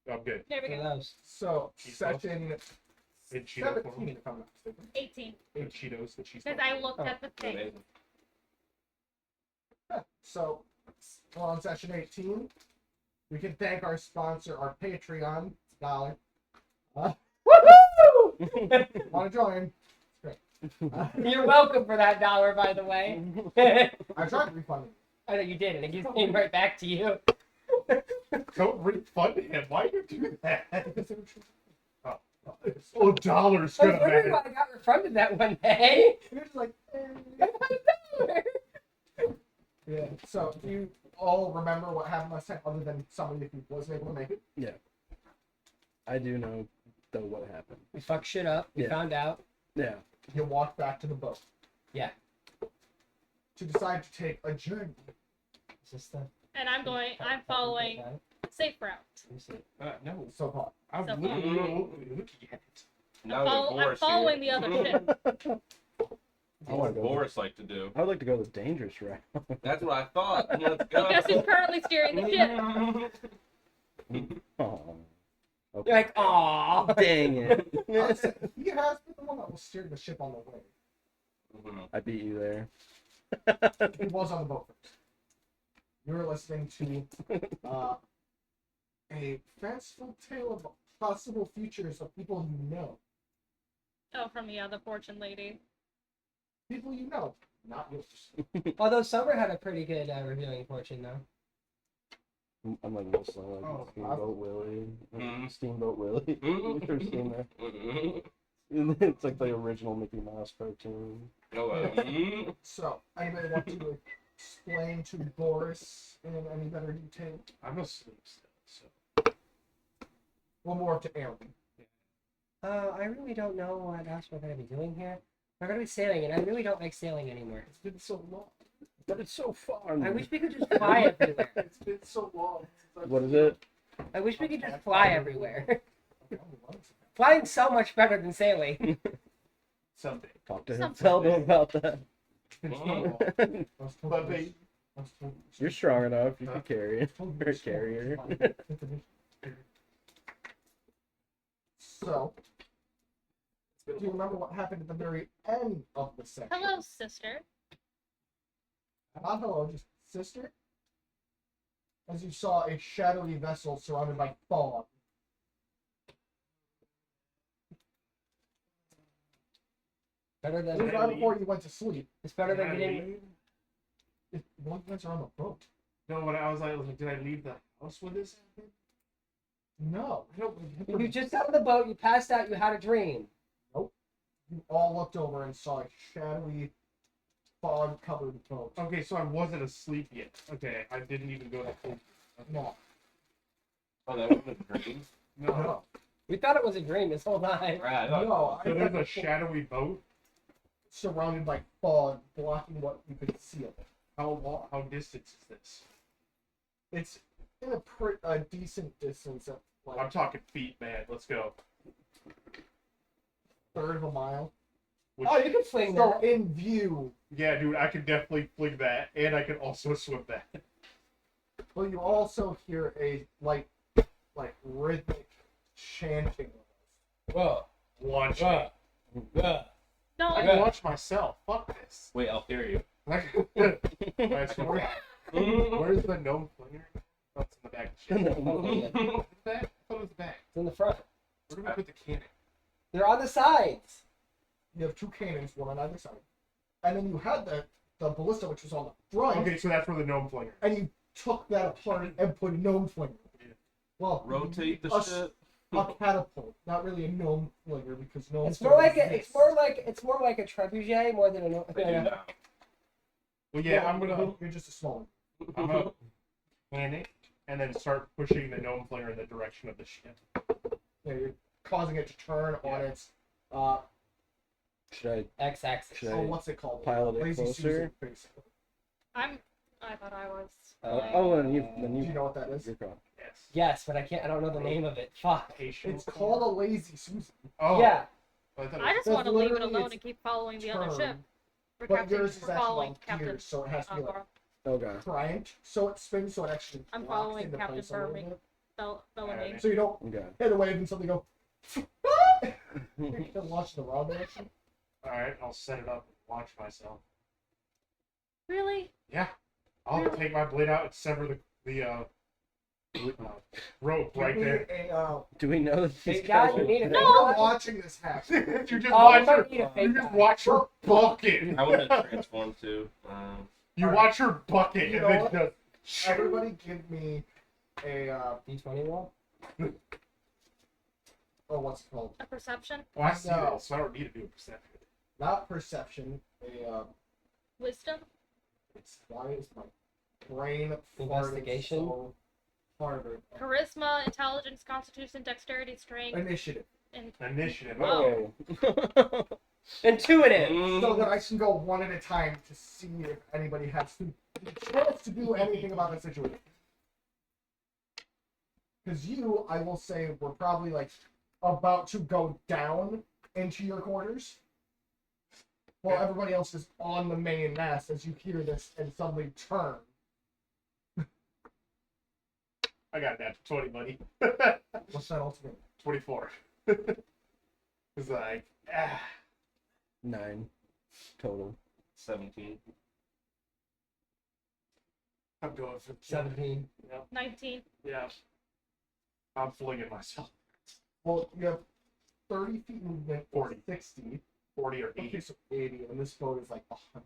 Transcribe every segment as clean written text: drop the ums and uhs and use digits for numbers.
I'm good. There we Look at go. those. So Cheetos? session And Cheeto 17, if I'm not mistaken. 18. and Cheetos and cheese. Because I looked at the thing. Amazing. So we're on session 18. We can thank our sponsor, our Patreon. It's $1. Woohoo! Want to join? You're welcome for that $1, by the way. I tried to refund it. I know you did, and it just came right back to you. Don't refund him. Why do you do that? Oh, dollars I was gonna wondering matter. why I got refunded that one day. You're just like, I got $1. yeah. So do you all remember what happened last time, other than somebody who wasn't able to make it? Yeah. I do know though what happened. We fucked shit up. We Yeah. found out. Yeah. You walked back to the boat. Yeah. To decide to take a journey. Is this the... And I'm following safe route. No. So far. I'm So looking at it. Now I'm Boris following here. the other ship. I want to go. Boris like to do. I would like to go the dangerous route. That's what I thought. Let's go. Guess who's currently steering the ship? Oh. Okay. You're like, aw. Dang it. Honestly, he has been the one that was steering the ship on the way. Mhm. I beat you there. He was on the boat first. You were listening to a fanciful tale of possible futures of people you know. Oh, from the fortune lady. People you know, not yours. Although Summer had a pretty good revealing fortune, though. I'm like real slow. Like Oh, Steamboat Willie. Mhm. Steamboat Willie. Mhm. You've ever seen that? Mhm. It's like the original Mickey Mouse cartoon. Oh, mhm. So, anybody want to explain to Boris in any better detail? I'm asleep still, so. Well, more up to Aaron. I really don't know what else we're going to be doing here. We're going to be sailing, and I really don't like sailing anymore. It's been so long. But it's so fun. I wish we could just fly everywhere. It's been so long. Since I've What is it? I wish we could just fly everywhere. seen- Flying's so much better than sailing. Someday. Talk to him. Something. Tell them about that. It's so long. I was told But this- they- I was told- You're strong enough. You can carry I it. was told You're a this carrier. So, do you remember what happened at the very end of the section? Hello, sister. Not hello, just sister. As you saw a shadowy vessel surrounded by fog. Better This was than right before you went to sleep. it's better Did than I getting. leave? One guys are on the boat. No, when I was like, did I leave the house when this happened? No, I don't. You just got on the boat. You passed out. You had a dream. You all looked over and saw a shadowy, fog-covered boat. Okay, so I wasn't asleep yet. Okay, I didn't even go to sleep. No, Oh, that wasn't a dream. No. no, We thought it was a dream this whole time. Right. I thought- no. So there's a shadowy boat. Surrounded by fog, blocking what you could see of it. How distant is this? It's in a decent distance of I'm like talking feet, man. Let's go. third of a mile. Which, Oh, you can fling So that. in view, yeah, dude, I can definitely fling that, and I can also swim that. well, you also hear a like rhythmic chanting. Whoa. Launch Whoa. me. Whoa. No, I can launch myself. Fuck this. Wait, I'll hear you. Nice one. Where's the gnome flinger? Oh, it's in the back of the ship. It's The back? I thought it was the back. in the front. Where do we put the cannon? They're on the sides. You have two cannons, one on either side, and then you had the ballista, which was on the front, Okay, so that's where the gnome flinger. and you took that apart and put a gnome flinger. Well, Rotate the a, ship. a catapult, not really a gnome flinger because gnomes. It's more like it's more like a trebuchet more than a. But you know. Well, yeah, I'm gonna You're just a small one. I'm gonna pan it and then start pushing the gnome flinger in the direction of the ship. Yeah, you're causing it to turn on Yeah. its Should X-axis. Should I what's it called? pilot it Lazy closer? Susan, basically. I thought I was. then you Do you know what that is? You're gone. Yes. Yes, but I don't know the name of it. Fuck. Patient. It's called a lazy Susan. Oh. Yeah. I thought it I was- just That's want to leave it literally alone its and keep following the other turn, ship. For But Captain, yours is for actually following on Captain gears, so it has to be like Agora. Okay. primed, so it spins, so it actually I'm locks following into Captain place a little Burming. bit. felony. So you don't Okay. hit a wave and something go. You can launch the wrong direction. Alright, I'll set it up and launch myself. Really? Yeah. I'll take my blade out and sever the rope right Give me there. Do we know that these Hey, guys, guys you are need a dead? You're watching this happen. you just Oh, watch we her. might need a fake You just guy. watch her bucket. I want to transform too. You Alright. watch her bucket You and know then what? just Everybody, give me a D20 roll. what's it called? A perception? Oh, I see No. this, so I don't need to do a perception. Not perception. Wisdom? Why is my brain Investigation? farting so harder? Charisma, intelligence, constitution, dexterity, strength, Initiative. and Initiative. Whoa. Oh. Intuitive. So that I can go one at a time to see if anybody has the chance to do anything about the situation. Because you, I will say, were probably like about to go down into your quarters. While everybody else is on the main mast as you hear this and suddenly turn. I got that 20, buddy. What's that ultimate? 24. It's like, 9 total. 17. I'm going for 17. 19. Yeah. I'm flinging myself. Well, you have 30 feet movement, 40. 60. 40 or Okay, 80. so 80, and this boat is like 100.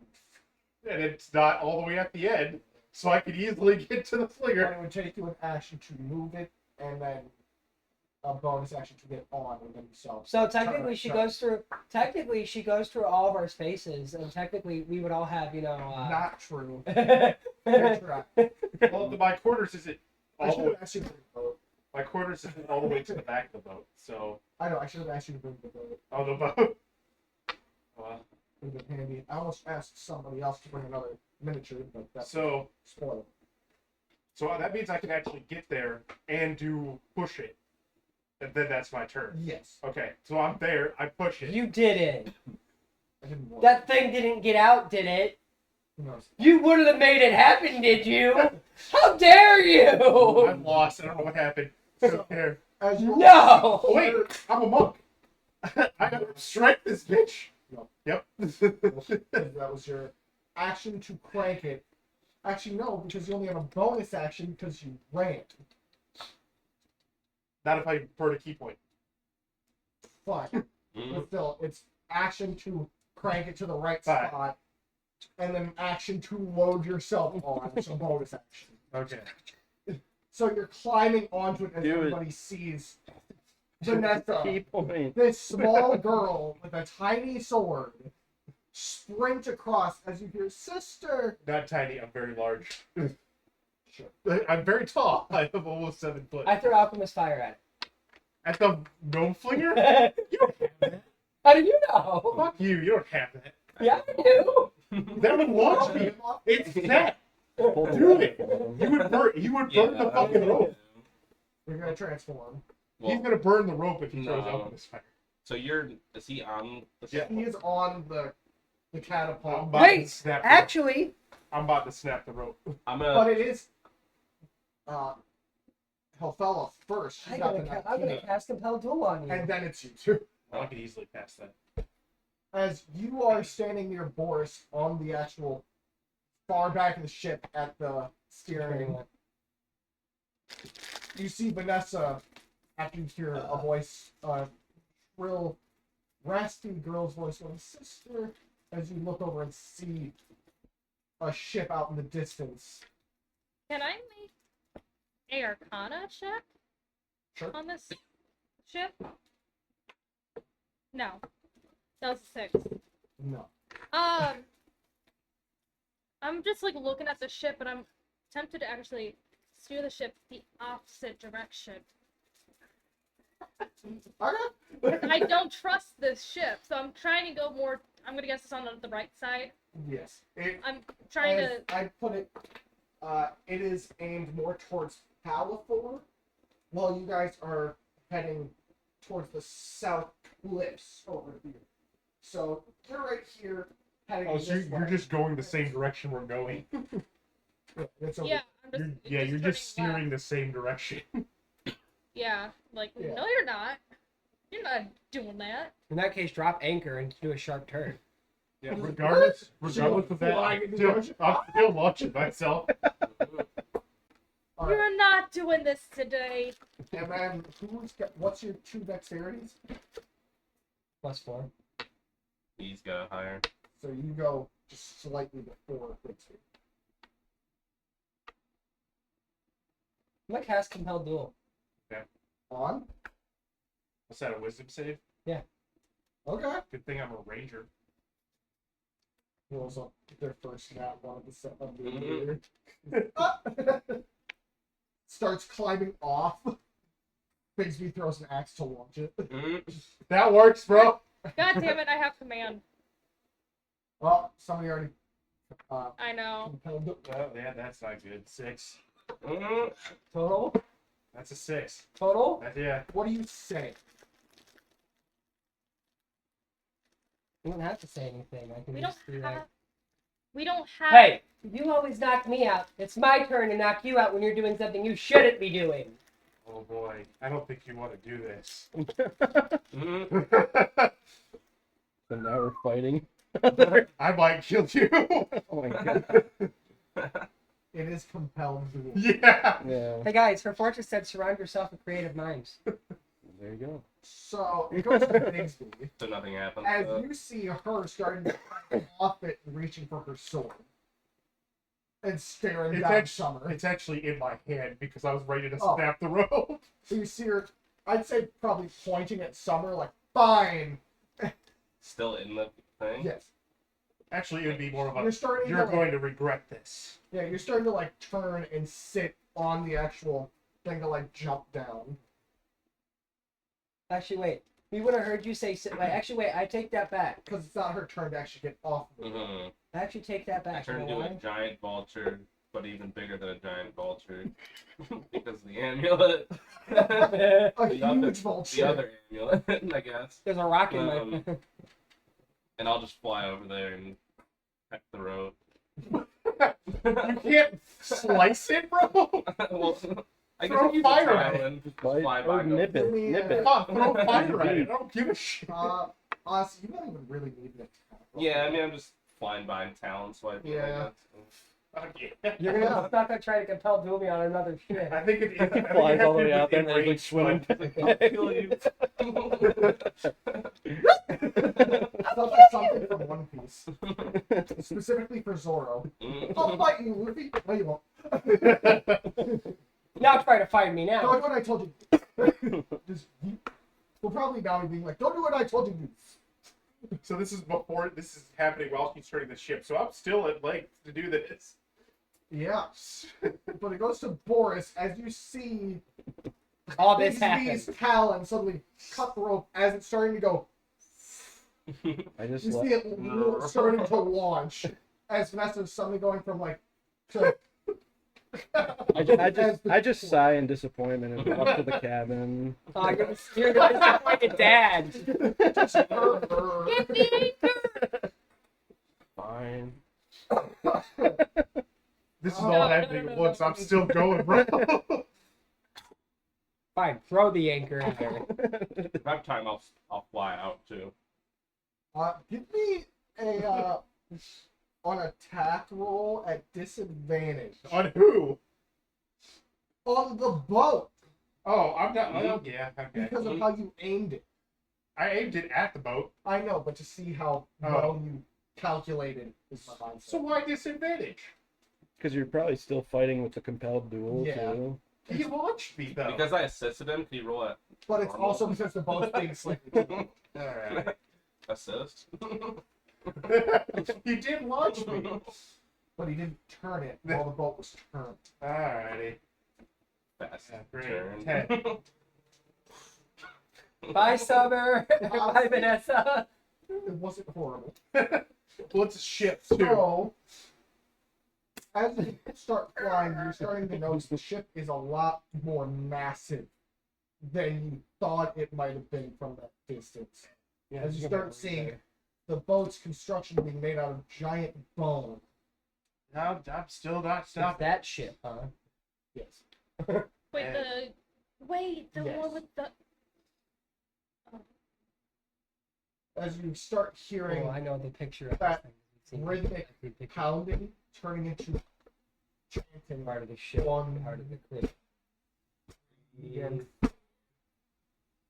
And it's not all the way at the end, so I could easily get to the And flinger. it would take you an action to move it, and then a bonus action to get on, and then so. So technically, she Turn. goes through. Technically, she goes through all of our spaces, and technically, we would all have, you know. Not true. Not Good try. Well, my quarters isn't I all should the have way. asked you to bring the boat. My quarters isn't all the way to the back of the boat, so I know, I should have asked you to bring the boat. oh the boat. Well, It would have been handy. I almost asked somebody else to bring another miniature, but that's so spoiled. that means I can actually get there and do push it, and then that's my turn. Yes. Okay, so I'm there. I push it. You did it. I didn't want That thing didn't get out, did it? Who knows? You wouldn't have made it happen, did you? How dare you? I'm lost. I don't know what happened. So there. As you No. Oh, wait, I'm a monk. I gotta strike this bitch. No. Yep. that was your action to crank it. Actually, no, because you only have a bonus action because you ran. Not if I burn a key point. Fine. But still, it's action to crank it to the right Fine. spot, and then action to load yourself on. So bonus action. Okay. So you're climbing onto it as Do it. everybody sees Vanessa, Key point. this small girl with a tiny sword, sprint across as you hear, "Sister!" Not tiny. I'm very large. Sure. I'm very tall. I have almost 7 foot. I threw alchemist fire at At the gnome flinger? it. You don't have that. How do you know? Fuck you. You don't have that. Yeah, I do. That would launch me. It's that. Pull the Do rope it. from You him. would burn. He would burn the fucking rope. You're gonna transform. He's gonna burn the rope if he throws No. out this fire. So is he on the Yeah. He is on the catapult, I'm about Wait, to snap the actually, I'm about to snap the rope. I'm but gonna it is Helfella first. She's I'm got gonna, the I'm gonna 19, cast compel duel on you. and then it's you too. I could easily pass that. As you are standing near Boris on the actual far back of the ship at the steering, you see Vanessa, after you hear a voice, shrill, raspy girl's voice going, "Sister," as you look over and see a ship out in the distance. Can I make a Arcana check Sure. on this ship? No. That was a 6. No. I'm just like looking at the ship and I'm tempted to actually steer the ship the opposite direction. Okay. I don't trust this ship, so I'm trying to go more. I'm gonna guess it's on the right side. Yes. It, I'm trying as to. I put it, it is aimed more towards Palafor, while you guys are heading towards the south cliffs over here. So you're right here, heading Oh, so this you're way. just going the same direction we're going. Yeah, it's over Yeah, I'm just. You're just turning steering the same direction. Yeah. Like, Yeah. no, you're not. You're not doing that. In that case, drop anchor and do a sharp turn. Yeah, regardless of that, Flying in the ocean. I'm still launching myself. All right. You're not doing this today. And then what's your 2 dexterities? +4. He's got higher. So you go just slightly before Quixie. I'm gonna cast Compelled Duel. On? What's that, a wisdom save? Okay. Good thing I'm a ranger. Rolls up their first nat one of the set of the Mhm. year. Starts climbing off. Bigsby throws an axe to launch it. That works, bro. God damn it, I have command. Oh, somebody already I know. compelled it. Oh, yeah, that's not good. 6. Total? That's a 6. Total? Yeah. What do you say? You don't have to say anything. I can We don't just be have. like, We don't have. hey, you always knock me out. It's my turn to knock you out when you're doing something you shouldn't be doing. Oh boy, I don't think you want to do this. So now we're fighting. I might kill you. Oh my god. It is compelled duel. Yeah. Yeah. Hey guys, her fortress said surround yourself with creative minds. There you go. So it goes to Bigsby. So nothing happens. As you see her starting to climb off it and reaching for her sword. And staring It's down act- Summer. It's actually in my hand because I was ready to Oh. snap the rope. So you see her, I'd say probably pointing at Summer like, fine. Still in the thing. Yes. Actually, it would be more of You're a, starting you're to going to regret this. Yeah, you're starting to like turn and sit on the actual thing to like jump down. Actually, wait. We would have heard you say. Actually, wait. I take that back. Because it's not her turn to actually get off of it. Mm-hmm. I actually take that I back. turned You know into a why? giant vulture, but even bigger than a giant vulture. Because of the amulet. A The other- huge vulture. The other amulet, I guess. There's a rock in my. And I'll just fly over there and peck the rope. You can't slice it, bro. Well, I guess Throw I use fire a at it. talon. Bite Fly or by, go- nip it. Give me, Nip it. Come on, throw fire at it. I don't give a shit. Honestly, you don't even really need an attack. Yeah, I mean, I'm just flying by and talon swiping. Yeah. Okay. You're gonna have to try to compel duel me on another shit. I think it, I think Flies it all the has way to out there be and he's like range, swimming. but- I'll kill you. Sounds like something from One Piece. Specifically for Zoro. I'll fight you, Luffy. No, you won't. Now try to fight me Don't now. do what I told you. Just, we'll probably now be being like, don't do what I told you to. So this is before this is happening while she's turning the ship. So I'm still at length to do this. Yeah. But it goes to Boris as you see All this happened. Bigsby's talon suddenly cut the rope as it's starting to go. I just You love see it starting to launch as Vanessa's suddenly going from like to. I just sigh in disappointment and go up to the cabin. Oh, you're the disappointed dad. Get the anchor! Fine. This is Oh, all no, happening no, at no, once. no. I'm still going, bro. Fine, throw the anchor at her. If I have time, I'll fly out too. Give me a on attack roll at disadvantage On who? on the boat Oh, I'm not. Oh, yeah. Okay. because of how you aimed it. I aimed it at the boat. I know, but to see how well you calculated is my mindset. So why disadvantage? Because you're probably still fighting with the compelled duel Yeah. too. He launched me though. Because I assisted him, can you roll a But it's also because the boat's being slightly too. All right. assist? He did launch me. But he didn't turn it while the boat was turned. Alrighty. Fast Yeah, great. turn. 10. Bye, Summer. Bye, Vanessa. It wasn't horrible. Well, it's a ship too. So, as you start flying, you're starting to notice the ship is a lot more massive than you thought it might have been from that distance. Yeah, As you it's start gonna- seeing the boat's construction being made out of giant bone. No, I'm still not It's stopping. that shit, huh? Yes. Wait, And- the Wait, the Yes. one with the. As you start hearing Oh, I know the picture of that this thing. You've seen rhythmic the picture. pounding, turning into chanting, Part of the ship, One. part of the cliff. again.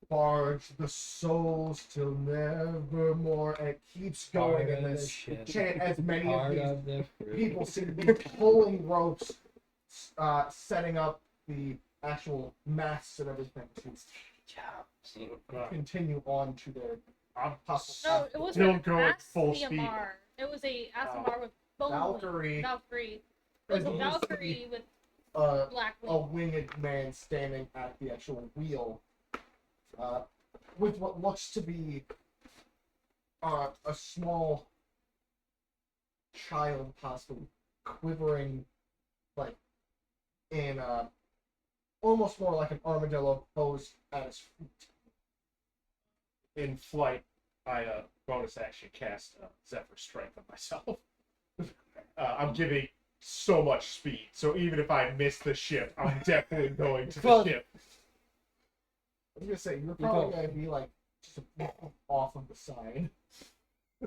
Barge the souls till nevermore, and it keeps going in Part of the this ship. chant as many of Part these of the crew. people seem to be pulling ropes, setting up the actual masts and everything to continue on to their I'm possible. No, it was Still an going full speed. Asimar. It was a Asimar with bone. Valkyrie. Valkyrie. It was a As you see, Valkyrie with black a wings. winged man standing at the actual wheel, with what looks to be a small child, possibly quivering, like in almost more like an armadillo pose at his feet. in flight. I bonus action cast Zephyr Strength on myself. I'm giving so much speed, so even if I miss the ship, I'm definitely going to the Well, ship. I was gonna say you're You probably go. gonna be like just a bit off of the side.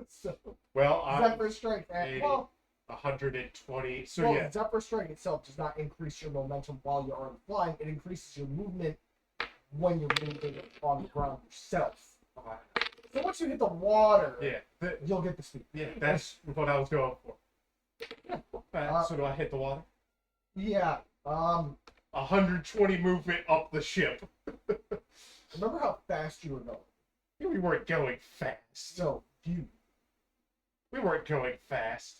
So Well, I'm Zephyr Strike at 80. well. 120. So Well, yeah, Zephyr Strike itself does not increase your momentum while you're already flying. It increases your movement when you're moving on the ground yourself. So once you hit the water, yeah, you'll get the speed. yeah. That's what I was going for. So do I hit the water? Yeah. 120 movement up the ship. Remember how fast you were going? We weren't going fast. So you. We weren't going fast.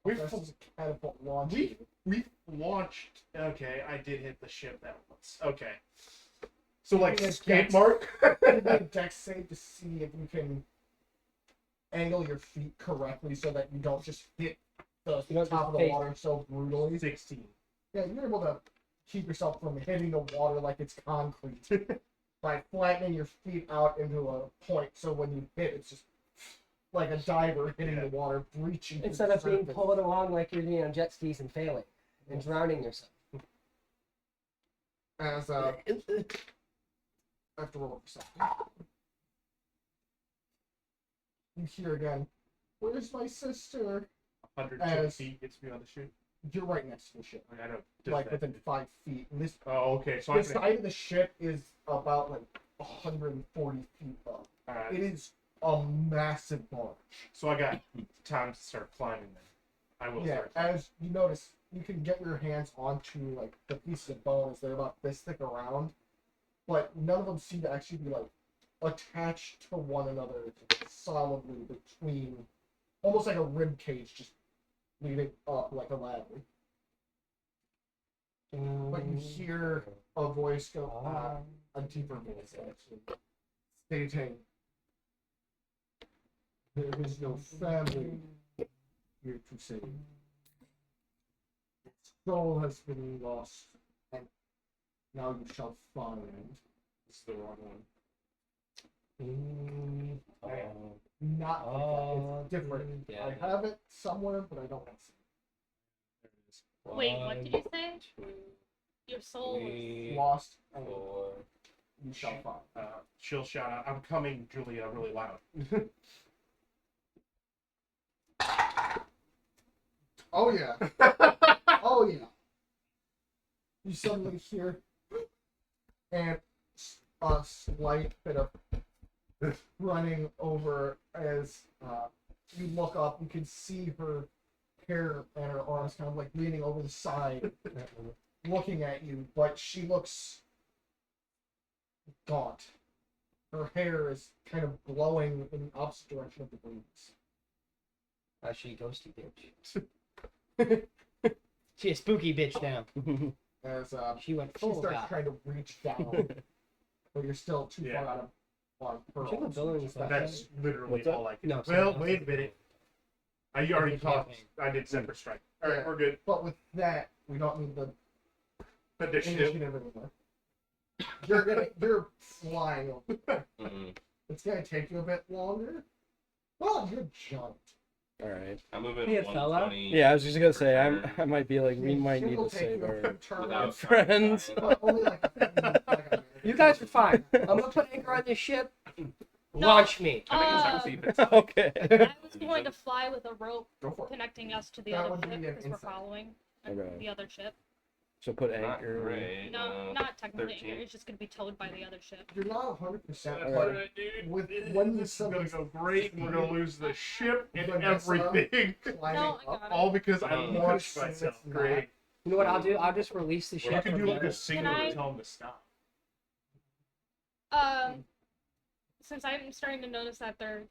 We This is a catapult launch. we launched. Okay, I did hit the ship that once. Okay. So like Yeah, skate that's- mark. Make a dex save to see if you can angle your feet correctly so that you don't just hit the You don't top just of the face- water so brutally. 16. Yeah, you're able to keep yourself from hitting the water like it's concrete by flattening your feet out into a point so when you hit, it's just like a diver hitting Yeah. the water, breaching. through Instead the of being surface. pulled along like you're doing on jet skis and failing and drowning yourself. As I have to roll for something. You hear again, "Where's my sister?" 102 As- feet gets me on the ship. You're right next to the ship, I know. does like that- within 5 feet. And this Oh, okay. So the I can. side of the ship is about like 140 feet up. Alright. It is a massive barge. So I got time to start climbing then. I will Yeah, start climbing. as you notice, you can get your hands onto like the pieces of bone as they're about this thick around, but none of them seem to actually be like attached to one another solidly between, almost like a rib cage just leading up like a ladder. But you hear a voice go, a deeper voice actually, stating, "There is no family here to save. Its soul has been lost, and now you shall find." This is the wrong one. Not like that. It's different. yeah. I have it somewhere, but I don't want to see There it is. Wait, what did you say? Your soul was. it. Lost, and you shall find. She'll shout out, "I'm coming, Julia," really loud. Oh yeah. Oh yeah. You suddenly hear and a slight bit of running over as you look up. You can see her hair and her arms kind of like leaning over the side, looking at you, but she looks gaunt. Her hair is kind of blowing in the opposite direction of the breeze. She a ghosty bitch. She a spooky bitch now. As She went she full starts God. trying to reach down, but you're still too Yeah. far out of her. She have a building and stuff. That's literally What's that? all I can. No, Well, sorry. wait a minute. I already It's a talked. campaign. I did Zephyr Strike. All right, Yeah. we're good. But with that, we don't need the Initiative. initiative anymore. You're flying over. Mm-hmm. It's gonna take you a bit longer. Well, you're giant. All right. I'm moving Hey, fella. 120. Yeah, I was just gonna say turn I might be like we Yeah, might ship need will to take save you a our quick turn, without friends. but only like a You guys are fine. I'm gonna put anchor on this ship. No. Launch me. I think Uh, it's actually if it's Okay. I was going to fly with a rope Go for it. connecting us to the That other would ship be an because we're insight. following Okay. the other ship. So put not anchor. great. No, not technically. 13. It's just going to be towed by the other ship. You're not 100%, That's but right, dude. with when you This is gonna suddenly go great. We're gonna lose the ship and Vanessa. everything. climbing No, I up, got it. All because I Mm. launched It's myself. not. Great. You know what I'll do? I'll just release the You ship. can from do like the- a signal I- to tell him to stop. Since I'm starting to notice that they're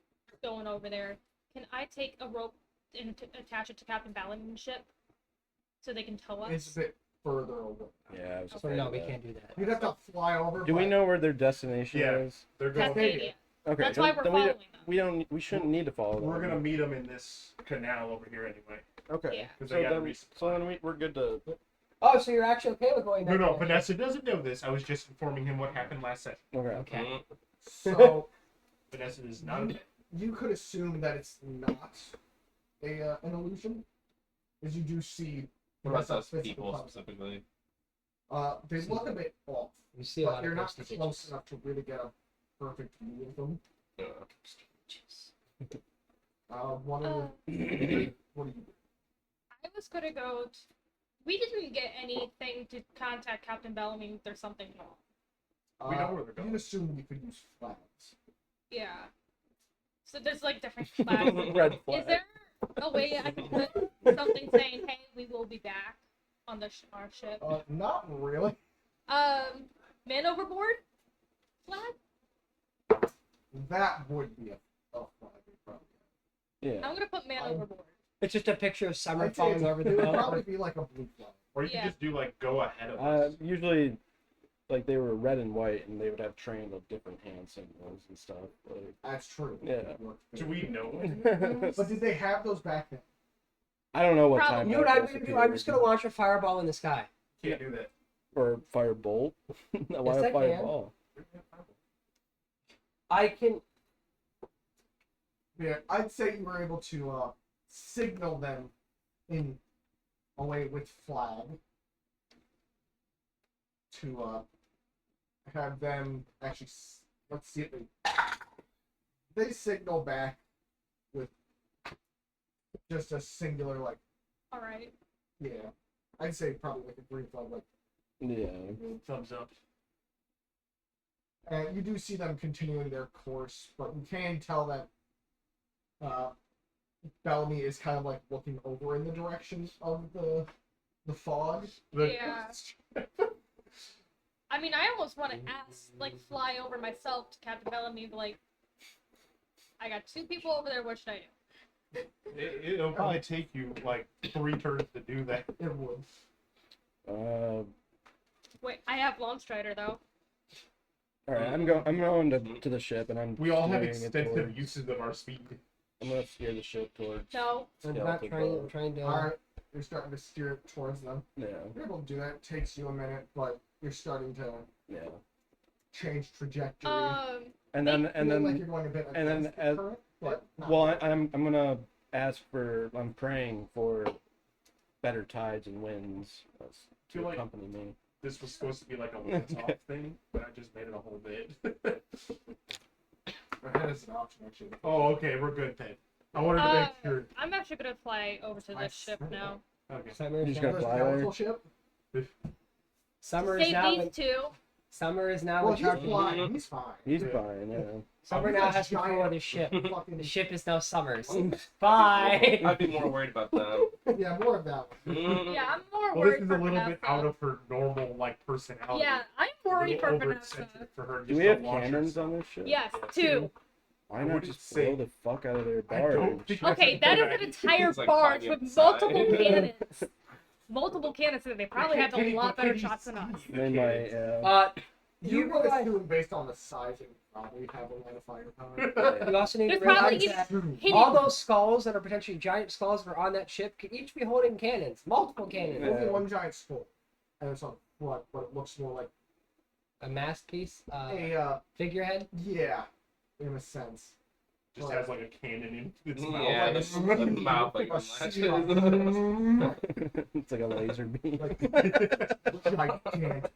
going over there, can I take a rope and attach it to Captain Ballard's ship so they can tow us? it's a bit further away. Yeah. I was just So saying no, we that. can't do that. You'd have to fly over. Do we but know where their destination Yeah. is? They're going. Tasmania. Okay. That's why then- we're then following them. we don't. We shouldn't need to follow them. We're gonna meet them in this canal over here anyway. Okay. Yeah. Because So they gotta then, resupply. so then we're good to. Oh, so you're actually okay with going No, that no, way? Vanessa doesn't know this. I was just informing him what happened last session. Okay. Okay. Mm. So Vanessa is not. A... you could assume that it's not an illusion, as you do see the What rest about of us the people physical specifically? They look a bit off, You see a but lot you're of not ghosty close bitches. enough to really get a perfect view of them. One of Uh, the what do you do? I was gonna go. We didn't get anything to contact Captain Bellamy if there's something wrong. We know where they're going. You'd assume you could use flags. Yeah. So there's like different flags. Red flag. Is there a way I can put something saying, "Hey, we will be back" on the our ship? Not really. Man overboard flag. That would be a flag. Probably. Yeah. I'm gonna put man I'm- overboard. It's just a picture of Summer I'd say falling over it the would boat. probably be like a blue flag. Or you could Yeah. just do like go ahead of us. Usually, like they were red and white, and they would have trained with different hand signals and stuff. Like, That's true. Yeah. Do we know? But did they have those back then? I don't know what Probably. time. You know what that I'm was gonna do? I'm just gonna appeared. launch a fireball in the sky. Can't do that. Or firebolt. Why Yes, a I can. fireball? I can. Yeah, I'd say you were able to signal them in a way with flag to have them actually. Let's see if they signal back with just a singular like All right. yeah. I'd say probably like a green flag like. Yeah. Thumbs up. And you do see them continuing their course, but you can tell that Bellamy is kind of like looking over in the direction of the fog. Yeah. I mean, I almost want to ask, like, fly over myself to Captain Bellamy and be like, I got 2 people over there, what should I do? It'll probably take you like 3 turns to do that. It would. Wait, I have Launch Strider, though. All right. I'm going to the ship, and I'm. We all have steering it extensive towards- uses of our speed. I'm gonna steer the ship towards. No. I'm Yeah, not I'll take trying. that. I'm trying to. Alright, you're starting to steer it towards them. Yeah. You're able to do that. It takes you a minute, but you're starting to Yeah. change trajectory. And then You look like you're going a bit and then against the as- current, but not well, really. I'm gonna ask for. I'm praying for better tides and winds Feel to like- accompany me. This was supposed to be like a once-off thing, but I just made it a whole bit. That is an option actually. Oh, okay, we're good then. I wanted to make sure. I'm actually gonna fly over to I this ship swear. now. Okay. Summer You is just now. gotta This fly there. powerful ship. Summer is Save now. these 2. Summer is now Well, in he's charge. flying. He's fine. He's Yeah. fine. Yeah. Summer He's now a has control of giant the ship. fucking- The ship is now Summer's. Oh. Bye. I'd be more worried about them. Yeah, more of that one. Yeah, I'm more Well, this worried is for a little bit Vanessa. out of her normal like personality. Yeah, I'm A worried little for Vanessa. over-eccentric for her. Do just we to have launch cannons herself. on this ship? Yes, Yeah, 2. Why I not wouldn't just say- blow the fuck out of their I don't barge? think Okay, that is an entire It's like barge climbing with inside. multiple cannons. Multiple cannons, so they probably have a Can you- lot can better you shots than see us. the They might. cannons? You You would realize assume based on the size it would probably have a lot of firepower. you also need to There's probably realize even- that He all didn't- those skulls that are potentially giant skulls that are on that ship could each be holding cannons, multiple cannons. Yeah. Only one giant skull. And it's on what, but it looks more like A mast piece, a figurehead. yeah, in a sense. Just has like a cannon in its mouth. Yeah, like the mouth like a sea of- It's like a laser beam. Gigantic.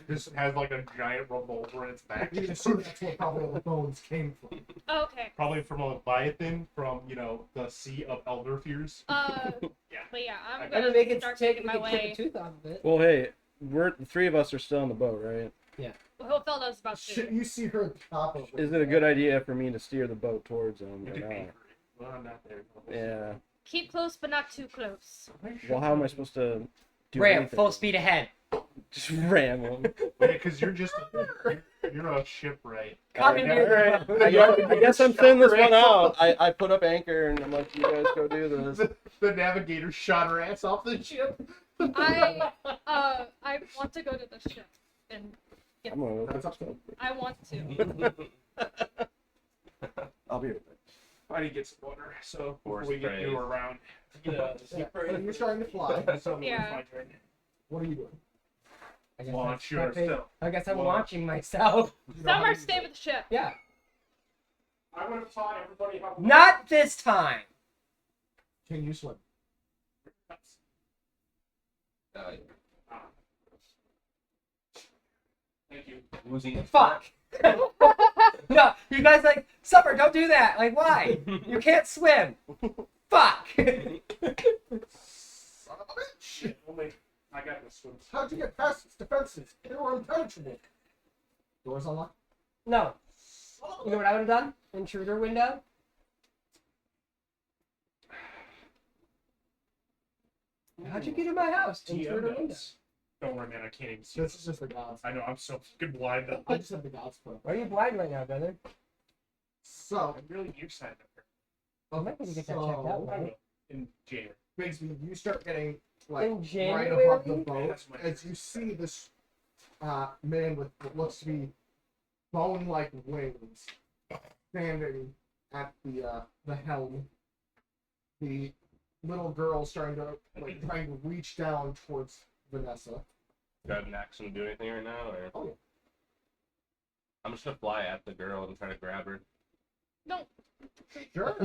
Just has like a giant revolver in its back. You can assume that's where probably all the bones came from. Okay. Probably from a Leviathan from, the Sea of Elder Fears. Yeah. Yeah. But yeah, I'm I I gonna mean, they can start take making my the way. tooth off of it. Well, hey, the three of us are still on the boat, right? Hilfelda's about Shit, to. you see her at the top of it. Is it a good idea for me to steer the boat towards them You or can not? anchor it. Well, I'm not there. Yeah. Keep close, but not too close. Well, how am I supposed to do Ram, anything? full speed ahead. Just ram them. Yeah, because you're a shipwright. Commandeer the boat. I guess I'm thinning this one out. I put up anchor and I'm like, you guys go do this. The navigator shot her ass off the ship. I want to go to the ship and I'm gonna That's up to you. I want to. I'll be right I need to get some water, so before Horse we get praise. you around. Yeah, so you're starting to fly. So Yeah. my turn. What are you doing? I guess Launch that's- yourself. I guess I'm Launch. launching myself. You know how Summer, to stay use with the ship. Yeah. I would have taught everybody how. Not this time. it. Can you swim? Thank you. Losing Fuck. No, you guys like Summer. Don't do that. Like, why? You can't swim. Fuck. Son of a bitch! Only I got this swim. How'd you get past its defenses? They were impenetrable. Doors unlocked? No. Son of You a know what I would have done? Intruder window. How'd you get in my house? Intruder window. TM. Don't worry, man. I can't even see. This is just the gods. I know. I'm so fucking blind though. I just have the gods put. Why are you blind right now, brother? So, I'm really nearsighted up I might need to get that checked out. here. I don't man. know. In January. Bigsby, you start getting like In right January? above the boat That's my- as you see this man with what looks to be bone-like wings standing at the helm. The little girl starting to trying to reach down towards Vanessa. Got an action to do anything right now, or Oh, yeah. I'm just gonna fly at the girl and try to grab her. No, Sure.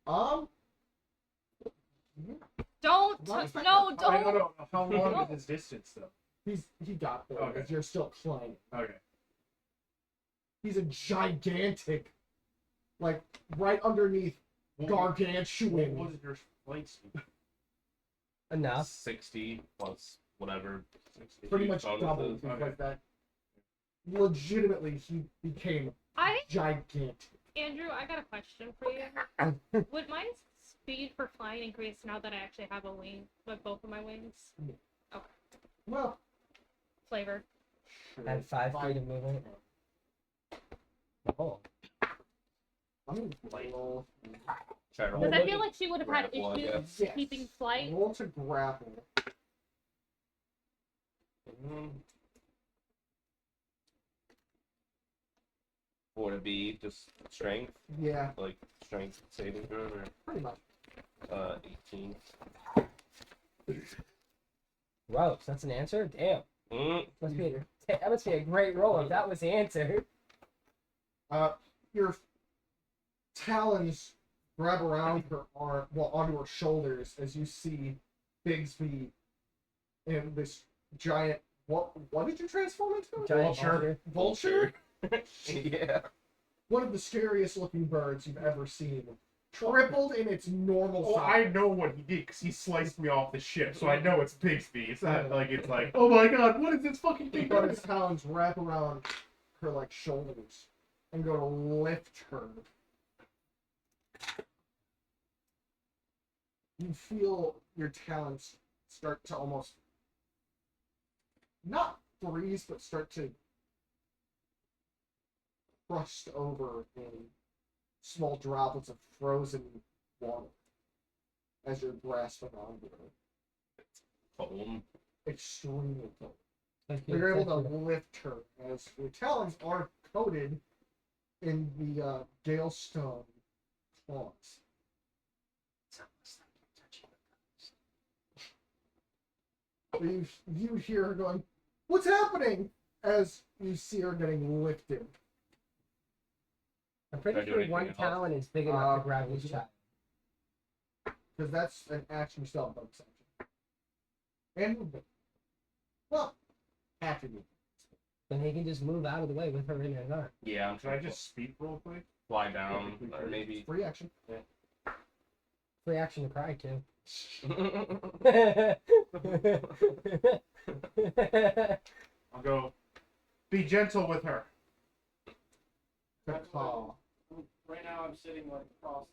don't. Well, it's No, not- I don't. don't know how long No. is his distance though. he got there Okay. as you're still climbing. Okay. He's a gigantic, like right underneath What gargantuan. was your flight speed? Enough. 60 plus whatever. 60 Pretty much bonuses. doubled because Okay. that. Legitimately, he became gigantic. Andrew, I got a question for you. Would my speed for flying increase now that I actually have a wing, with both of my wings? Well, Flavor. Add 5 feet of movement. Oh. I'm gonna roll. Try to Because I hold feel it. like she would have had Grapple, I issues Yes. keeping flight. Roll to grapple. Would it be just strength, Yeah, like strength saving throw, pretty much. or 18? Gross. That's an answer? Damn. Mm. That must be a great roll if that was the answer. Your talons grab around her arm, well, onto her shoulders as you see Bigsby and this giant. What did you transform into? Giant Vulture. vulture. Vulture? Yeah. One of the scariest looking birds you've ever seen. Tripled in its normal Well, size. I know what he did because he sliced me off the ship, so I know it's Bigsby. It's not like it's like, oh my god, what is this fucking thing? But his talons wrap around her like shoulders and go to lift her. You feel your talons start to almost not freeze, but start to crust over in small droplets of frozen water as you're grasping onto her. Cold. Extremely cold. You're able to lift her as your talons are coated in the Galestone claws. You hear her going, "What's happening?" as you see her getting lifted. I'm pretty Can I do sure anything one else? talon is big enough to grab would his you- child. Because that's an action you still have bonus action. And movement. Well, after you. Then he can just move out of the way with her in his arm. Yeah, I'm Can I trying to just speak real quick? fly down, or maybe. Free action. Free action to cry too. I'll go. Be gentle with her. Good call. Right now, I'm sitting like across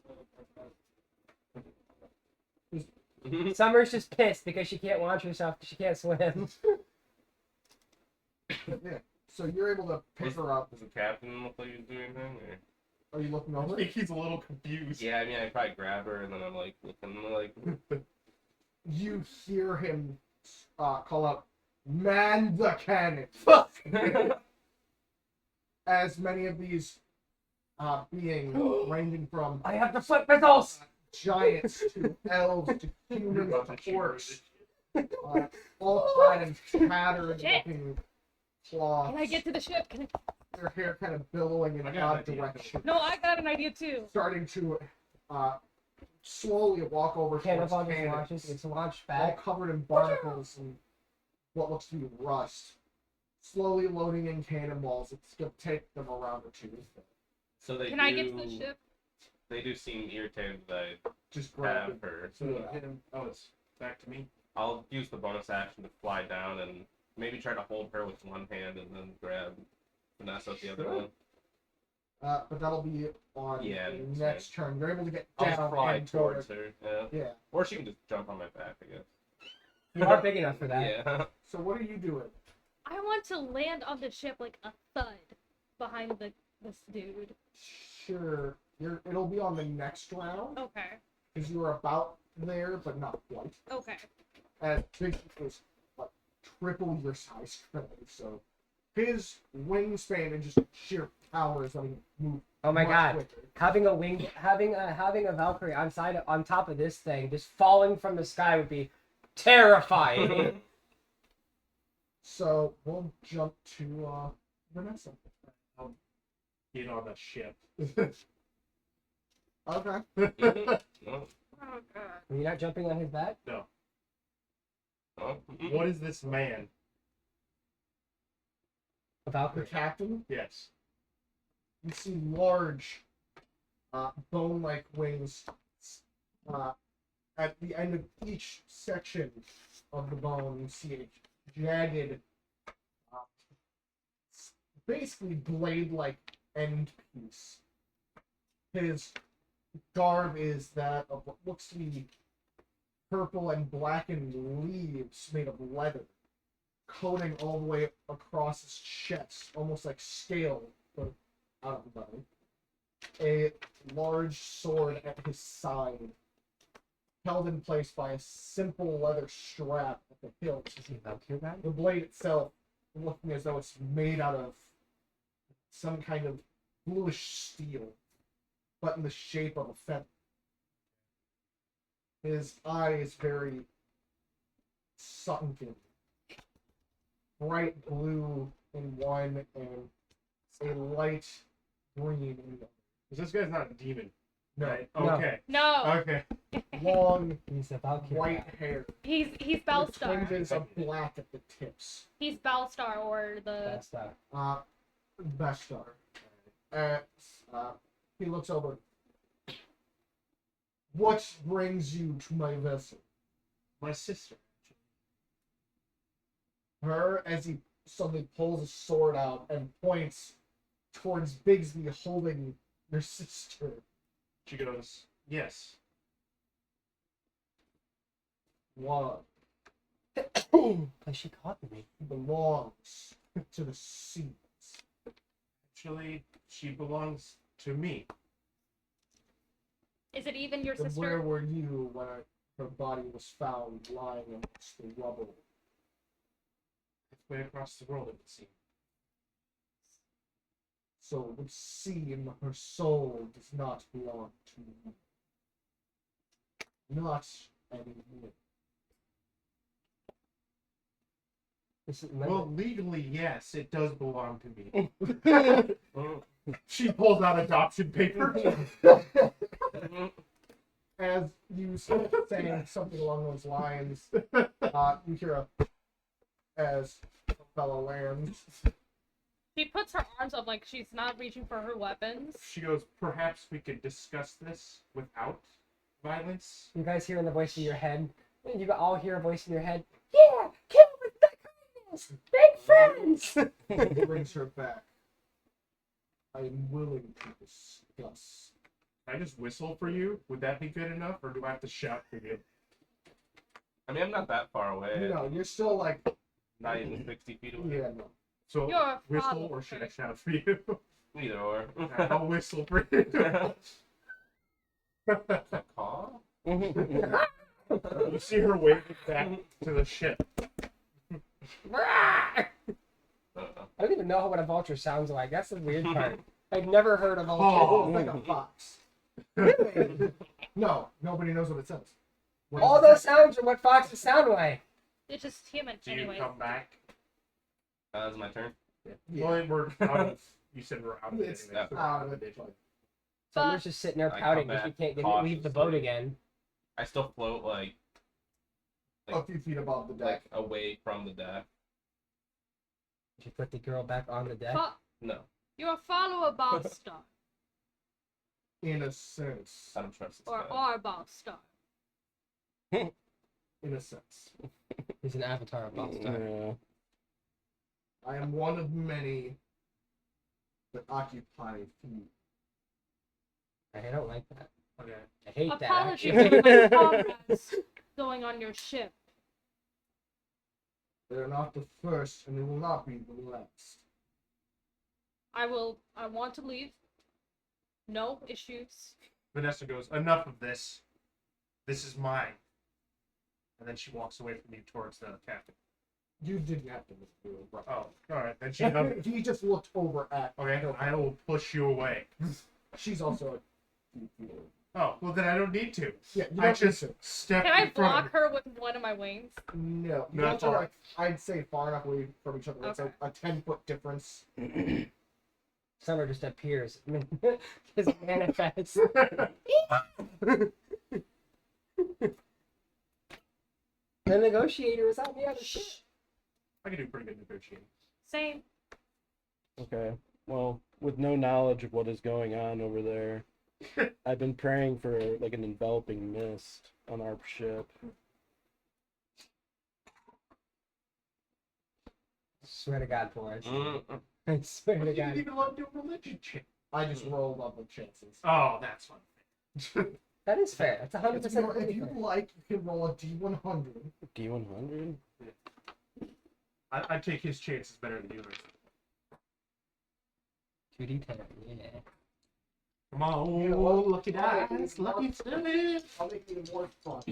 Summer's just pissed because she can't launch herself because she can't swim. Yeah. So you're able to pick her up. Does the captain look like he's doing anything? Or? Are you looking I over? think he's a little confused. Yeah, I mean, I probably grab her and then I'm like looking like. You hear him call out, "Man the cannon!" As many of these beings, ranging from I have to flip missiles! giants to elves to humans to orcs, all clad in tattered looking cloths. Can I get to the ship? Can I... Their hair kind of billowing in I got an odd idea. direction, No, I got an idea too. starting to slowly walk over towards Cannonball just cannons, launches. It's launched all back. covered in barnacles and what looks to be rust. Slowly loading in cannonballs. It's gonna take them a round or two. So they Can do. I get to the ship? They do seem irritated that Just I grab have it. her. So Yeah. hit him. Oh, it's back to me. I'll use the bonus action to fly down and maybe try to hold her with one hand and then grab Vanessa with the other Sure. one. But that'll be on Yeah, the it's next turn. You're able to get I'll down just fly and towards go. her. Yeah. Yeah. Or she can just jump on my back, I guess. You are big enough for that. Yeah. So what are you doing? I want to land on the ship like a thud behind this dude. Sure. It'll be on the next round Okay. because you were about there, but not quite. Okay. As Big was like triple your size currently, so his wingspan and just sheer power is letting him move. Oh my much god. quicker. Having a Valkyrie on top of this thing, just falling from the sky would be terrifying. So we'll jump to Vanessa. Get on the ship. Okay. No. Oh god. Are you not jumping on his back? No. What is this man? A The Valkyrie. captain. Yes. You see large, bone-like wings at the end of each section of the bone. You see a jagged, basically blade-like end piece. His garb is that of what looks to be purple and blackened leaves made of leather, coating all the way across his chest, almost like scale, but out of the body. A large sword at his side, held in place by a simple leather strap at the hilt. Is he a Valkyrie guy? The blade itself looking as though it's made out of some kind of bluish steel, but in the shape of a feather. His eye is very sunken, bright blue in one and a light green in the other. Because this guy's not a demon. No, Right? No. Okay. No. Okay. long He's a Valkyrie white guy. hair He's with Belstar. twinges of black at the tips. He's Belstar or the That's that. Bestar. As he looks over. What brings you to my vessel? My sister. Her, as he suddenly pulls his sword out and points towards Bigsby holding your sister. She goes, yes. One But she caught me. belongs to the seas. Actually, she belongs to me. Is it even your Then sister? where were you when her body was found lying amongst the rubble? It's way across the world, it would seem. So it would seem her soul does not belong to you. Not anymore. This is Well, legally, yes, it does belong to me. Mm. She pulls out adoption papers. As you saying something along those lines, you hear as a fellow lands. She puts her arms up like she's not reaching for her weapons. She goes, perhaps we could discuss this without violence. You guys hear in the voice in your head. You all hear a voice in your head. Yeah, kill with the kindness. Make friends. Brings her back. I am willing to discuss. Can I just whistle for you? Would that be good enough, or do I have to shout for you? I mean, I'm not that far away. No, you're still like, Not even 60 feet away. yeah, no. So You're a whistle, problem. or should I shout for you? Either or. I'll whistle for you. Caw? You see her waving back to the ship. I Uh-oh. don't even know what a vulture sounds like. That's the weird part. I've never heard a vulture. Oh. It's like a fox. No, nobody knows what it says. What All does it those say? sounds are what foxes sound like. It's just human, Do you anyways. come back? It's my turn. Yeah. Well, we're out of. You said we're out of it. It's anyway, so out of we're it. out of it. Summer's just sitting there I pouting come because she back can't leave the boat cautiously. again. I still float like A few feet above the deck. away from the deck. She put the girl back on the deck. No, You're a follower, Ballstar, In a sense. I don't trust this or guy. our Ballstar. In a sense. He's an avatar of Ballstar. Yeah. I am one of many that occupy few. I don't like that. Okay. I hate that. Apology actually. for my comrades going on your ship. They are not the first, and they will not be the last. I want to leave. No issues. Vanessa goes, enough of this. This is mine. And then she walks away from you towards the captain. You didn't have to look through, bro. Oh, alright. Then she does. He just looked over at. Okay, I will push you away. She's also a few feet away. Oh, well then I don't need to. Yeah, you I don't just need to. step Can I in front block of her with one of my wings? No, you No, have it's to, alright. like, I'd say far enough away from each other. It's Okay. a 10-foot difference. Summer just appears. Just manifests. The negotiator is on the other ship. I can do pretty good negotiating. Same. Okay. Well, with no knowledge of what is going on over there, I've been praying for like an enveloping mist on our ship. Swear to God, Forrest. Mm, I swear to You didn't God. even let me do a religion check. I just rolled up the chances. Oh, that's fun. That is fair. That's 100% If you really fair. like, you can roll a D100. D100? I take his chances better than yours. 2d10, yeah. Come on, You know what? lucky I'll dice, make lucky it sevens. I'll make it more fun.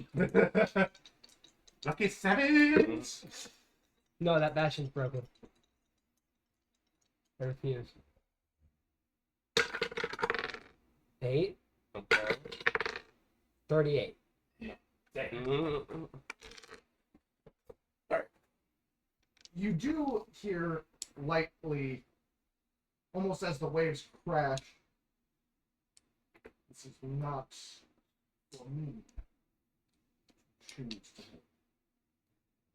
Lucky sevens. No, that bastion's broken. I refuse. 8, okay. 38. Damn. Mm, You do hear lightly, almost as the waves crash. This is not for me to choose to make.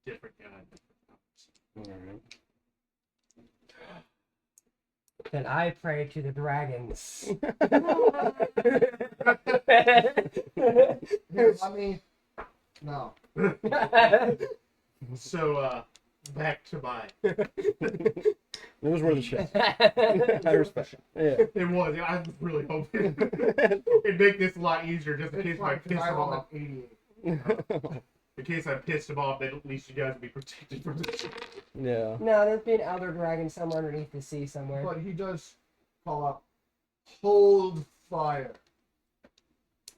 Different guy. Alright. Then I pray to the dragons. Here, let me. No. So, back to mine. Those were the ships. I respect. Yeah. It was. I was really hoping it'd make this a lot easier, just in It's case I fine, 'cause piss I him rolled off. an 88. In case I pissed him off, then at least you guys would be protected from the shit. Yeah. No, there's be an elder dragon somewhere underneath the sea somewhere. But he does call up, hold fire.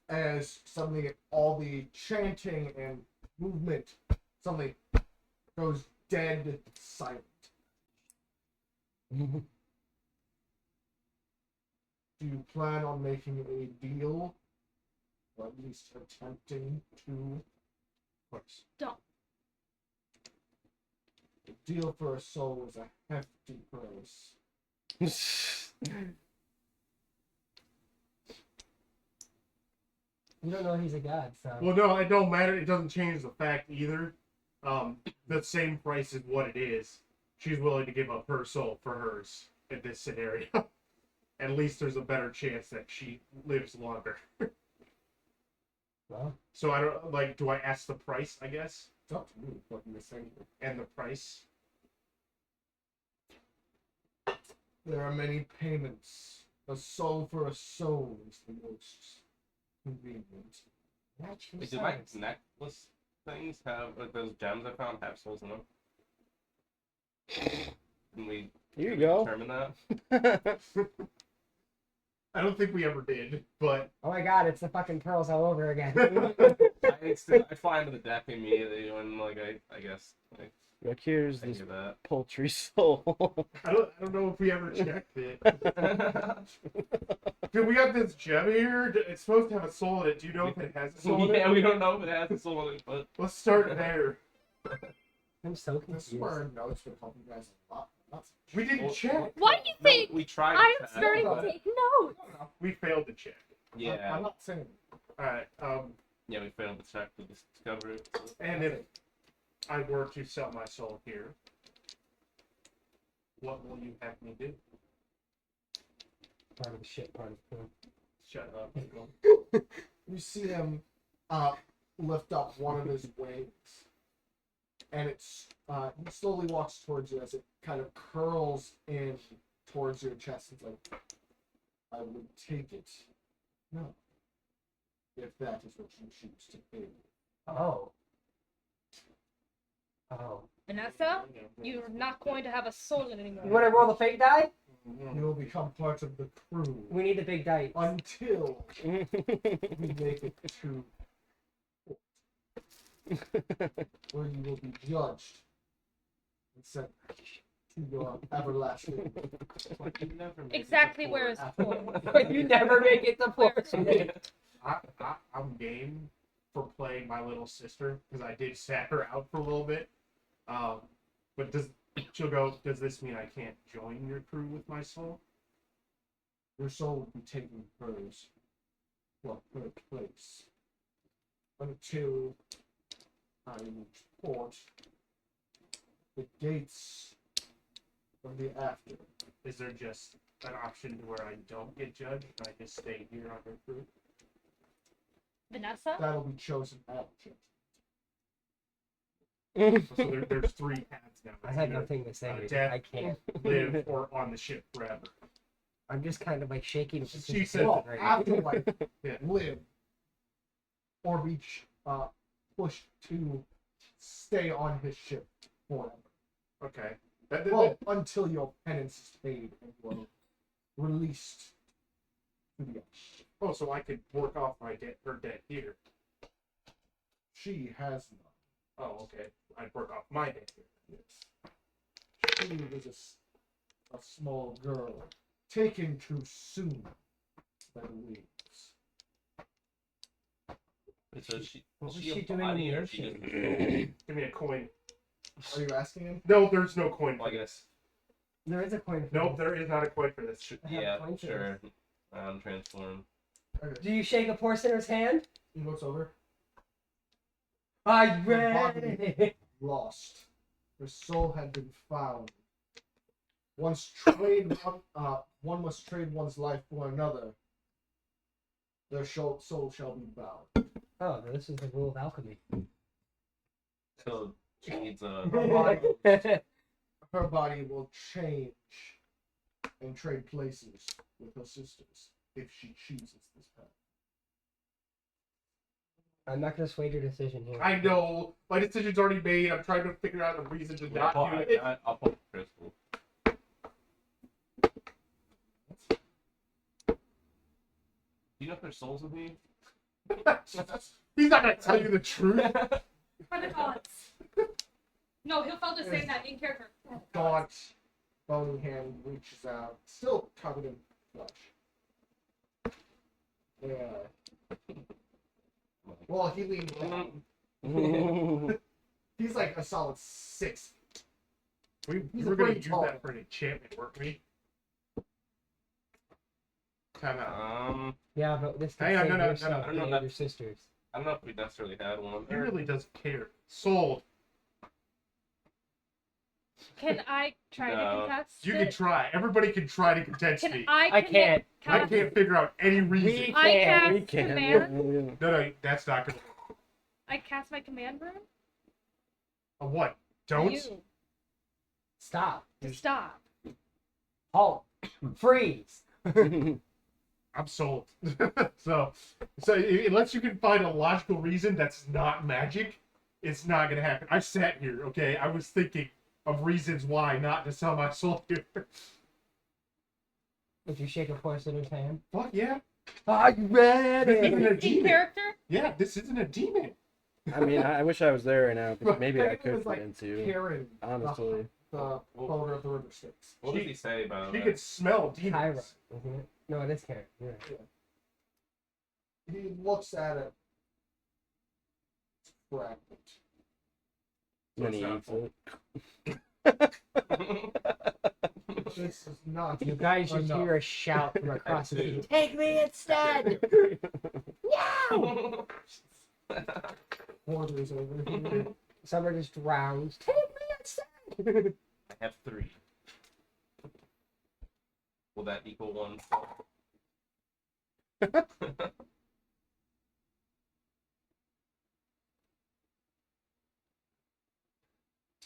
As suddenly all the chanting and movement suddenly goes dead silent. Do you plan on making a deal? Or at least attempting to? Of course. Don't. The deal for a soul is a hefty price. You don't know he's a god, so. Well, no, it don't matter. It doesn't change the fact either. The same price is what it is. She's willing to give up her soul for hers in this scenario. At least there's a better chance that she lives longer. Well, So I don't like. Do I ask the price? I guess. It's up to me what you saying. And the price. There are many payments. A soul for a soul is the most convenient. actually Wait, did my sounds- necklace things have like those gems I found have souls in them? Can we Here you go. determine that? I don't think we ever did, but Oh my god, it's the fucking pearls all over again. I'd fly into the deck immediately when like I guess like, Like here's I this hear that. poultry soul. I don't know if we ever checked it. Dude, we got this gem here. It's supposed to have a soul in it. Do you know if it has a soul in Yeah, it? we don't know if it has a soul in it, but Let's start there. I'm so This confused. is where notes would help you guys a lot. That's We didn't check. Why do you no, think we tried. to I'm check, starting but- to take notes? We failed to check. Yeah, I'm not saying. All right. yeah, we failed to check the discovery. And if I were to sell my soul here, what will you have me do? Part of the shit, part of the Shut up. You see him lift up one of his wings, and it's he slowly walks towards you as it kind of curls in towards your chest. It's like, I would take it. No. If that is what you choose to do. Oh. Oh. Vanessa, you're not going to have a soul anymore. You want to roll the fake die? You will become part of the crew We need the big die. until we make it to where you will be judged and sent to your everlasting. But you never made it Exactly before. where it's for. But you never make it to Where force. it's I'm game for playing my little sister because I did sat her out for a little bit. But she'll go? Does this mean I can't join your crew with my soul? Your soul will be taking hers for her place until I reach port. The gates of the after. Is there just an option to where I don't get judged and I just stay here on your crew? Vanessa? That'll be chosen at judgment. So there's three paths now. I It's had either nothing to say. death, I can't. live or on the ship forever. I'm just kind of like shaking. with She said Well, right now. afterlife, Yeah. live, or be pushed to stay on his ship forever. Okay. Well, until your penance is paid and you are released to the ash. Oh, so I could work off my debt, her debt here. She has none. Oh, okay. I'd work off my debt here. Yes. She was a small girl, taken too soon by the waves. So she, What was she she a doing in body the or she ocean? just a soul? Give me a coin. Are you asking him? No, there's no coin Well, for I this. guess. There is a coin. For Nope, this. there is not a coin for this. I have a Yeah, coin for sure. this. Transform. Okay. Do you shake a poor sinner's hand? He looks over. Are you Her ready? body lost. Her soul had been found. Once trade one must trade one's life for another. Their soul shall be bound. Oh, this is the rule of alchemy. So she needs a. Her body will change and trade places with her sisters if she chooses this path. I'm not gonna sway your decision here. I know. My decision's already made. I'm trying to figure out a reason to not do it. I'll pull the crystal. Do you know if there's souls in here? He's not gonna tell you the truth. For the gods. No, he'll felt the same that in character. Gaunt, bony hand reaches out, still covered in flesh. Yeah. Well, he leaned down. He's like a solid 6. We He's were a gonna pretty use tall that for an enchantment, weren't we? Time out. Yeah, but this Hang can on, save no, no, no, yourself no, I don't know and that- your sisters. I don't know if we necessarily had one. He really doesn't care. Sold. Can I try No. to contest You it? can try. Everybody can try to contest Can me. I can't. I can't figure out any reason. I cast We can. command. No, that's not gonna. I cast my command rune. What? Don't. You Stop. to stop. Halt. Freeze. I'm sold. so unless you can find a logical reason that's not magic, it's not gonna happen. I sat here, okay. I was thinking of reasons why not to sell my soul here. Would you shake a porcelain's hand? Fuck yeah. Are you ready? This isn't a In demon. character. Yeah, this isn't a demon. I mean, I wish I was there right now, because maybe I It could was fit like into. Karen, Honestly. the owner of the river Styx. What does he say about She it? could smell Kyra, demons. isn't it? No, it is Karen. You're right. He looks at it. It's fragment. Then he it's eats not it. This is not. You guys just enough. hear a shout from across the too. field. Take me instead! No! Hoarders over here. Summer just drowns. Take me instead! I have 3. Will that equal 1?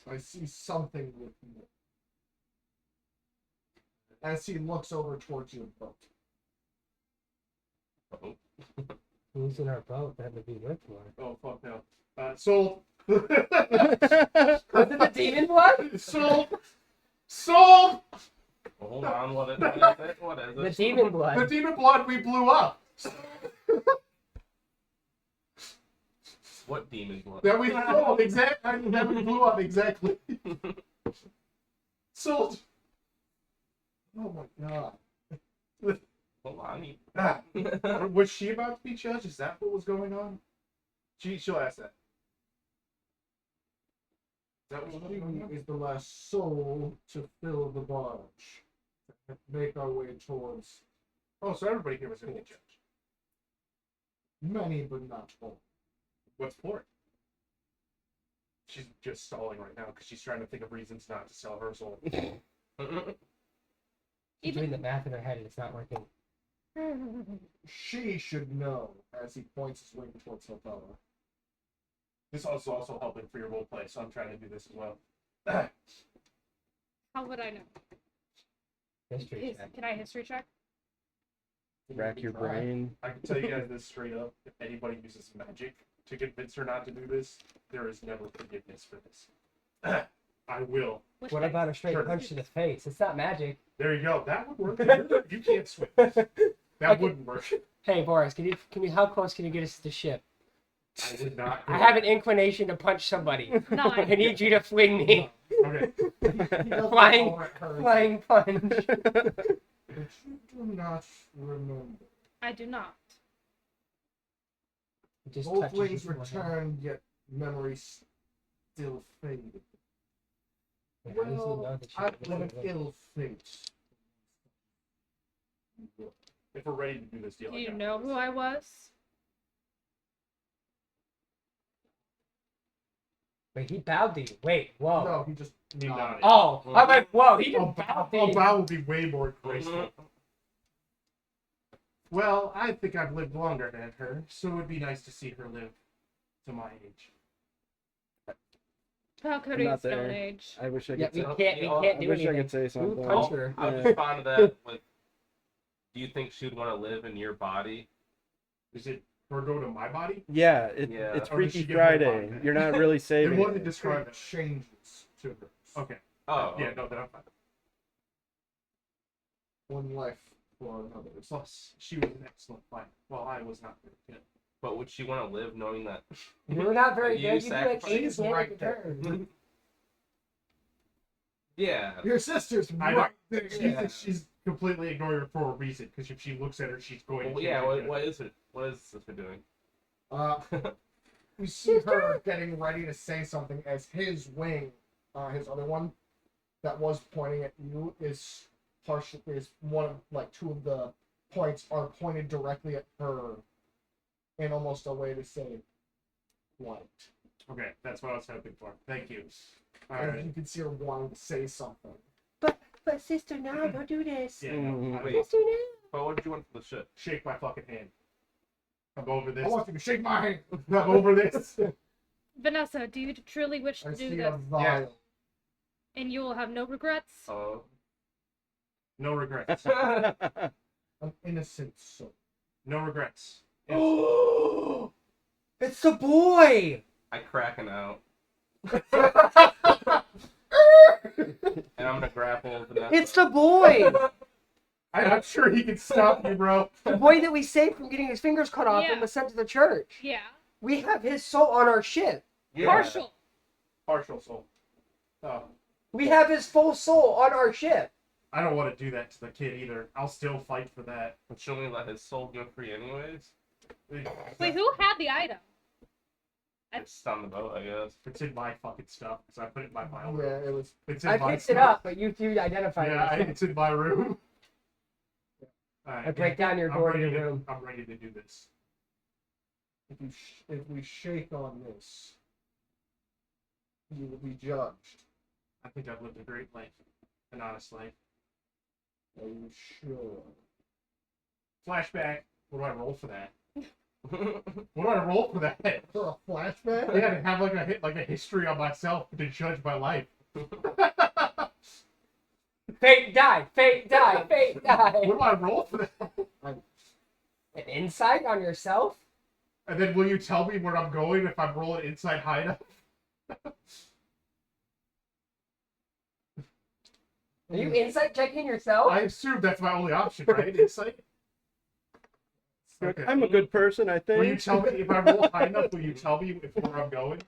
I see something with you. As he looks over towards your boat. Oh. Who's in our boat that would be with one? Oh fuck no. Sold. Was it the demon one? Sold. Sold. Hold on, what is it? What is it? The demon The blood. demon blood we blew up. What demon blood? That we sold exactly. That we blew up exactly. Sold. Oh my god. Hold on. Ah, was she about to be judged? Is that what was going on? She'll ask that. Is that what was going on? She is the last soul to fill the barge. Make our way towards Oh, so everybody here was going to get judged. many, but not all. What's for it? She's just stalling right now because she's trying to think of reasons not to sell her soul. She's doing the math in her head and it's not working. She should know as he points his wing towards Hilpella. This is also helping for your role play, so I'm trying to do this as well. How would I know? History check. Can I history check? Rack your brain. I can tell you guys this straight up. If anybody uses magic to convince her not to do this, there is never forgiveness for this. I will. Which What way? about a straight Sure. punch to the face? It's not magic. There you go. That would work. You can't swim this. That Okay. wouldn't work. Hey Boris, can you how close can you get us to the ship? I would not. I have an inclination to punch somebody. I 9. need you to fling me. Okay. He doesn't Flying- know it hurts. Flying punch. But you do not remember. I do not. Just Both touches wings your forehead. return, yet memories still faded. Wait, how does he know Well, that she I've was been an with him? ill fate. If we're ready to do this deal, Do I you got know this. who I was? Wait, he bowed to you. Wait, whoa. No, he just He nodded. Oh, I'm like, whoa, he A just bowed to you. bow will be way more graceful. Mhm. Well, I think I've lived longer than her, so it would be nice to see her live to my age. How could I'm he not Stone there. Age? I wish I Yeah, could. we say, can't I I do wish I anything. could say Who something. punched her? I'll Yeah. respond to that with, do you think she'd want to live in your body? Is it her go to my body? Yeah, Yeah. it's Or does Freaky she give her a Friday. body? You're not really It saving wasn't it. described. it changes to her. Okay. Oh. Yeah, no, then I'm fine. One life for another. Plus, she was an excellent fighter. Well, I was not very good. But would she want to live knowing that? You're not very You good. You do like sacrifice 80 is damage right a there. turn. Yeah. Your sister's I right know. there. She's completely ignoring her for a reason, because if she looks at her, she's going Well, to. yeah. What is it? What is sister doing? We see her getting ready to say something as his wing, his other one, that was pointing at you is partial is one of like two of the points are pointed directly at her in almost a way to say, "What?" Okay, that's what I was hoping for. Thank you. All And right. you can see her wanting to say something. But sister, no, don't do this. Yeah. Mhm. Wait. Sister, no. But what did you want for the shit? Shake my fucking hand. I'm over I this. want you to shake my hand. I'm over this. Vanessa, do you truly wish I to do see this? a vial. And you will have no regrets? Oh. No regrets. An innocent soul. No regrets. It's the boy. I cracking out. And I'm gonna grapple Vanessa. It's the boy. I'm sure he can stop you, bro. The boy that we saved from getting his fingers cut off Yeah. and was sent to the church. Yeah. We have his soul on our ship. Yeah. Partial. Partial soul. Oh, We have his full soul on our ship. I don't want to do that to the kid either. I'll still fight for that. But she'll only let his soul go free anyways. Wait, who had the item? It's on the boat, I guess. It's in my fucking stuff because I put it in my file. Yeah, it was. It's in I my picked it stuff. up, but you identified Yeah, it. it's in my room. Alright, I break down your I'm door to ready your room. I'm ready to do this. If we shake on this, you will be judged. I think I've lived a great life, an honest life. Are you sure? Flashback. What do I roll for that? What do I roll for that? For a flashback? Yeah, to have like a history on myself to judge my life. Fate die, fate die, fate die. What do I roll for that? An insight on yourself? And then will you tell me where I'm going if I'm rolling inside high enough? Are you insight checking yourself? I assume that's my only option, right? Insight. Okay. I'm a good person, I Will you think. tell me if I roll high enough? Will you tell me where I'm going?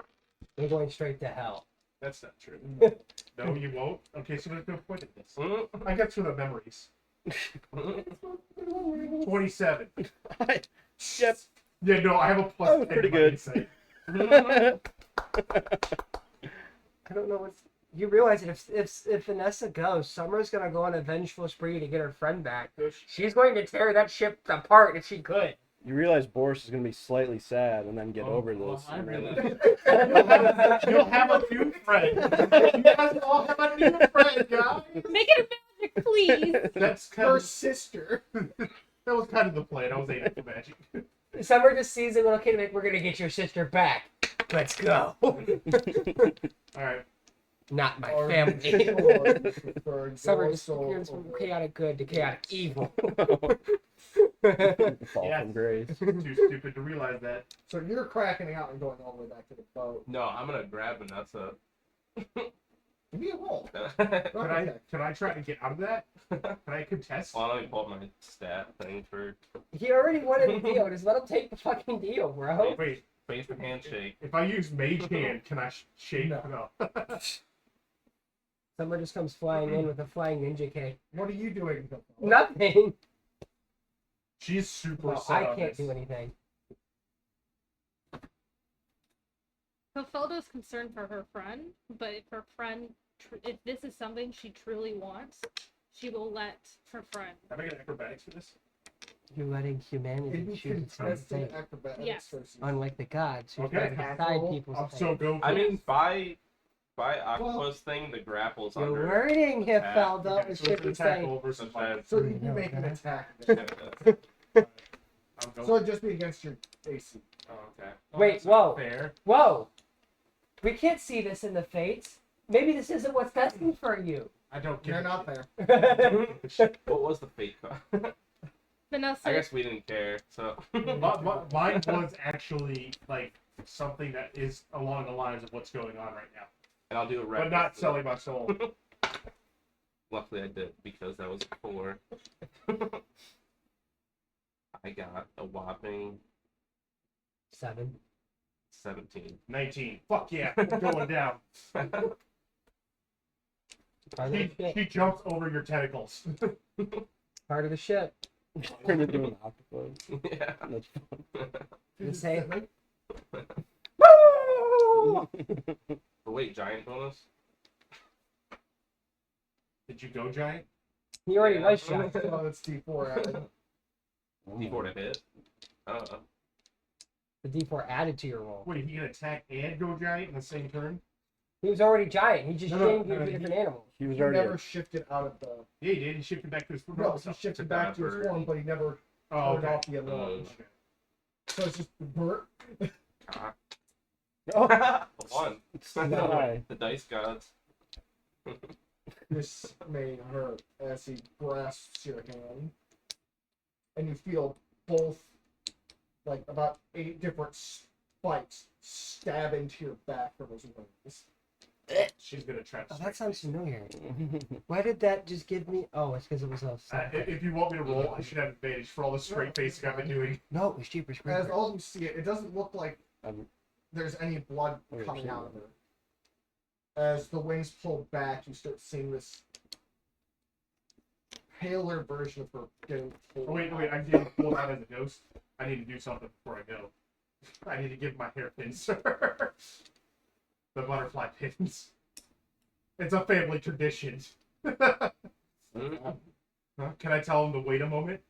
You're going straight to hell. That's not true. No, you won't. Okay, so there's no point in this. Mm. I got through the memories. 27. Yep. Yeah, no, I have a plus That was 10 pretty in my good. insight. I don't know what's. You realize that if Vanessa goes, Summer's gonna go on a vengeful spree to get her friend back. She's going to tear that ship apart if she could. You realize Boris is gonna be slightly sad and then get over well, this. I and really- then- You'll have a new friend. You guys all have a new friend, guys. Make it a magic, please. That's kind Her of sister. that was kind of the plan. I was aiming for magic. Summer just sees a little kid and like, we're gonna get your sister back. Let's go. All right. Not my Or family. for Summer your just soul. turns from chaotic good to chaotic evil. Fall Yes. from grace. Too stupid to realize that. So you're cracking out and going all the way back to the boat. No, I'm gonna grab Vanessa. Give me a roll. Can I try to get out of that? Can I contest? Well, let me pull up my stat thing for He already wanted a deal. Just let him take the fucking deal, bro. Wait, face and handshake. if I use Mage Hand, can I shake? No. No. Summer just comes flying in with a flying ninja kick. What are you doing? Nothing. She's super No, set I on can't this. do anything. Clofeldo's concerned for her friend, but if her friend, if this is something she truly wants, she will let her friend. Have I got acrobatics for this? You're letting It'd humanity be choose its own contested fate. acrobatics Yes. versus. Unlike the gods who Okay. try to decide Roll. people's I'm fate. so go for I it. mean, by Aqua's thing, the grapple's You're under. learning, Hiffelda. Okay, It so should it's an be attack saying. roll versus my. Sometimes- So you can make an attack. I'm going. So it'd just be against your AC. Oh, okay. Well, Wait, that's not whoa. Fair. Whoa! We can't see this in the fates. Maybe this isn't what's destined for you. I don't get You're it. not there. What was the fate card? Vanessa, I guess we didn't care, so. Mine was actually like something that is along the lines of what's going on right now, And I'll do a but record. not selling my soul. Luckily I did, because that was a 4. I got a whopping 7. 17. 19. Fuck yeah, we're going down. Part of the ship. She jumps over your tentacles. Part of the ship. Turn into an octopus. Yeah. That's fun. You say, But wait, giant bonus? Did you go giant? he already Yeah. was shot. Oh, it's D4 added. D4 to hit. I don't know. The D4 added to your roll. Wait, he can attack and go giant in the same turn? He was already giant. He just No, changed you to different animals. He was He already. never shifted out of the. Yeah, he did. He shifted back to his No, normal he self. shifted Took back that to his bird. form, but he never Oh, turned okay. off the alarm. So it's just the bird. Oh, A 1. Nice. The dice gods. This may hurt as he grasps your hand, and you feel both, like about 8 different spikes stab into your back from his wings. She's gonna try to Oh, strike that sounds me. familiar. Why did that just give me? Oh, it's because it was a. If you want me to roll, I should have advantage for all the straight facing I've been doing. No, it was Jeepers As Creepers. all you see it doesn't look like I'm- there's any blood Oh, coming shit. out of her. As the wings pull back, you start seeing this paler version of her getting pulled. Oh, wait, out. I didn't pull out as a ghost. I need to do something before I go. I need to give my hairpins the butterfly pins. It's a family tradition. Huh? Can I tell him to wait a moment?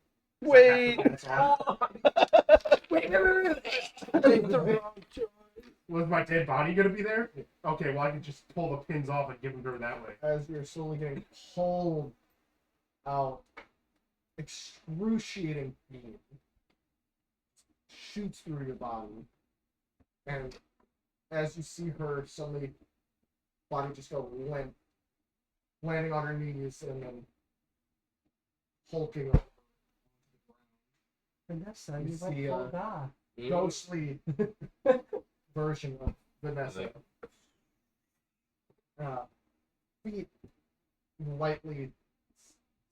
Wait. That's on. Wait. Take the wrong choice. Was my dead body gonna be there? Okay, well I can just pull the pins off and give them to her that way. As you're slowly getting pulled out, excruciating pain shoots through your body, and as you see her suddenly, body just go limp, landing on her knees and then hulking over. Vanessa, You you went see, full god. Ghostly version of Vanessa. Feet lightly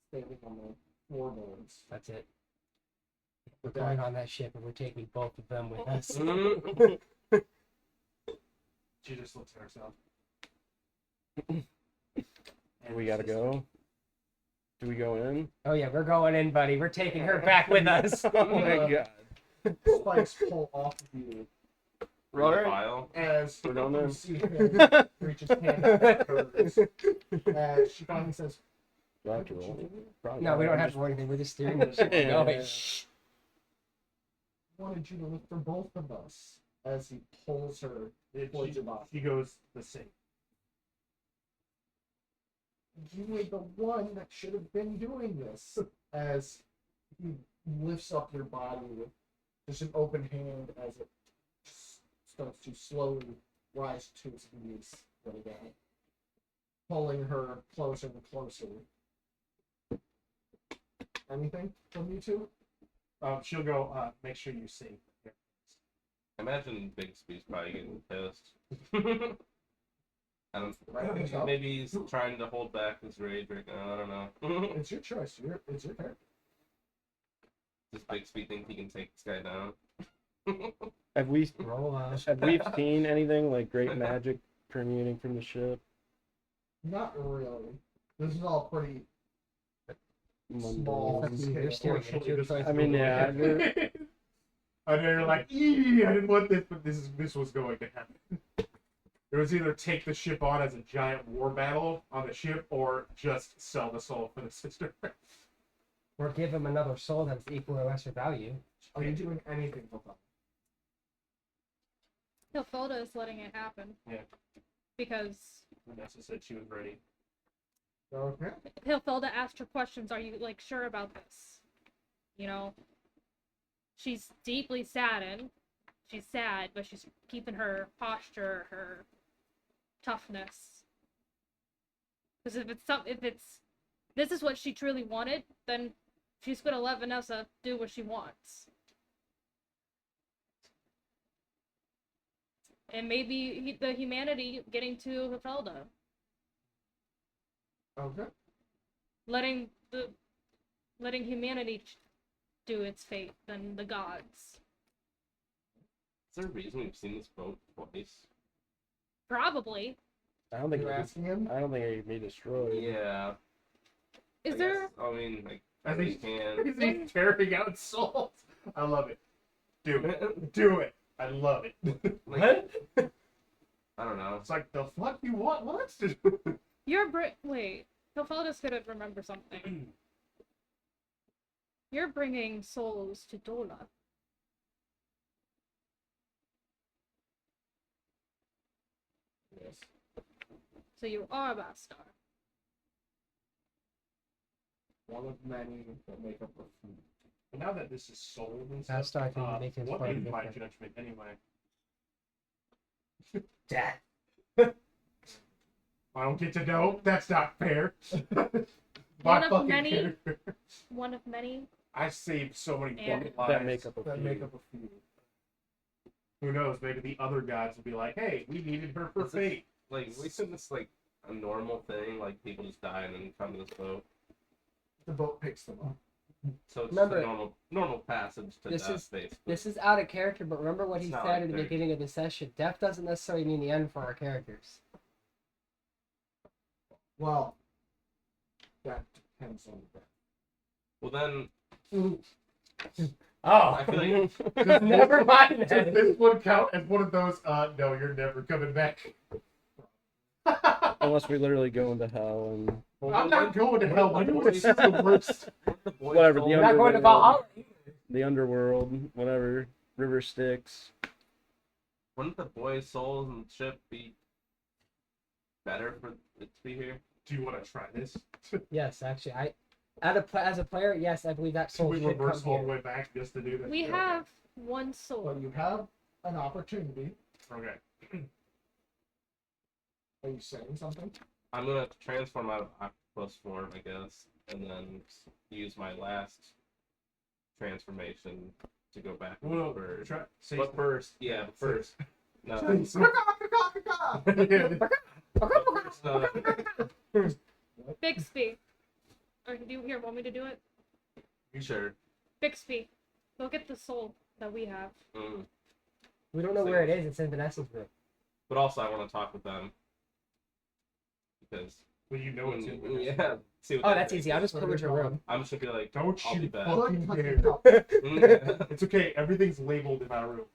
standing on the floorboards. That's it. We're going on that ship and we're taking both of them with us. She just looks at herself. We gotta go. Do we go in? Oh yeah, we're going in, buddy. We're taking her back with us. Oh my god. Spikes pull off of you Right. File. as We're going there. you see him reach his hand out to hers. As she finally says, Do I have to roll? Probably No, not. we don't I'm have just- to roll anything. We're just steering the ship. We're going. wanted you to look for both of us, as he pulls her towards your body. She goes the same. You were the one that should have been doing this. As he lifts up your body with just an open hand as it starts to slowly rise to its knees again, pulling her closer and closer. Anything from you two? She'll go, make sure you sing. Imagine Bixby's probably getting pissed. I don't. Right, so? Maybe he's trying to hold back his rage right now. I don't know. It's your choice. It's your turn. Does Bixby think he can take this guy down? Have we Roll us. seen anything like great magic permeating from the ship? Not really. This is all pretty small. Mundane. You're steering it. It's your choice. I mean, yeah, I know you're like, "Ee, I didn't want this, but this was going to happen. It was either take the ship on as a giant war battle on the ship, or just sell the soul for the sister. Or give him another soul that's equal or lesser value. Are you doing anything for them? Hilfolda is letting it happen. Yeah. Because Vanessa said she was ready. Okay. Hilfolda asked her questions. Are you like sure about this? You know, she's deeply saddened. She's sad, but she's keeping her posture, her toughness. Because if this is what she truly wanted, then she's gonna let Vanessa do what she wants. And maybe the humanity getting to Hilfolda. Okay. letting humanity do its fate than the gods. Is there a reason we've seen this boat twice? Probably. I don't think You're it could- asking him? I don't think it could be destroyed. Yeah. Is I there? guess- I mean, like, I we think can. he's tearing out souls. I love it. Do it. Do it. I love it. Like, I don't know. It's like, the fuck you want? What? Wait. Hilfolda's gonna remember something. You're bringing souls to Dola. Yes. So you are Bastar. One of many that make up a few. But now that this is sold and That's stuff, starting to make it what quite is my different. judgment anyway? Death. I don't get to know. That's not fair. One My of fucking many. character. One of many. I saved so many And- fucking lives. That make up a That few. make up a few. Who knows? Maybe the other gods will be like, "Hey, we needed her for Is this- fate." Like, isn't this like a normal thing? Like people just die and then come to this boat. The boat picks them up. So it's Remember- just a normal passage to This death, is- basically. This is out of character, but remember what It's he not said like at the they're- beginning of the session. Death doesn't necessarily mean the end for our characters. Well, that depends on the Well then, Oh, I feel like never mind. Does then. this one count as one of those? No, you're never coming back. Unless we literally go into hell and I'm not going to hell. My voice is the worst. whatever, the You're not going to Valhalla. the underworld, whatever, river Styx. Wouldn't the boys' souls and ship be better for it to be here? Do you want to try this? Yes, actually, as a player, yes, I believe that Should soul we should reverse come all the here. way back just to do this? We Okay. have one soul. Well, you have an opportunity. Okay. Are you saying something? I'm gonna transform out of octopus form, I guess, and then use my last transformation to go back to Well, the bird. try. Say But first, yeah, but first, no. Bixby. Or do you here want me to do it? Sure. Bixby. Go get the soul that we have. Mm. We don't know where it is. It's in Vanessa's room. But also, I want to talk with them because Well, you know it's in yeah. See what Oh, they that's think. easy. I'll just pillage your room. I'm just gonna be like, Don't I'll be you back. fucking Look, dare. Mm. It's okay. Everything's labeled in our room.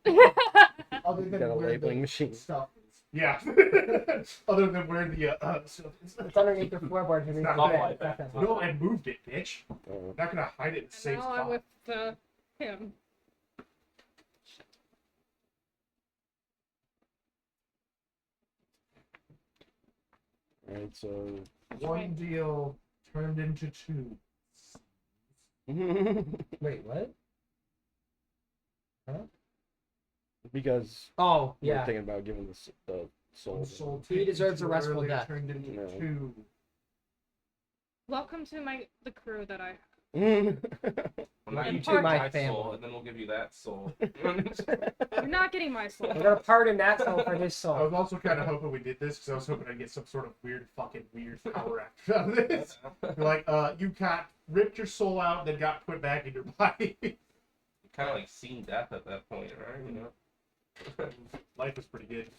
Other than Got a where labeling the machine. stuff is. Yeah. Other than where the stuff is. It's underneath your floorboard. You not can like get that. No, I moved it, bitch. Oh. I'm not gonna hide it in the same And now spot. I'm with him. Alright, so One deal turned into two. Wait, what? because Oh, we're yeah. thinking about giving the soul. Soul He deserves a too restful early, death. Turned into No. two. Welcome to the crew that I have. Well, now And you part- take my my family. soul, and then we'll give you that soul. You're not getting my soul. We're gonna pardon that soul for his I soul. was also kind of hoping we did this because I was hoping I'd get some sort of weird power after out of this. Like, you got ripped your soul out, then got put back in your body. Kind of like seen death at that point, right? You know. Life was pretty good.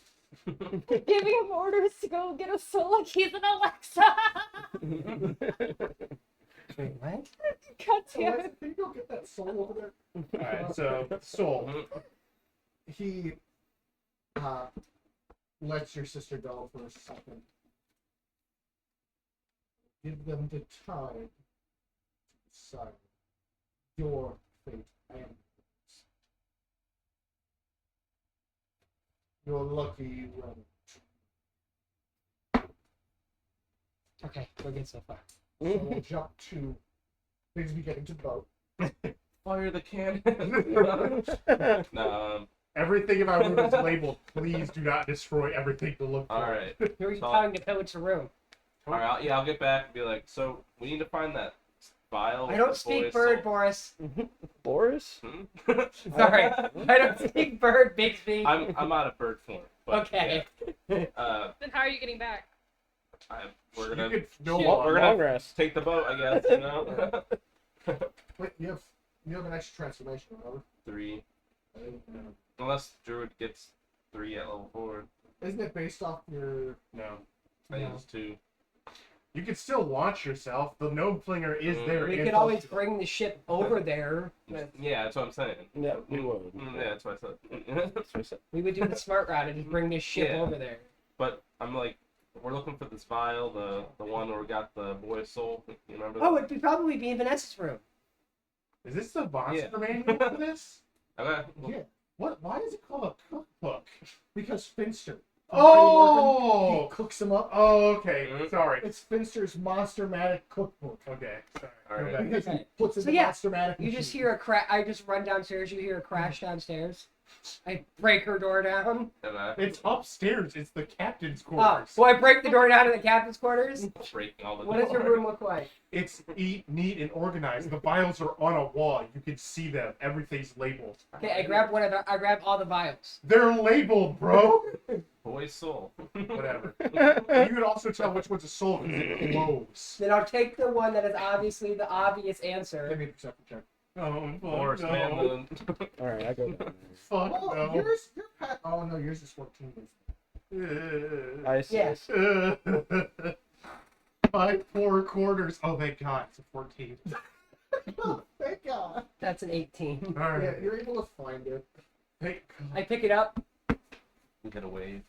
Giving him orders to go get a soul like he's an Alexa. Wait, what? God damn Alexa, it. can you go get that soul over there? Alright, so, soul. He lets your sister go for a second. Give them the time to decide your fate and yours. You're lucky you went. Okay, we're good so far. So we'll jump to Bigsby getting to the boat. Fire the cannon. No. Everything in my room is labeled. Please do not destroy everything to look for. All right. Who are you So- telling to pillage the room? All right. I'll get back and be like, so we need to find that vial. I with don't the speak boy's bird, soul." Boris. Boris? Hmm? Sorry, I don't speak bird, Bigsby. I'm out of bird form. But Okay. Yeah. Then how are you getting back? We're You gonna could no Shit. more. We're gonna- Long rest. take the boat, I guess. You know. Wait, you have an extra transformation, remember? 3. Unless Druid gets 3 at level 4. Isn't it based off your? No. I No. use 2. You could still launch yourself. The gnome flinger is there. We and could always bring the ship over there. Yeah, that's what I'm saying. Yeah, we would. Yeah, that's what I said. That's what I said. We would do the smart route and just bring this ship Yeah. over there. But I'm like, we're looking for this vial, the one where we got the boy's soul. You remember? Oh, that? it'd probably be in Vanessa's room. Is this the monster manual for this? Okay. Yeah, What? Why is it called a cookbook? because Finster. Oh! He cooks them up. Oh, okay. Mhm. Sorry. It's Finster's Monster-matic cookbook. Okay. Sorry. Alright. Go back. Because he puts in So the yeah, Monster-matic You just machine. hear a crash. I just run downstairs. You hear a crash downstairs. I break her door down. It's upstairs. It's the captain's Oh, quarters. so I break the door down to the captain's quarters. Breaking all the What does your room look like? It's neat and organized. The vials are on a wall. You can see them. Everything's labeled. Okay, I grab one of the. I grab all the vials. They're labeled, bro. Boy's soul. Whatever. You could also tell which one's a soul because it glows. Then I'll take the one that is obviously the obvious Give answer. me a perception check. Oh, fuck Forest no. man moon. All right, I go down there. Fuck Oh, no. yours, your pet. Oh no, yours is 14. I Yes. assist. 5 4 quarters. Oh, thank God. It's a 14. Oh, thank God. That's an 18. All right. Yeah, you're able to find it. Thank I pick it up. We get a wave.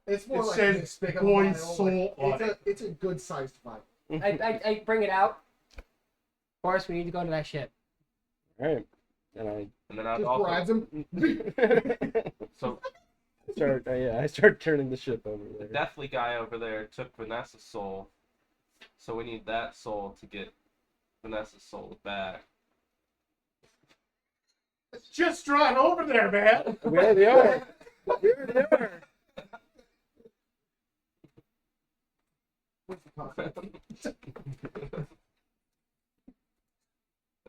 It's more It like says this big of a boy's vial, soul on like, it's a good sized vial. I bring it out. Forrest, we need to go to that ship. All right, and I And then I'd Just also grabs him. so start. I start turning the ship over the there. deathly guy over there took Vanessa's soul. So we need that soul to get Vanessa's soul back. Just drive over there, man. We already are. We already are. What's the cost?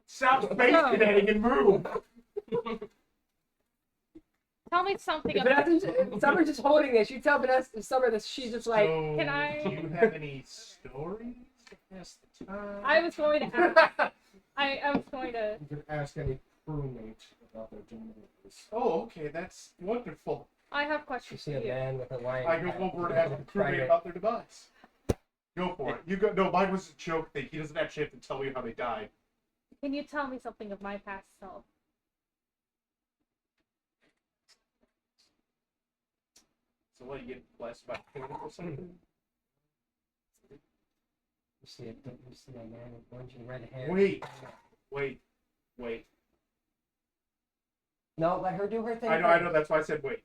Stop space cadetting and move. Tell me something If about. Summer's just holding this. You tell Vanessa, Summer this. She's just like. So, Can I- Do you have any stories to pass the time? I was going to ask. I was going to. You can ask any crewmate about their demise. Oh, okay. That's wonderful. I have You questions see for a you. man with a lion. I go over and ask the crewmate about their demise. Go for it. You go. No, mine was a joke thing. He doesn't actually have to tell me how they died. Can you tell me something of my past self? So what, you get blessed by a or something? You see a man with orange and red hair. Wait. No, let her do her thing. I know. That's why I said wait.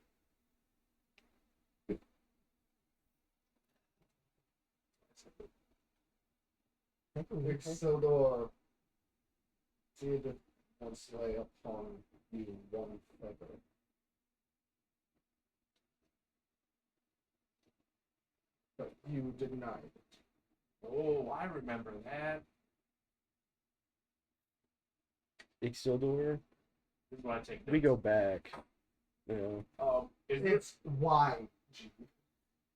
Ixodor did slay upon you one feather. But you denied it. Oh, I remember that. Ixildor. This is what I take. We go back. Yeah. Is there, It's YG.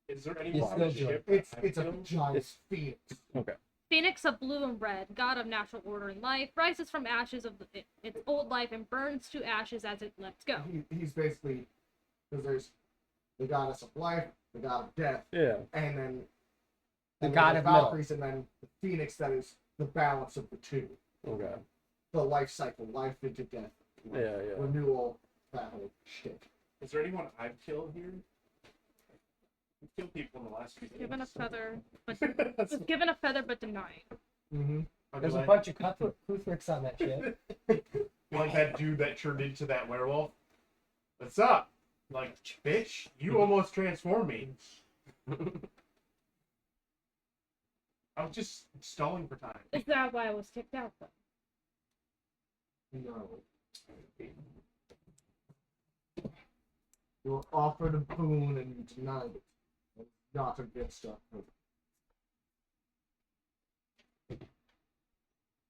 is there any It's wild no ship? It's a that- giant It's- phoenix. Phoenix of blue and red, god of natural order and life, rises from ashes of its old life and burns to ashes as it lets go. He's basically, because there's the goddess of life, the god of death, Yeah. and then The and god then of the middle. Valkyries, and then the phoenix that is the balance of the two. Okay. The life cycle, life into death, Yeah. renewal, battle, shit. Is there anyone I've killed here? I've killed people in the last few days. Given a feather, but That's- was given a feather but denied. Mm-hmm. I'd be There's a like, bunch of Kuthricks on that ship. like that dude that turned into that werewolf. What's up? Like, bitch, you almost transformed me. I was just stalling for time. Is that why I was kicked out then? No. You were offered a boon and you denied it. It's not against us.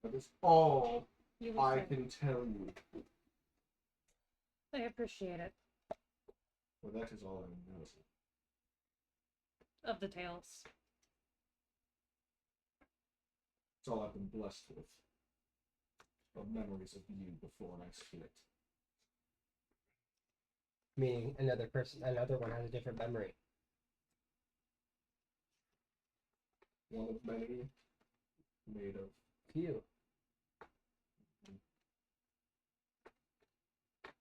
That is all You would I say. can tell you. I appreciate it. Well, that is all I know. Of the tales. It's all I've been blessed with. Of memories of you before I split. Meaning another one has a different memory. One of many made of. Few.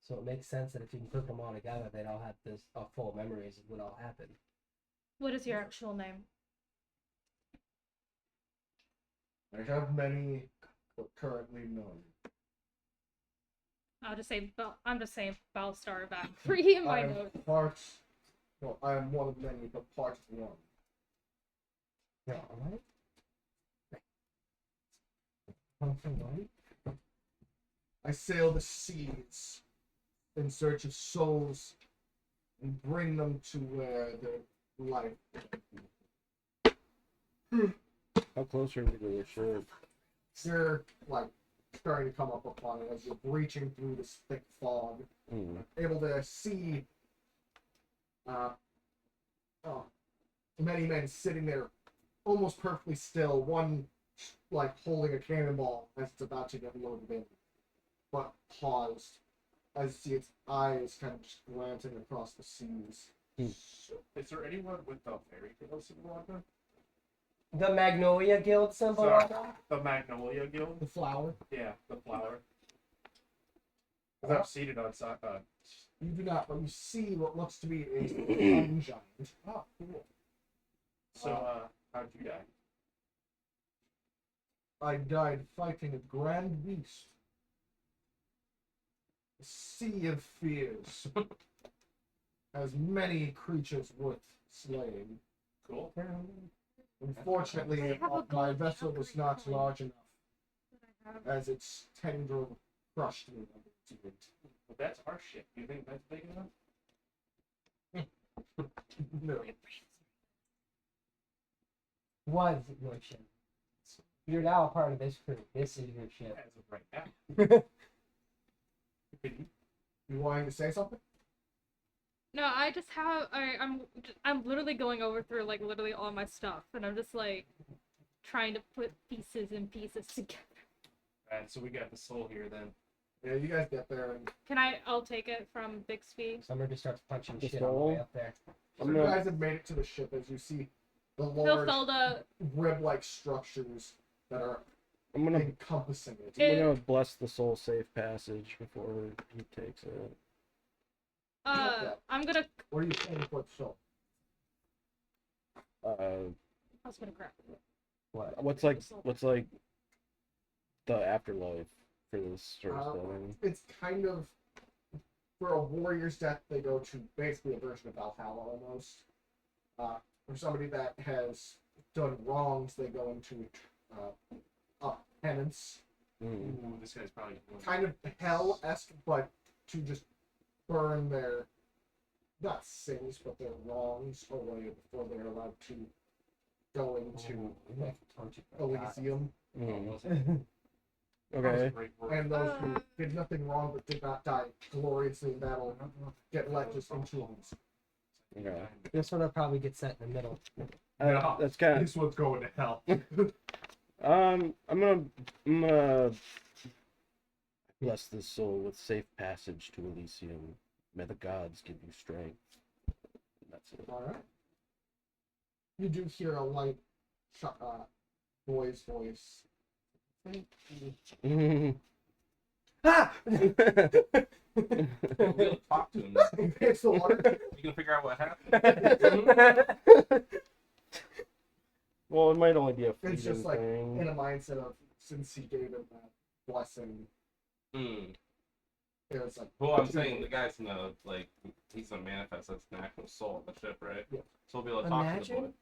So it makes sense that if you can put them all together, they'd all have this full memories of what all happened. What is your actual name? I have many but currently none. I'll just say, I'm just saying Bellstar back 3 in I my am notes. part. Well, I am one of many, but part of one. Yeah, alright. Alright. I sail the seas in search of souls and bring them to where their life. How close are we to the ship? You're like starting to come up upon it as you're breaching through this thick fog, Hmm. able to see many men sitting there almost perfectly still, one like holding a cannonball as it's about to get loaded in, but paused as you see its eyes kind of just glancing across the seas. So, is there anyone with the fairy tale symbol on them? The Magnolia Guild symbol Sorry. on them? The Magnolia Guild? The flower. Yeah, the flower. Because I've seen it on You do not, but you see what looks to be a sun giant. Oh, cool. So, how'd you die? I died fighting a grand beast. A sea of fears. Has many creatures worth slaying. Cool. Unfortunately, I have a my gold vessel was jewelry not coin. large enough, I have- as its tendril crushed me into it. Well, that's our ship. You think that's big enough? No. Was your ship. You're now a part of this crew. This is your ship. As of right now. You wanting to say something? No, I just have. I'm literally going over through like literally all my stuff, and I'm just like trying to put pieces and pieces together. Alright, so we got the soul here then. Yeah, you guys get there, and I'll take it from Bixby. Summer just starts punching The shit on the soul? way up there. so I'm you gonna, guys have made it to the ship as you see the He'll large fill the. rib-like structures that are I'm gonna encompassing it. It- I'm gonna bless the soul safe passage before he takes it. I'm gonna. What are you saying for the soul? I was gonna grab it. What? What's like the afterlife for this sort of thing? It's kind of for a warrior's death. They go to basically a version of Valhalla almost. For somebody that has done wrongs, they go into penance, Mm. Ooh, this guy's probably kind of hell-esque, but to just burn their not sins but their wrongs away before they're allowed to go into Elysium. Mm. That was Okay. great work. And those who did nothing wrong but did not die gloriously in battle get led just into Elysium. Okay. This one will probably get set in the middle. No. That's kind of. This one's going to hell. I'm gonna bless this soul with safe passage to Elysium. May the gods give you strength. That's it. Alright. You do hear a light boy's voice. Thank you. Ah! We'll be able to talk to him. It's the water. You can figure out what happened. Well, it might only be a It's fleeting just like thing. in a mindset of since he gave him that blessing, Hmm. it was like Well, I'm saying the guy's gonna like he's gonna manifest as an actual soul on the ship, right? Yeah. So we'll be able to talk to the boy. Imagine,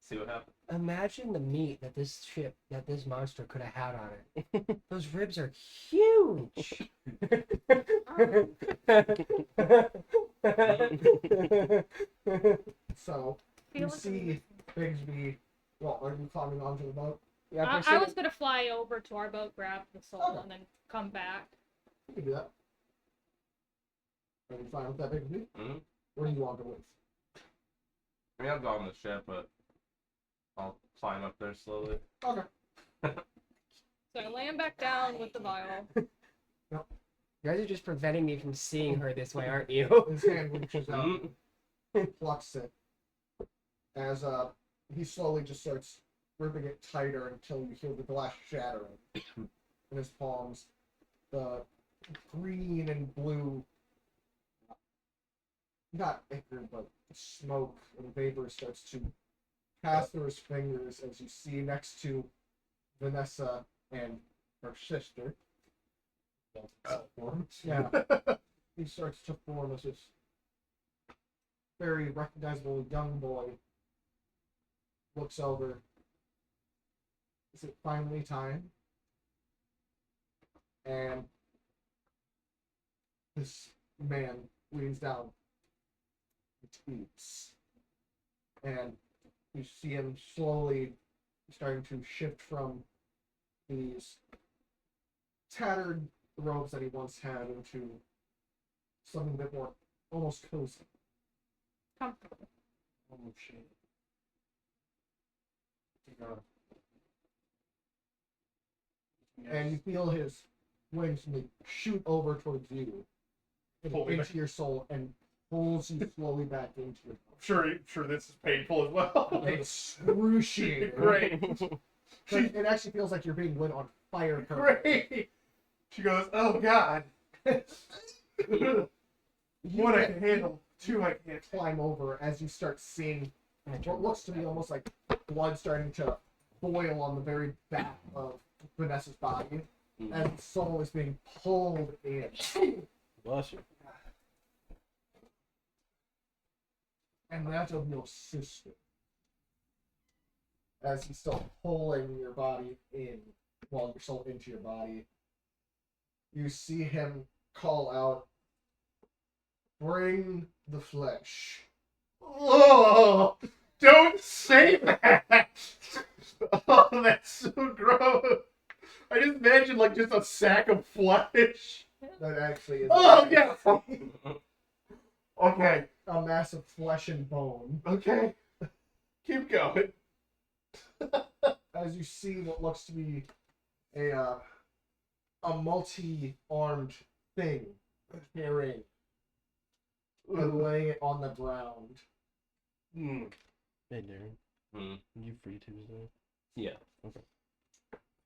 See what happens. imagine the meat that this monster could have had on it. Those ribs are huge. so. Feel You like see Bigsby. Well, are you climbing onto the boat? Yeah, I percent- was gonna fly over to our boat, grab the soul, Okay. and then come back. You can do that. Are you fine with that, Bigsby? Mm-hmm. What do you want to with? I mean, I'll go on the ship, but I'll climb up there slowly. Okay. So I land back down with the vial. You guys are just preventing me from seeing her this way, aren't you? His hand reaches out, Mhm. and plucks it. As he slowly just starts gripping it tighter until you hear the glass shattering in his palms. The green and blue, not ichor, but smoke and vapor starts to pass through his fingers as you see next to Vanessa and her sister. Yeah. He starts to form as this very recognizable young boy. Looks over. Is it finally time? And this man leans down and eats. And you see him slowly starting to shift from these tattered robes that he once had into something a bit more almost cozy. Comfortable. Almost shady. And you feel his wings shoot over towards you and Pull me into your soul and pulls you slowly back into your Sure this is painful as well. excruciating. Great. But it actually feels like you're being lit on fire. Great. She goes, oh God. One I can handle, two I can't. Climb over as you start seeing what looks to be almost like blood starting to boil on the very back of Vanessa's body as the soul is being pulled in. Bless you. And that of your sister. As he's still pulling your body in, while your soul into your body, you see him call out, "Bring the flesh." Oh, don't say that. Oh, that's so gross. I just imagine like just a sack of flesh. That actually is Oh yeah. Okay. a mass of flesh and bone. Okay. Keep going. As you see what looks to be a multi-armed thing carrying and laying it on the ground. Hmm. Hey, Darren. Hmm. You free Tuesday? Yeah.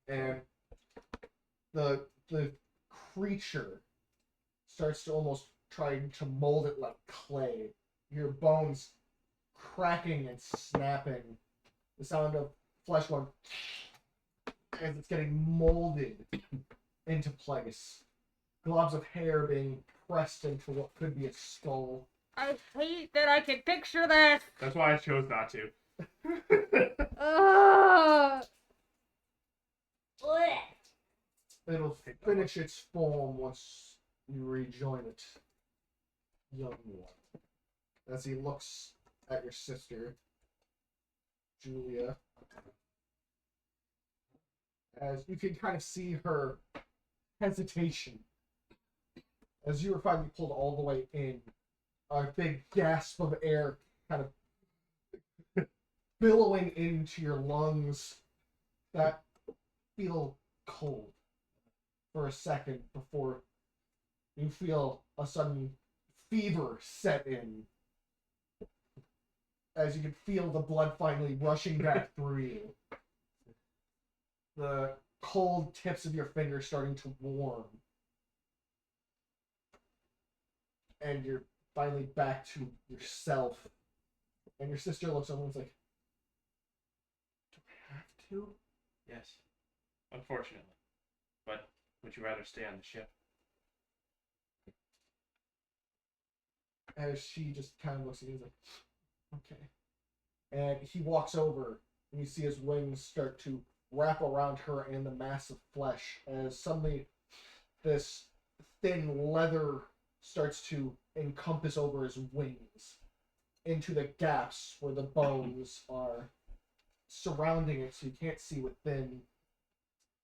And the creature starts to almost try to mold it like clay. Your bones cracking and snapping. The sound of flesh going as it's getting molded into place. Globs of hair being pressed into what could be a skull. I hate that I can picture this. That's why I chose not to. Ugh. It'll finish its form once you rejoin it, young one. As he looks at your sister, Julia, as you can kind of see her hesitation. As you were finally pulled all the way in, a big gasp of air kind of billowing into your lungs that feel cold for a second before you feel a sudden fever set in. As you can feel the blood finally rushing back through you. The cold tips of your fingers starting to warm. And you're finally back to yourself. And your sister looks over and is like, "Do I have to?" Yes. Unfortunately. But would you rather stay on the ship? As she just kind of looks at you and is like, "Okay." And he walks over and you see his wings start to wrap around her and the mass of flesh as suddenly this thin leather starts to encompass over his wings into the gaps where the bones are surrounding it so you can't see within.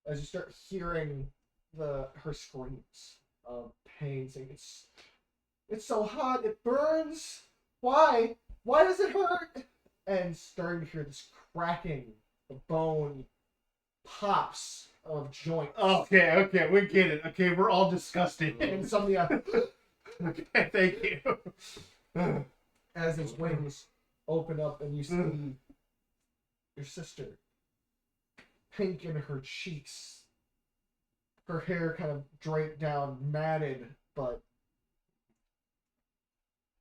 As you start hearing her screams of pain, saying, it's so hot, it burns. Why does it hurt?" And starting to hear this cracking, the bone pops of joints. Okay, we get it. Okay, we're all disgusted. And suddenly, Okay, thank you. as his wings open up and you see your sister, pink in her cheeks, her hair kind of draped down, matted, but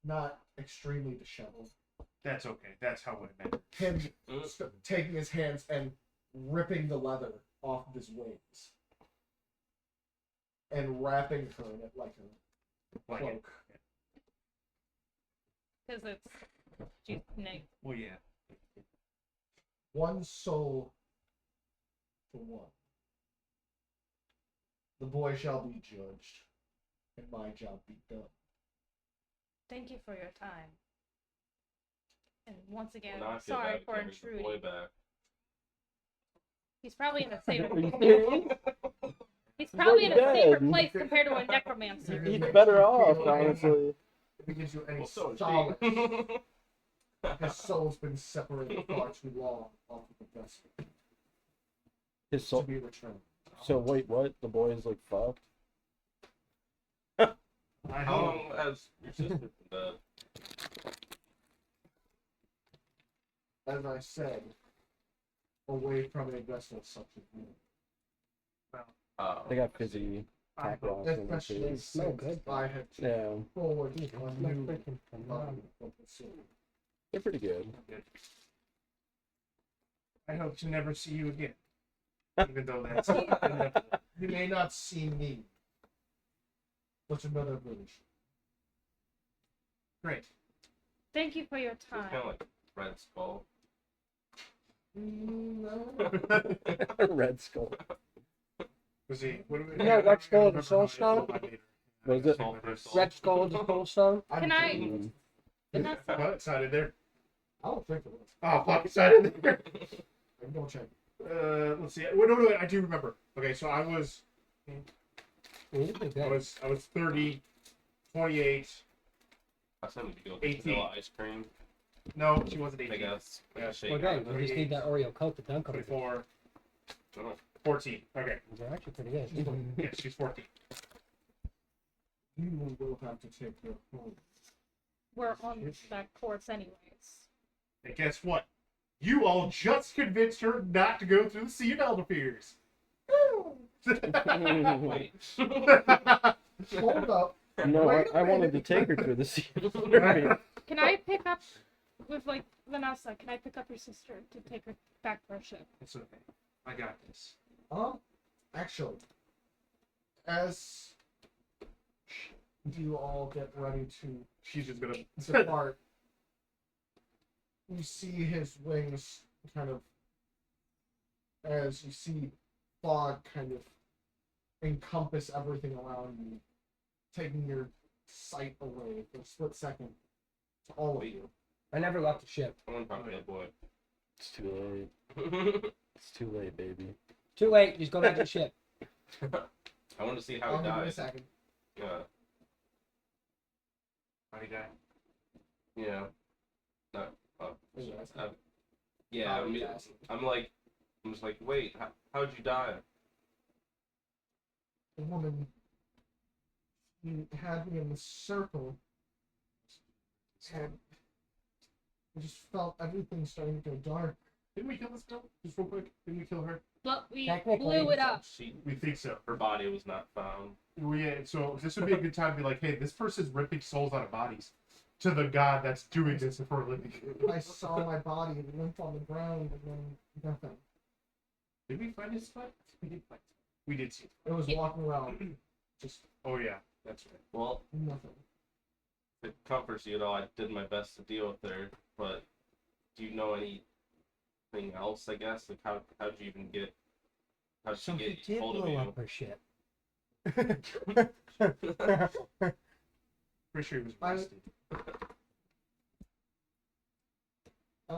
not extremely disheveled. That's okay. That's how it meant. Him taking his hands and ripping the leather off of his wings. and wrapping her in it like a Blanket. cloak. Because it's she's naked. Well, yeah. One soul to one. The boy shall be judged, and my job be done. Thank you for your time. And once again, Well, now I feel sorry bad for giving the intruding. boy back. He's probably in a safer. Are you serious? He's probably in a He's safer dead. place compared to a necromancer. He's better off, honestly. If it gives you any Well, so is solace, she. his soul's been separated far too long off of the vessel His to soul. be returned. So wait, what? The boy is like fucked. I How hope. long has your sister been dead? As I said, away from a vessel such as me. They got fizzy I pack hope. rocks in them Especially too. smell since good. I had Yeah, forward Dude, a it's new not freaking phenomenal. of the city. they're pretty good. I hope to never see you again. Even though that's You may not see me, but another version. great. Thank you for your It's kind time. of like Red Skull. No. Red Skull. Was he? What do we? You know, Red Skull and I the Soul don't remember Stone? how I made it. Was it? Soul for soul. Red Skull, the Soul Stone. Can I- Mm. Vanessa, What? It's not in there. I don't think it was. Oh fuck! It's not in there. I can go check. Let's see. Wait, no, I do remember. Okay, so I was You're pretty I good. was 30, 28. I said we could go 18. get vanilla ice cream. No, she wasn't I 18. guess. Like Yeah. a shake. We're good. We just need that Oreo Coke to dunk them. 24, Oh, 14. Okay. They're actually pretty good. Yeah, she's 14. You will have to take your home. we're on that course anyways. And guess what? You all just convinced her not to go through the Sea of Elderfears. Wait. Hold up. No, Wait a I wanted to minute. take her to the sea. Can I pick up with like Vanessa? Can I pick up your sister to take her back to our ship? It's okay. I got this. Actually, as you all get ready to She's just gonna. depart, you see his wings kind of, as you see fog kind of encompass everything around you, taking your sight away for a split second to all of you. I never left the ship. Someone probably a boy. It's too late. It's too late, baby. Too late. Just go back to the ship. I want to see how I'll he give you a dies. second. Yeah. How'd he die? Yeah. No. Is it- Yeah. How I he mean, dies. I'm just like, wait, how'd you die? The woman, you had me in the circle, and I just felt everything starting to go dark. Didn't we kill this girl? Just real quick. Didn't we kill her? But we Technically, blew it up. We think so. Her body was not found. Yeah, so this would be a good time to be like, hey, this person's ripping souls out of bodies to the god that's doing this for a living. I saw my body limp on the ground, and then nothing. Did we find his spot? We did find it. We did see it. It was walking around, just Oh yeah, that's right. Well, nothing. if it comforts you at all, I did my best to deal with her, but do you know anything else, I guess? Like, how'd you even get... How'd she Something get did hold of blow you? up her ship. Pretty sure he was I- arrested. I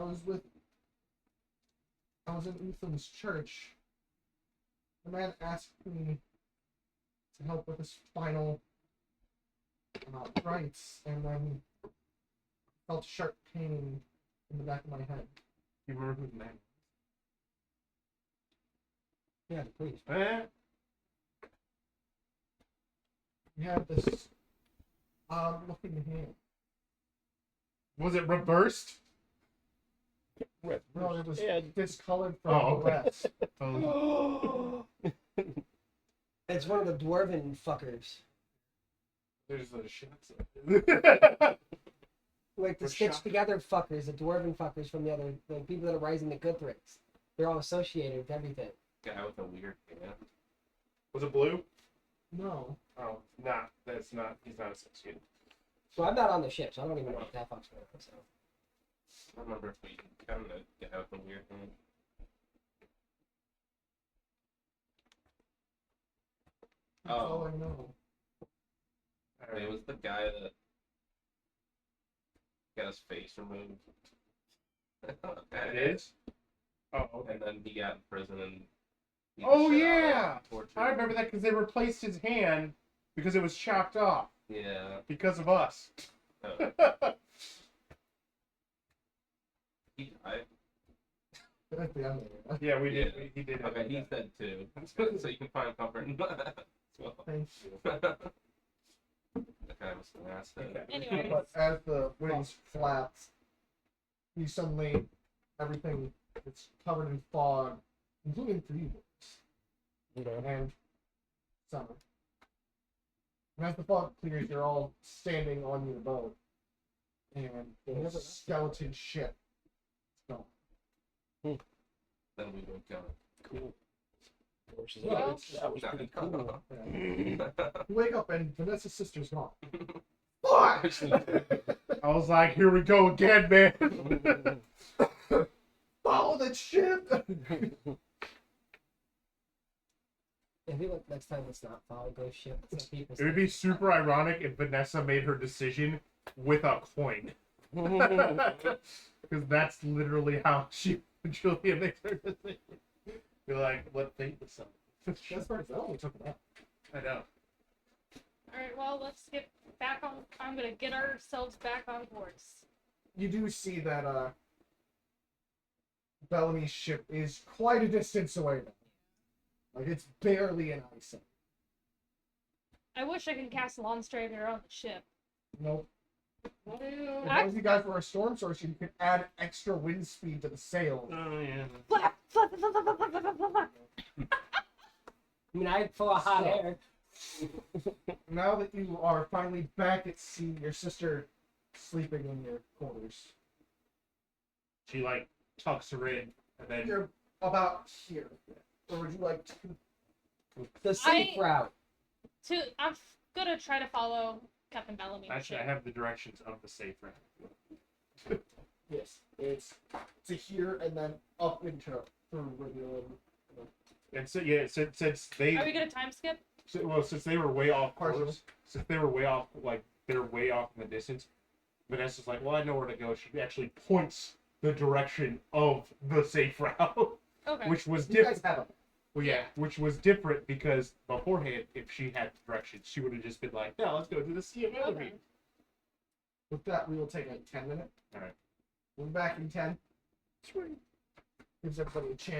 was in Ethan's church. The man asked me to help with his final rites, and then felt a sharp pain in the back of my head. You remember who the man Yeah, the priest. was? He had this odd looking hand. Was it reversed? No, it was Yeah. discolored from Oh, the okay. rest. Oh, It's one of the dwarven fuckers. there's the shots. Like the We're stitched shocked. together fuckers, the dwarven fuckers from the other, the people that are rising the Guthrics. They're all associated with everything. Guy with a weird hand. Was it blue? No. Oh, nah, that's not. He's not associated. So I'm not on the ship, so I don't even know what that fuck's going on. So. I don't remember if we kind of get out the weird thing. That's all Oh, I know. it was the guy that got his face removed. That is. Oh, okay. And then he got in prison and. beat the Oh, shit out of yeah! him, tortured I him. remember that because they replaced his hand because it was chopped off Yeah. because of us. He died. At the end of it. Yeah, we did. Yeah. He did. have Okay, that. he's dead too. So you can find comfort in that as well. Thank you. That guy was an asshole. Anyways. But as the wings flaps, you suddenly, everything is covered in fog, including for you and Summer. And as the fog clears, you're all standing on your boat, and the skeleton ship is gone. Then we would go. Cool. Horses Well- out. That was pretty cool. You wake up and Vanessa's sister's gone. Fuck! I was like, here we go again, man. Follow the ship! Maybe like next time let's not follow Ghost Ship. Some people It would be super ironic if Vanessa made her decision with a coin. Because that's literally how Julia makes her decision. You're like, what fate was something? That's right, that only took that. I know. Alright, well, let's get back on. I'm gonna get ourselves back on course. You do see that Bellamy's ship is quite a distance away now. Like it's barely an ice. I wish I could cast Lawn Striker on the ship. Nope. I- As long as you guys were a storm source, you could add extra wind speed to the sails. Oh, yeah. Flap, flap, flap, flap, flap, flap, flap, flap. I mean, I full of hot So- air. Now that you are finally back at sea, your sister sleeping in your quarters. She, like, tucks her in, and then You're about here. Or would you like to? The safe route. I'm gonna try to follow Captain Bellamy. actually, I have the directions of the safe route. Yes. It's to here and then up into through where you're. And so, yeah, since they. Are we gonna time skip? Since they were way off Partially. course, since they were way off, like they're way off in the distance, Vanessa's like, well, I know where to go. She actually points the direction of the safe route, Okay. which was You guys different. have a. Well, yeah, which was different because beforehand, if she had directions, she would have just been like, no, let's go to the Sea of Okay. Melody. With that, we will take a 10-minute. All right. We'll be back in 10. Gives everybody a chance.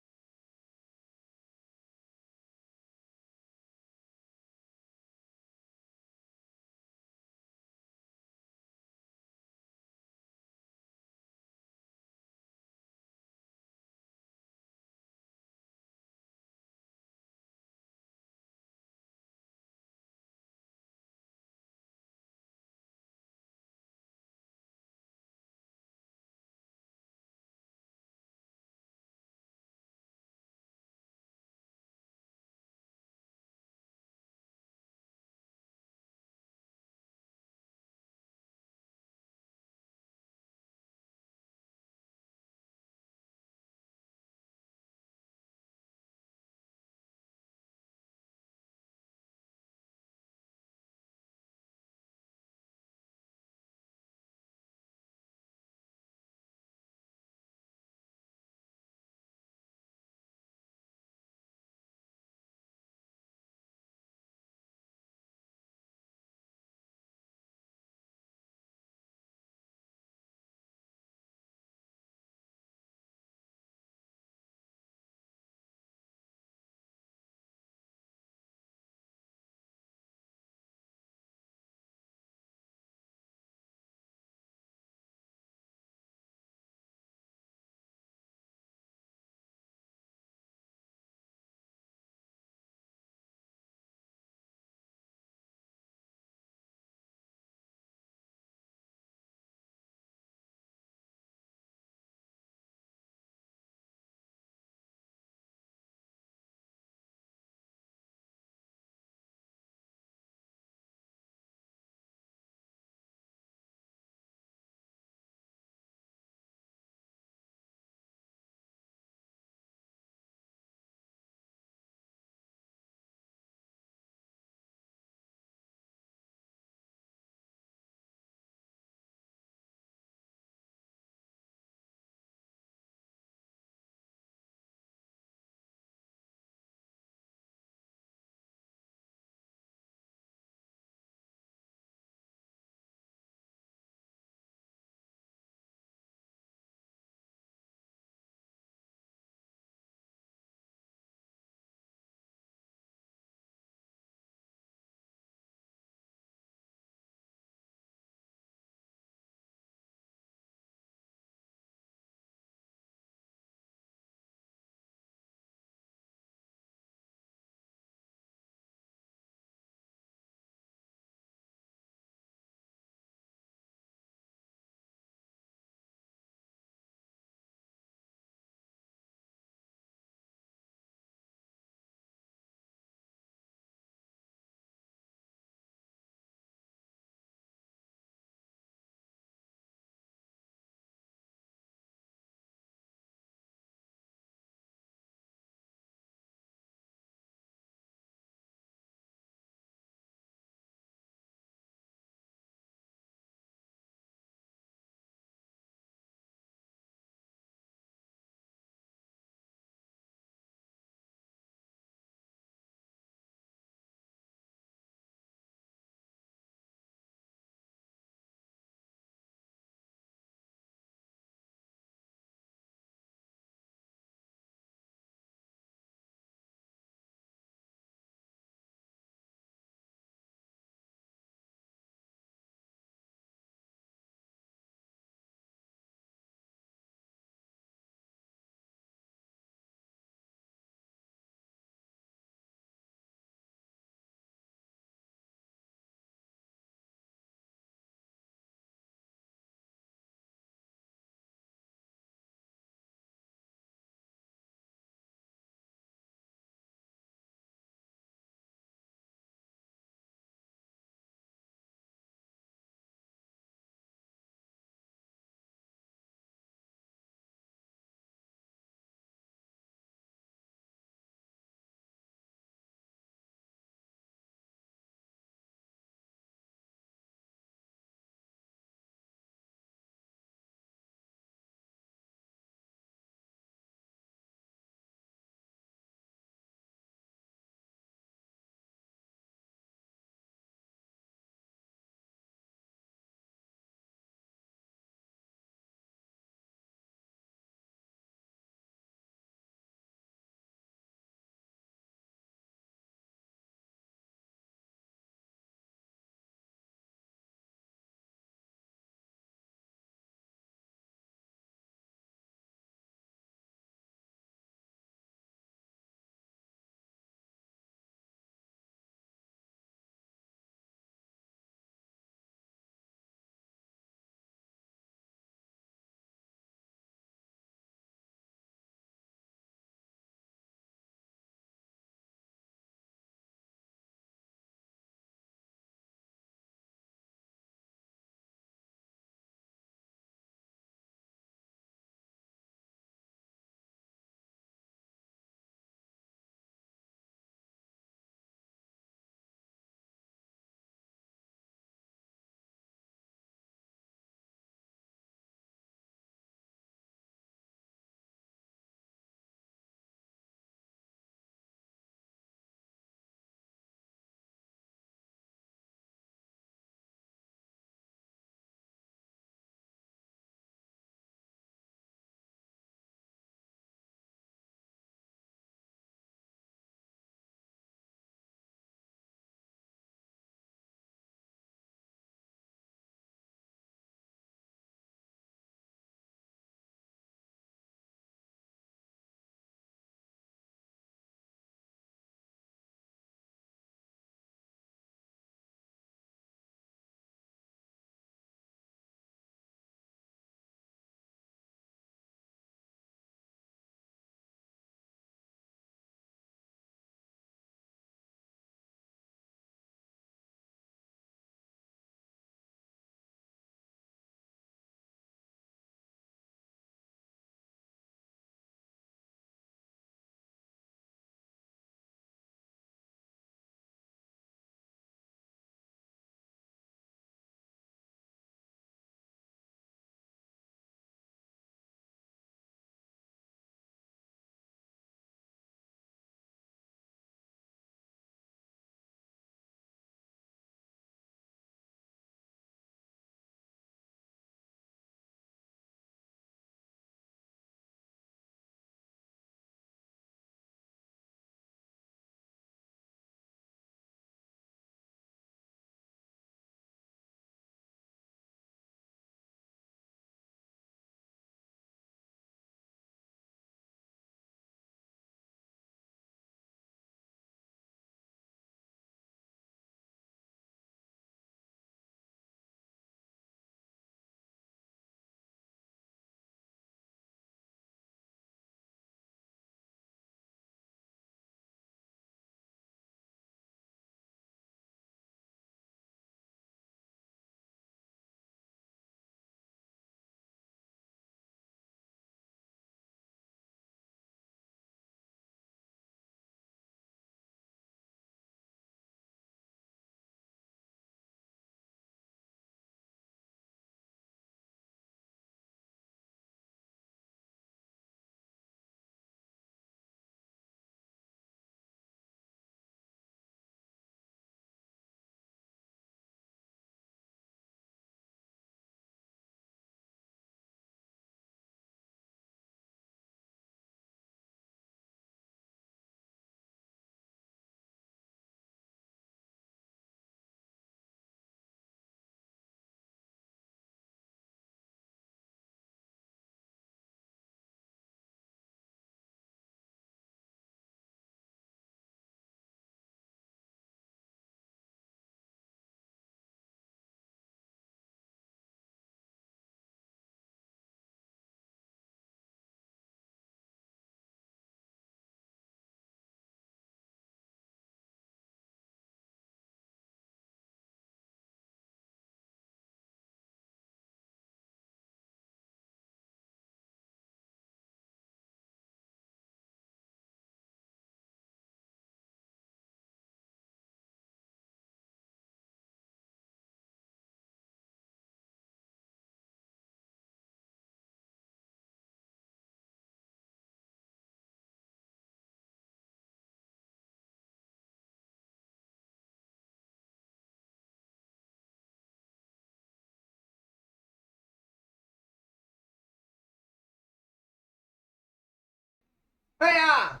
Hiya!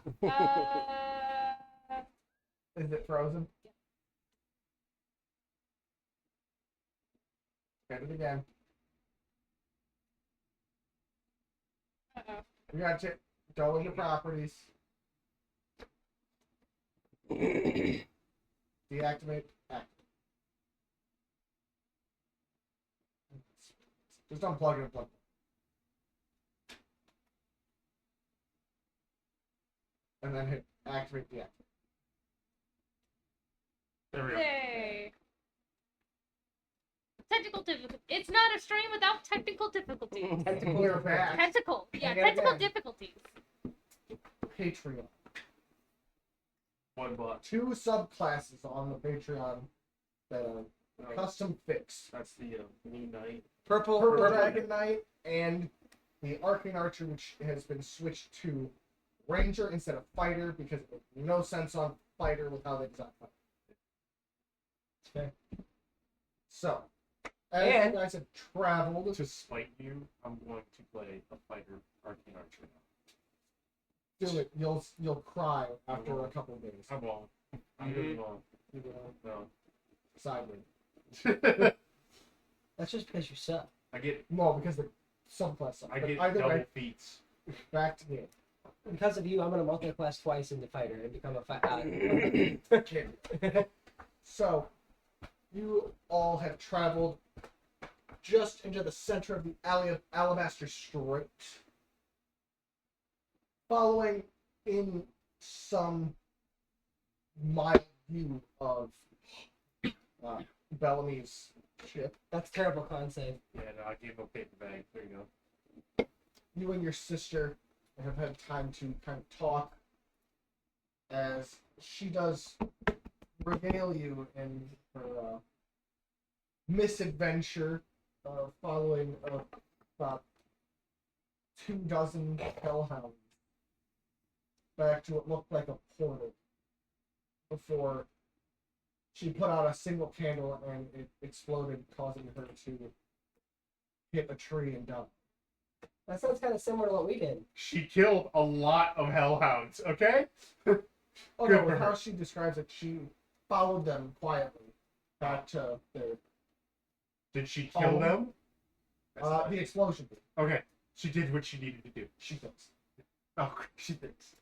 Is it frozen? Hit it again. Uh-oh. We got to go into properties. Deactivate. Activate. Just unplug it and plug it. And then hit activate deactivate. There we go. Yay. Technical difficulty. It's not a stream without technical difficulties. We're back. Tentacle. Yeah, I got it technical back. difficulties. Patreon. One buck. 2 subclasses on the Patreon that are custom fixed. That's the Blue Knight. Purple. Purple Dragon Knight and the Arcane Archer, which has been switched to Ranger instead of Fighter because it makes no sense on Fighter with how they design Fighter. Okay. So, as And- you guys have traveled, To spite you, I'm going to play a fighter Arcane Archer now. do it. You'll cry after a couple of days. I won't. I'm really won't. You will No. sideways. That's just because you suck. I get No, because the subclass suck. I But get either double way, feats. back to game. Because of you, I'm gonna multi-class twice into fighter and become a So, you all have traveled just into the center of the Alabaster Strait, following in some mild view of Bellamy's ship. That's terrible con save. Yeah, no, I gave him a paper bag. There you go. You and your sister have had time to kind of talk as she does regale you in her misadventure following about 24 hellhounds back to what looked like a portal before she put out a single candle and it exploded, causing her to hit a tree and die. That sounds kind of similar to what we did. She killed a lot of hellhounds. Okay. Oh Good no, for how her. she describes it, she followed them quietly back to their Did she kill Oh. them? the explosion. Okay. She did what she needed to do. She thinks. Oh, she thinks.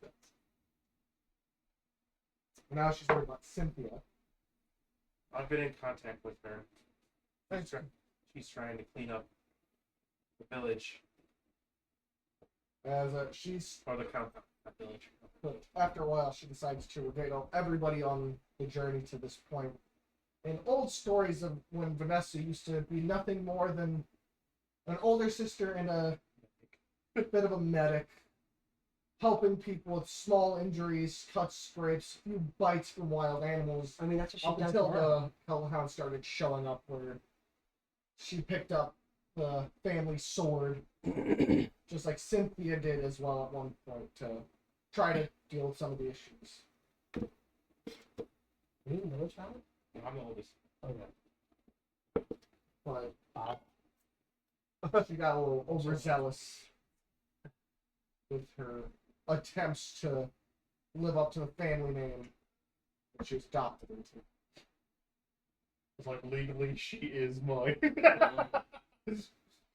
Now she's worried about Cynthia. I've been in contact with her. She's trying to clean up the village As she's or the compound, not village. but after a while she decides to regale everybody on the journey to this point. In old stories of when Vanessa used to be nothing more than an older sister and a bit of a medic, helping people with small injuries, cuts, scrapes, a few bites from wild animals. I mean, that's what she Up does until now. the hellhound started showing up, where she picked up the family sword, just like Cynthia did as well at one point, to try to deal with some of the issues. Are you the middle child? I'm the oldest. Okay. But she got a little overzealous with her attempts to live up to the family name that she was adopted into. It's like legally she is mine.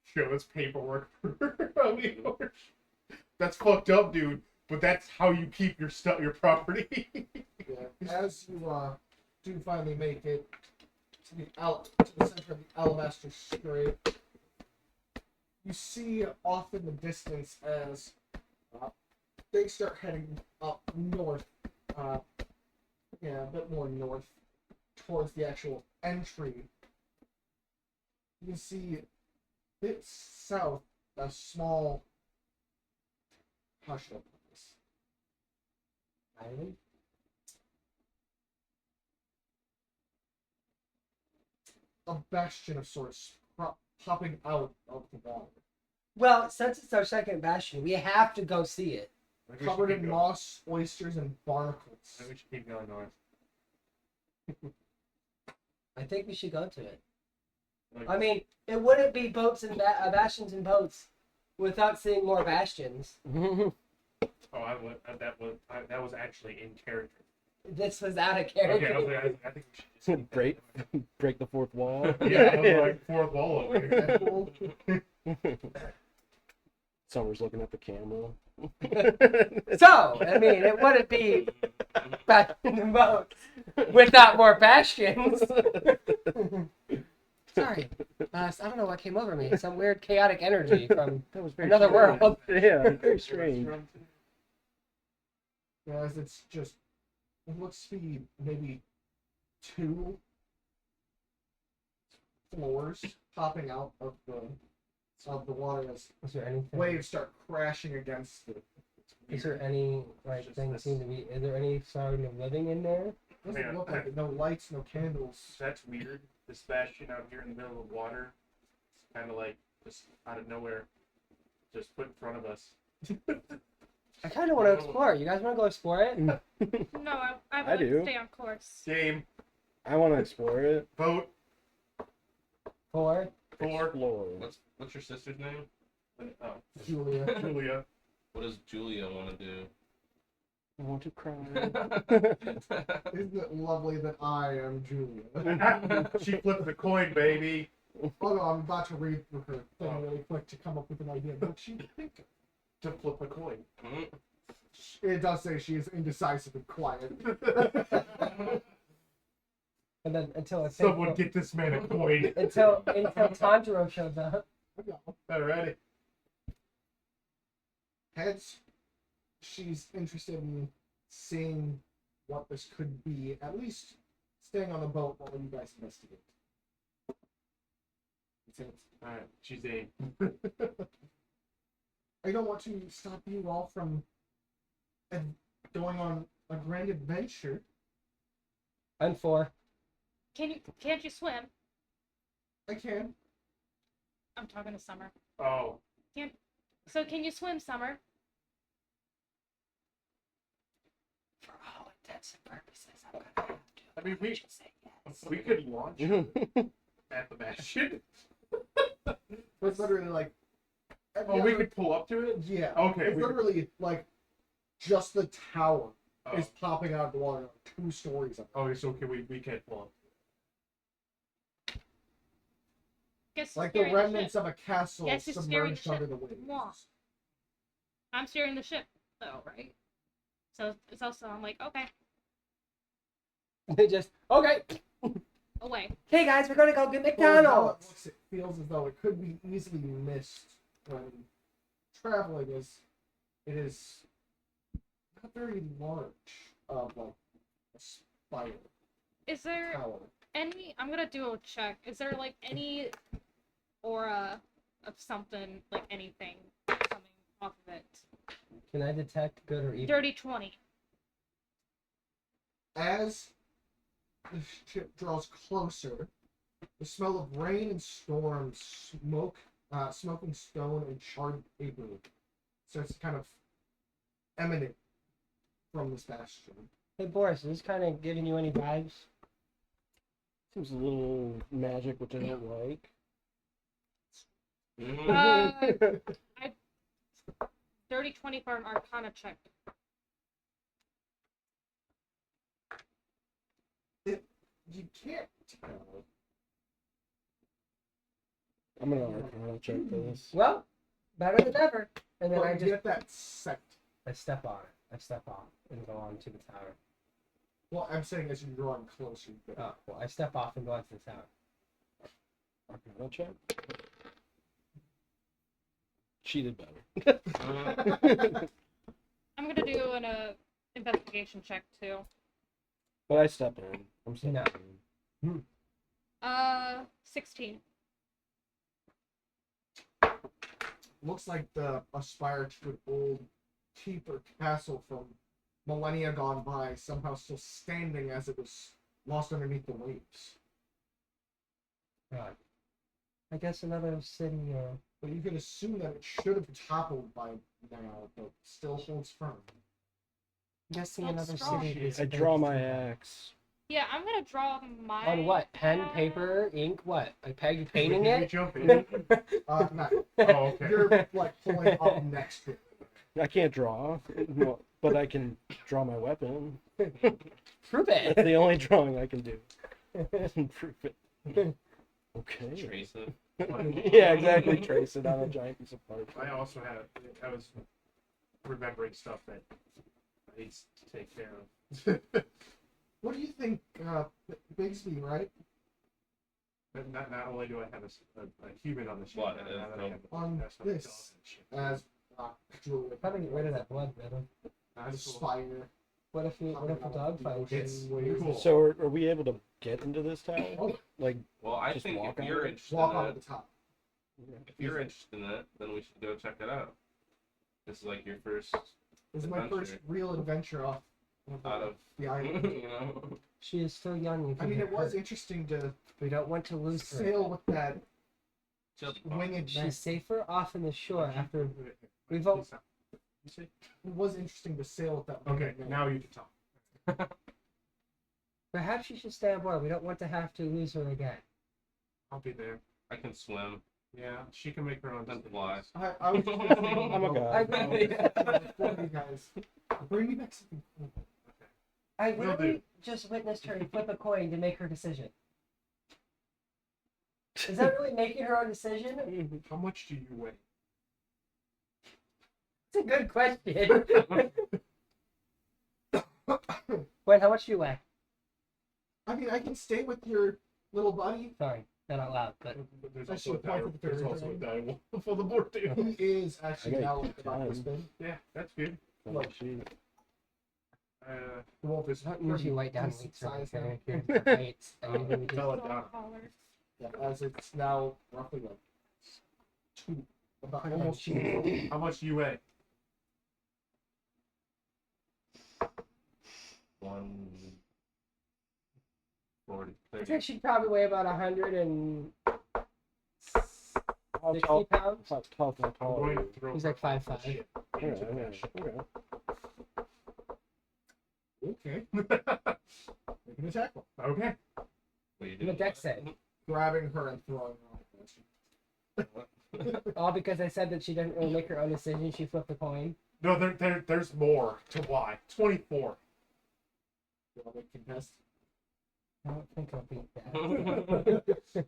Show us paperwork for her. That's fucked up, dude. But that's how you keep your stuff, your property. Yeah. As you do finally make it to the center of the Alabaster Strait, you see off in the distance as they start heading up north, a bit more north, towards the actual entry. You see a bit south a small hush up place. Island? A bastion of sorts popping out of the water. Well, since it's our second bastion, we have to go see it. Maybe we should Covered keep in going. moss, oysters, and barnacles. Maybe we should keep going north. I think we should go to it. Like, I mean, it wouldn't be boats and bastions and boats without seeing more bastions. Oh, that was actually in character. This was out of Okay, I character. was like, I think we should just keep break that. break the fourth wall. Yeah, I was like fourth wall over here. Summer's looking at the camera. So, I mean, it wouldn't be back in the mode without more bastions. Sorry. I don't know what came over me. Some weird chaotic energy from That was very another strange. world. Yeah, very strange. Guys, it's just it looks to be maybe 2 floors popping out of the water as Is there anything? waves start crashing against it. Is there any like Just thing this- seem to be? Is there any sign of living in there? Doesn't Yeah. look like it. No lights, no candles. That's weird. This bastion out here in the middle of the water, it's kind of like just out of nowhere, just put in front of us. I kind of want to explore. You guys want to go explore it? No, I would like do. to stay on course. Game, I want to explore it. vote, 4. Explore. What's your sister's name? Oh, Julia. Julia. What does Julia want to do? I want to cry. Isn't it lovely that I am Julia? She flipped the coin, baby. Oh no, I'm about to read through her thing really quick to come up with an idea. But she think To flip a coin. Hmm? it does say she is indecisive and quiet. And then until it's Someone get this man a coin. until Tanjiro shows up. Alrighty. Heads, she's interested in seeing what this could be, at least staying on the boat while you guys investigate. That's it. Alright, she's a. I don't want to stop you all from going on a grand adventure. I'm 4. Can't you swim? I can. I'm talking to Summer. Oh, So can you swim, Summer? For all intents and purposes, I'm gonna have to. I mean, we Say yes. could launch at the bastion. It's literally like. Oh, we could pull up to it. Yeah. Okay, It's we- literally like just the tower Oh, is popping out of the water, 2 stories of it. okay, so okay, we can't pull up. Guess Like the steering remnants ship. of a castle Yes, it's steering submerged under ship. the waves. Mwah. I'm steering the ship, though, right? So it's also I'm like, okay, They just okay. away. Hey guys, we're gonna go get Well, how it McDonald's. looks, it feels as though it could be easily missed when traveling, as it is not very large of like a spire Is there tower. any? I'm gonna do a check. Is there like any aura of something, like anything coming off of it? Can I detect good or evil? Dirty 20. As the ship draws closer, the smell of rain and storm, smoking stone, and charred paper starts to kind of emanate from this bastion. Hey Boris, is this kind of giving you any vibes? Seems a little magic, which I don't like. Mhm. Dirty 20 for an Arcana check. You can't tell. I'm gonna Arcana check this. Well, better than ever. And then But I you just get that scent. I step on it. I step off and go on to the tower. Well, I'm saying as you're drawing closer. But Oh, well, I step off and go onto the tower. Arcana check. Cheated better. I'm gonna do an investigation check too. But I step in. I'm stepping No. in. 16. looks like the aspire to an old keep or castle from millennia gone by, somehow still standing as it was lost underneath the waves. God. I guess another city or But you can assume that it should have toppled by now, but still holds firm. I'm guessing That's another strong. city. is I big. draw my axe. Yeah, I'm gonna draw my. On what? Pen, paper, ink, what? Like Peggy painting You it? jump in. No. Oh, okay. You're like pulling up next to it. I can't draw, well, but I can draw my weapon. Prove That's it. the only drawing I can do. Prove it. Okay. Trace it. Yeah, exactly. Trace it on a giant piece of parchment. I also had. I was remembering stuff that I need to take care of. What do you think, Bigsby, right? But not only do I have a human on the ship, What, now that I have on that's what it this, does on the ship. As Druid, How to get rid of that blood, man? That's cool. Spire. What if a dog finds you? It's cool. So are we able to get into this tower? Oh. Like, Well, I Just think walk if on you're it? interested Walk in onto it, the top. if you're interested in it, then we should go check it out. This is like your first This is my first adventure. real adventure off out of the island. you know. She is still young. You I can mean, get it was hurt. interesting to We don't want to lose her. sail with that Just winged She's nest. safer off in the shore after we've Please all. stop. You see? It was interesting to sail with that. winged Okay, nest. now you can talk. Perhaps she should stay on board. We don't want to have to lose her again. I'll be there. I can swim Yeah, she can make her own and decisions. fly. I was just thinking, I'm a well, god. for you guys, bring me back something cool. I Will literally do. just witnessed her flip a coin to make her decision. Is that really making her own decision? How much do you weigh? It's a good question. Wait, how much do you weigh? I mean, I can stay with your little buddy. Sorry, not out loud, but There's I also a should die. point to the There's third also a thing. die wall for the board too. He is actually I got now like about this time. big. Yeah, that's good. Oh, she- The wolf is not usually write down decent weights or size now. anything. Weights. I usually just- Tell it Dog down. collar. Yeah, as it's now roughly like two, about Okay. almost 2. How much do you weigh? 140, I 30. think she'd probably weigh about 160 How tall? pounds. How tall? How I'm tall? going are to you? throw He's her like off the 5'5". ship Okay, into the okay, ship. okay. Okay. Make an attack roll. Okay. What do you The do? deck save. Grabbing her and throwing her off. All because I said that she doesn't really make her own decision. She flipped a coin. No, there's more to why. 24. You want to contest? I don't think I'll beat that.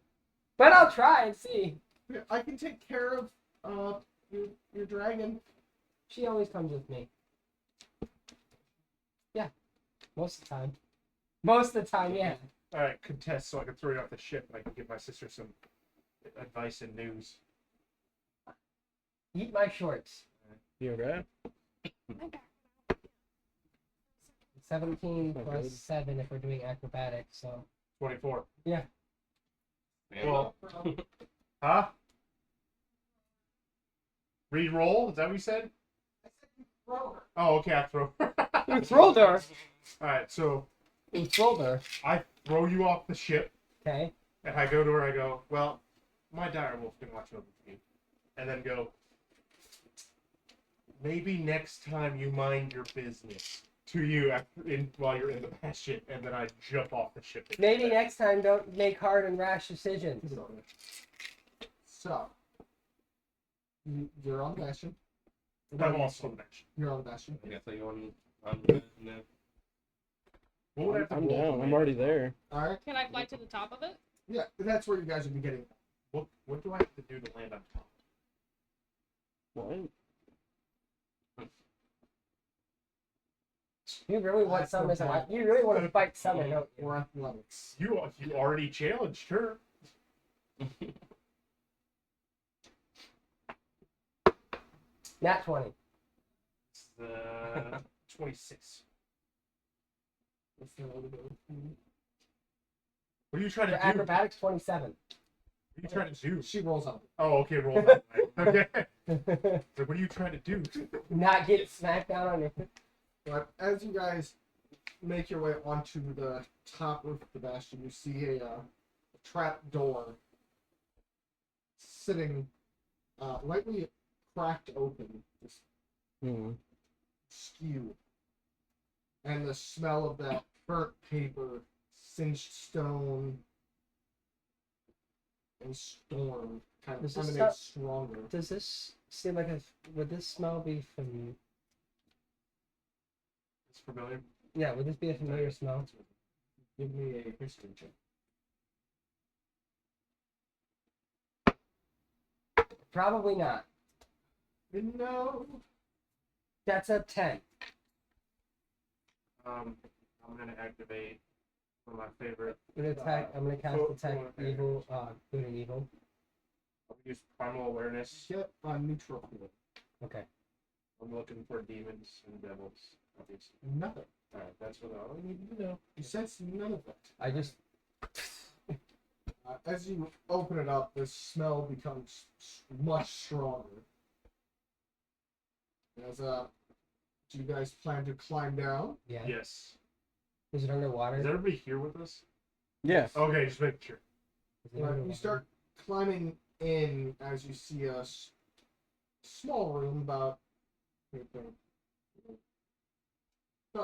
But I'll try and see. Yeah, I can take care of your dragon. She always comes with me. Yeah. Most of the time. Most of the time, yeah. All right, contest so I can throw you off the ship and I can give my sister some advice and news. Eat my shorts. You okay? 17 Oh, plus good. 7 if we're doing acrobatics, so. 24. Man, Well, huh? Re-roll? Is that what you said? Throw her. Oh, okay, I throw. You rolled her. Alright, so You rolled her. I throw you off the ship Okay. and I go to her, I go, well, my dire wolf can watch over you. And then go, maybe next time you mind your business. To you while you're in the bastion, and then I jump off the ship. Maybe next time don't make hard and rash decisions. So, you're on the bastion. I'm also on the bastion. You're on the bastion. I guess I go on no. What would I have to I'm roll down. for I'm me? already there. All right. Can I fly to the top of it? Yeah, that's where you guys would be getting. What do I have to do to land on top? What? You really want Summer as a You really want to fight Summer, don't you? Or athletics. You already challenged her. Nat 20. It's 26. What's the other one? What are you trying For to do? acrobatics, 27. What are you trying to do? She rolls up. Oh, okay, roll that way. Okay. So what are you trying to do? Not get smacked down on your. But as you guys make your way onto the top roof of the bastion, you see a trap door sitting lightly cracked open, just Hmm. skew. And the smell of that burnt paper, singed stone, and storm kind Does of this emanates stronger. Does this seem like a? Would this smell be from? It's familiar. Yeah, would this be a familiar smell? Give me a history check. Probably not. No. That's a 10. I'm gonna activate one of my favorite. I'm gonna attack. I'm gonna cast Cool, detect cool. evil. Good and evil. I'll use primal awareness. Get on neutral field. Okay. I'm looking for demons and devils. Obviously. Nothing. All right, that's what I need to know. You sense none of it. I just. As you open it up, the smell becomes much stronger. As do you guys plan to climb down? Yeah. Yes. Is it underwater? Is everybody here with us? Yes. Okay, just making sure. Is it You underwater? start climbing in as you see a small room about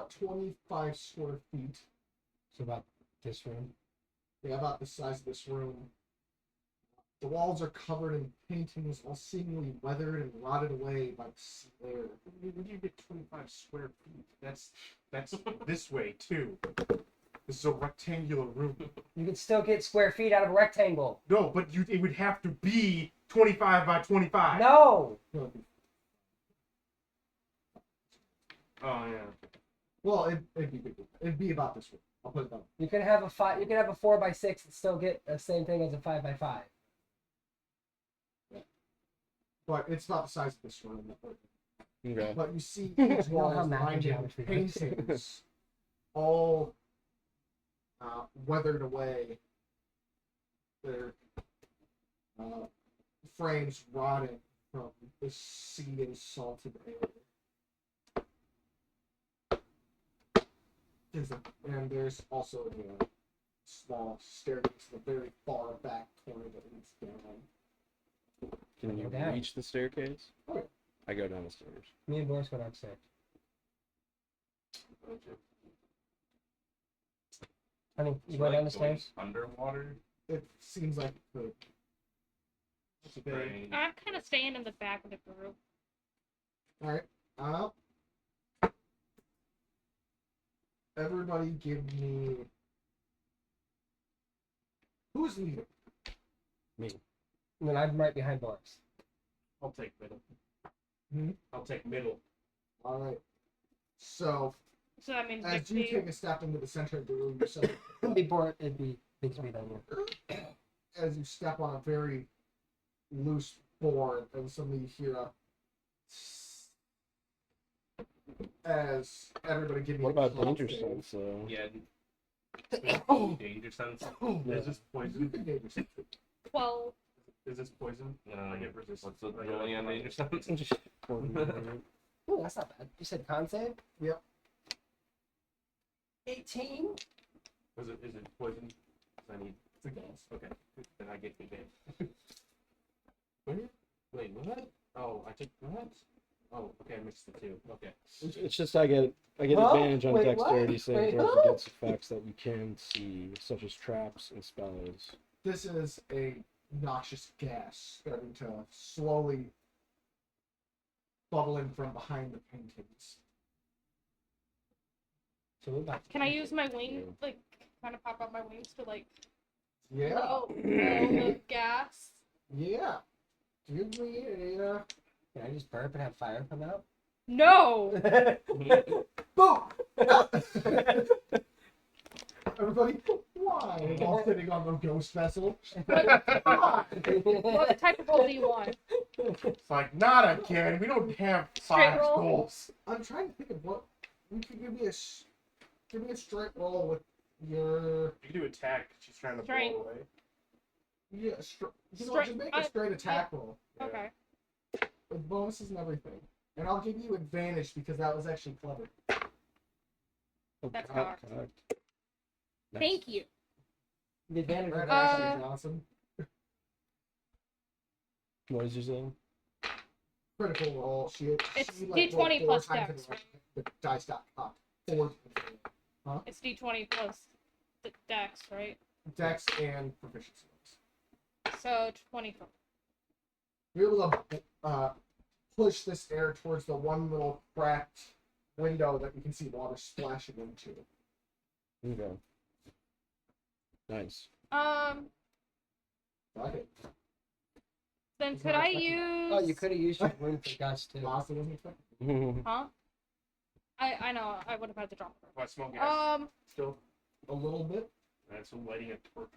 25 square feet. So about this room. Yeah, about the size of this room. The walls are covered in paintings, all seemingly weathered and rotted away by the sea air. Where do you get 25 square feet? That's this way too. This is a rectangular room. You can still get square feet out of a rectangle. No, but it would have to be 25 by 25. No. Oh yeah. Well, it'd be big. It'd be about this room. I'll put it down. You can have a 5. You can have a 4x6 and still get the same thing as a 5x5. But it's about the size of this room. Okay. But you see You each know wall how is math and lined in geometry works. paintings, all weathered away. Their frames rotting from the sea and salted air. And there's also a small staircase in the very far back corner that leads down. Can you Go down. reach the staircase? Oh, yeah. I go down the stairs. Me and Boris go downstairs. Honey, you go down the stairs? Underwater? It seems like the Strange. I'm kind of staying in the back of the group. All right. Everybody, give me. Who's leading? And then I'm right behind Boris. I'll take middle. Hmm? I'll take middle. All right. So So that means as you Dixie. take a step into the center of the room, yourself, It'd be Boris. It'd be Bixby then. Yeah. as you step on a very loose board, and suddenly you hear a. As everybody, give me. What a about con danger save. sense? Yeah. Danger sense. Is this You poison? can danger sense. 12. Is this poison? I get resistance. What's the rolling on danger sense? Oh, that's not bad. You said con save? Yep. 18. Is it poison? 'Cause I need. It's a gas. Okay. Then I get advantage. Wait, what? Oh, I took what? Oh, okay, I mixed the two. Okay. It's just I get Huh? advantage on Wait, dexterity what? saving Wait, throws huh? against effects that you can see, such as traps and spells. This is a noxious gas starting to slowly bubbling from behind the paintings. So we're about to Can I use my wing, like, kind of pop out my wings to, like, Yeah, blow the gas? yeah. Give me a Can I just burp and have fire come out? No! boom. Everybody, why? All sitting on the ghost vessel. Why? What type of roll do you want? It's like, not again. We don't have Straight 5 roll? skulls. I'm trying to think of what you could give me a straight roll with your You can do attack. She's trying to Straight. blow away. just Straight- make a straight attack roll Yeah. Okay. with bonuses and everything, and I'll give you advantage because that was actually clever. That's cock- cocked. cocked. Thank you. The advantage That of actually that. is awesome. What did you say? Critical roll. She It's she, D20 rolled 4 plus times in dex, a row. The dice got cocked. 4 It's D20 plus the dex, right? dex and proficiency rolls. So 24. You're able to push this air towards the one little cracked window that you can see water splashing into. Okay. Nice. Okay. Then It's could not I expecting use? Oh, you could have used your room for gusts too. Honestly, wasn't expecting. Huh? I know. I would have had to drop it. Why smoke gas? Still, A little bit. that's lighting a torch.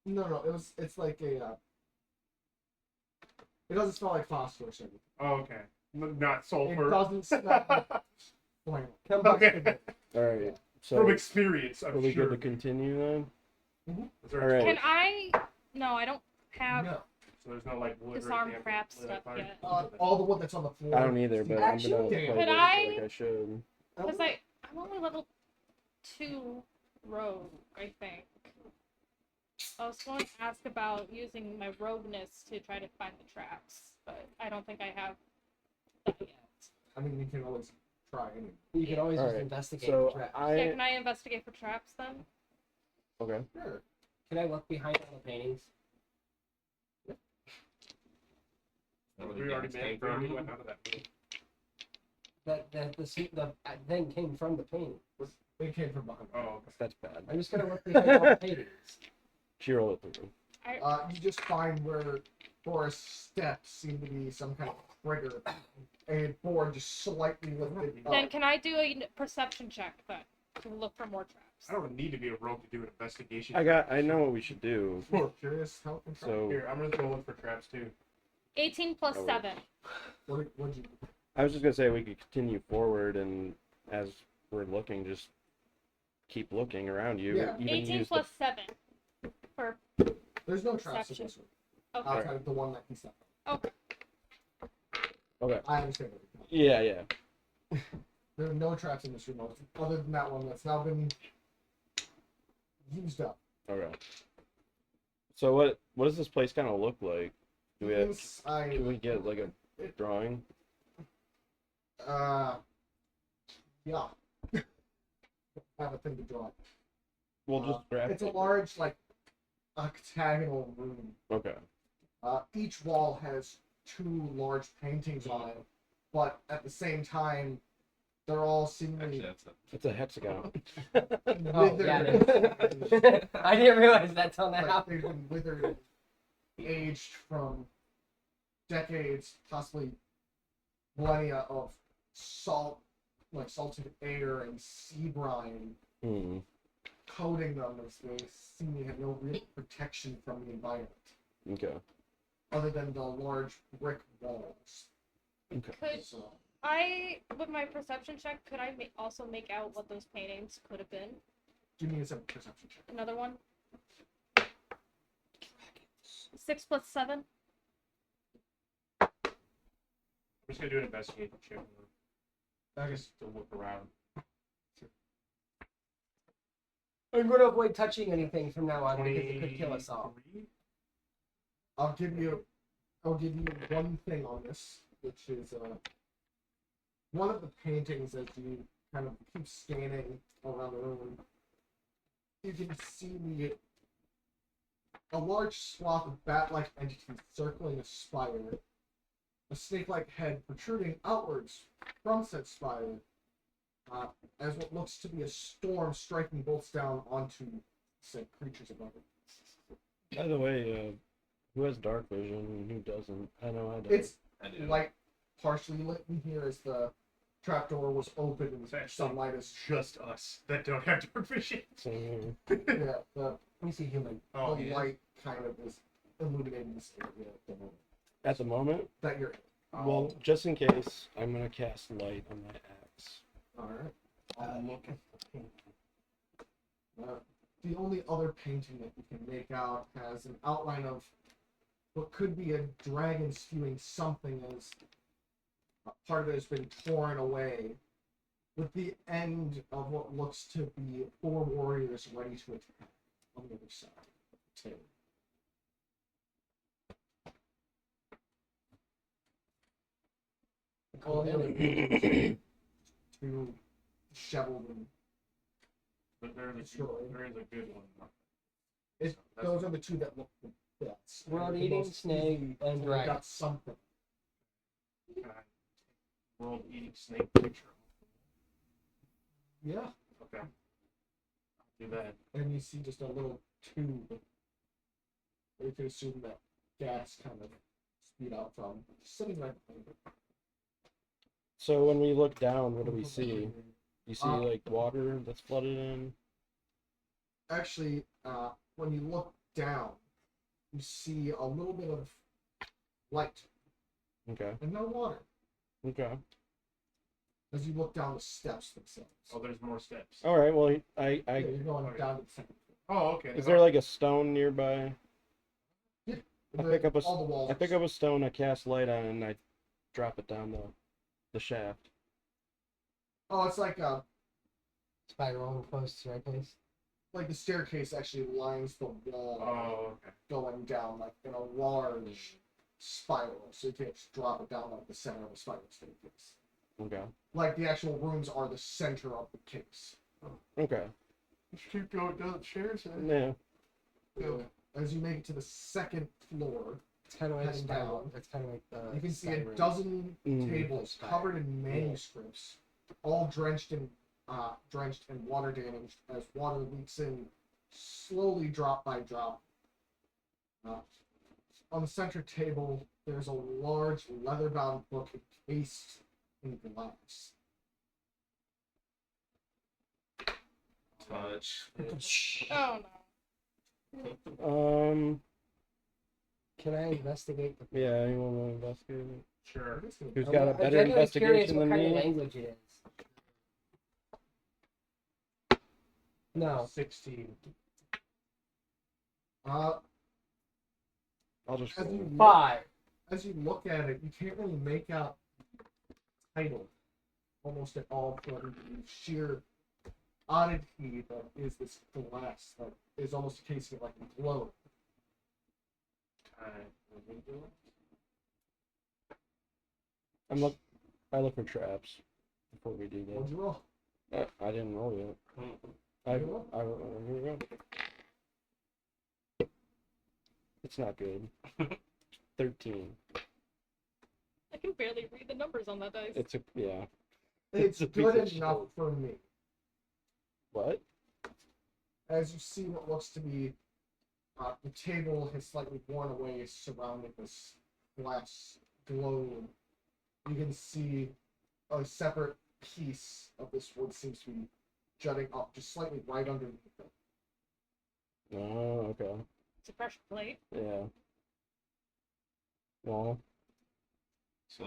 No, it's like a. It doesn't smell like phosphorus or anything. Oh, okay. Not It sulfur. doesn't smell like flame. Okay. All right. So From experience, are I'm we sure. good to continue then? Is there a All right. Can I? No, I don't have No. So there's no like wood disarm or anything crap lit on stuff fire? yet. All the wood that's on the floor. I don't either, but I'm gonna Actually, play Could this I- like I should. Because I'm only level 2 rogue, I think. I was going to ask about using my rogueness to try to find the traps, but I don't think I have that yet. I mean, you can always try anyway. You can always just Alright, investigate So the traps. Yeah, can I investigate for traps then? okay. Sure. Can I look behind all the paintings? We already went out of that room. The thing came from the painting. It came from behind. Oh, okay. That's bad. I'm just gonna look behind all the paintings. She roll it through. You just find where Forrest's steps seem to be some kind of trigger. A board just slightly lifted Then up. can I do a perception check then to look for more traps? I don't need to be a rogue to do an investigation. I know what we should do. Curious how it can try. So Here, I'm gonna go look for traps too. 18 plus Oh. 7. What'd you I was just gonna say we could continue forward, and as we're looking, just keep looking around you. Yeah. Even 18 use plus 7 for There's no traps in Perception. this room. okay. Outside of the one that he set up. Okay. I understand what you're The yeah. There are no traps in this room other than that one that's now been used up. Okay. So what does this place kind of look like? Do we have, Inside, can we get like a drawing? yeah. I have a thing to draw. We'll just grab. It's a it. large, like, octagonal room. Okay. Each wall has 2 large paintings on it, but at the same time, they're all seemingly Actually, that's a It's a hexagon. Oh, yeah, it is. I didn't realize that till like now. they've been withered, aged from decades, possibly millennia of salt, like salted air and sea brine Hmm. coating them as they seem to have no real protection from the environment, Okay. other than the large brick walls. Could So, I, with my perception check, could I also make out what those paintings could have been? give me a simple perception check. Another one? 6 plus 7? I'm just gonna do an investigation check. I guess to look around. I'm gonna avoid touching anything from now on because it could kill us all. 23? I'll give you one thing on this, which is one of the paintings as you kind of keep scanning around the room. You can see a large swath of bat-like entities circling a spire, a snake-like head protruding outwards from said spire, as what looks to be a storm striking bolts down onto said creatures above it. By the way, who has dark vision and who doesn't? I know I don't. It's I do. light, partially lit in here as the trapdoor was open and It's actually- sunlight is Just us that don't have dark vision. Same yeah, the Let me see human. Oh, the yeah. light kind of is illuminating this area at the moment At the moment, that you're in. well, just in case, I'm gonna cast light on my axe. Alright. I'll look at the painting. The only other painting that you can make out has an outline of what could be a dragon spewing something as part of it has been torn away, with the end of what looks to be 4 warriors ready to attack on the other side of the table. All the other paintings, 2 disheveled and But there is Destroyed. a good one. It's, That's- those are the 2 that look the Yes. World-eating snake and we dragon. got something. World eating snake picture. Yeah. Okay. Do that. And you see just a little tube. You can assume that gas kind of speed out from sitting right behind it. So when we look down, what do we see? You see Uh, like water that's flooded in. Actually, when you look down, you see a little bit of light Okay. and no water Okay. as you look down the steps themselves. Oh, there's more steps. All right. Well, Yeah, you're going down to the second floor. Oh, okay. is there like a stone nearby? I The- pick up a all the walls. I pick up a stone. I cast light on it, and I drop it down the shaft. Oh, it's like Spiral close to right place. like the staircase actually lines the wall Oh, okay. going down like in a large spiral, so you can't just drop it down like the center of a spiral staircase. Okay. Like the actual rooms are the center of the case. Okay. Just keep going down the stairs. Yeah. Okay. As you make it to the second floor, It's kind of like Heading spiral. down. It's kind of like the. you can see a Skyrim. dozen Mm. tables Like covered in manuscripts, all drenched and water damaged as water leaks in slowly drop by drop. On the center table, there's a large leather-bound book encased in glass. Touch. Oh no. Can I investigate the? Yeah. You want to investigate it? Sure. Who's I'm got a I'm better genuinely curious investigation what than kind of me? language it is. No. 16. Uh, I'll just. as you roll. look, 5. as you look at it, you can't really make out title almost at all from the sheer oddity that is this glass that is almost a case of like a globe. I look for traps before we do What'd you roll? that. I didn't roll yet. I You roll? here we go. It's not good. 13. I can barely read the numbers on that dice. It's a yeah. It's a piece good of enough shit. for me. What? As you see what looks to be the table has slightly worn away surrounding this glass globe. You can see a separate piece of this wood seems to be jutting up just slightly right underneath it. Oh, okay. It's a pressure plate. Yeah. Well, So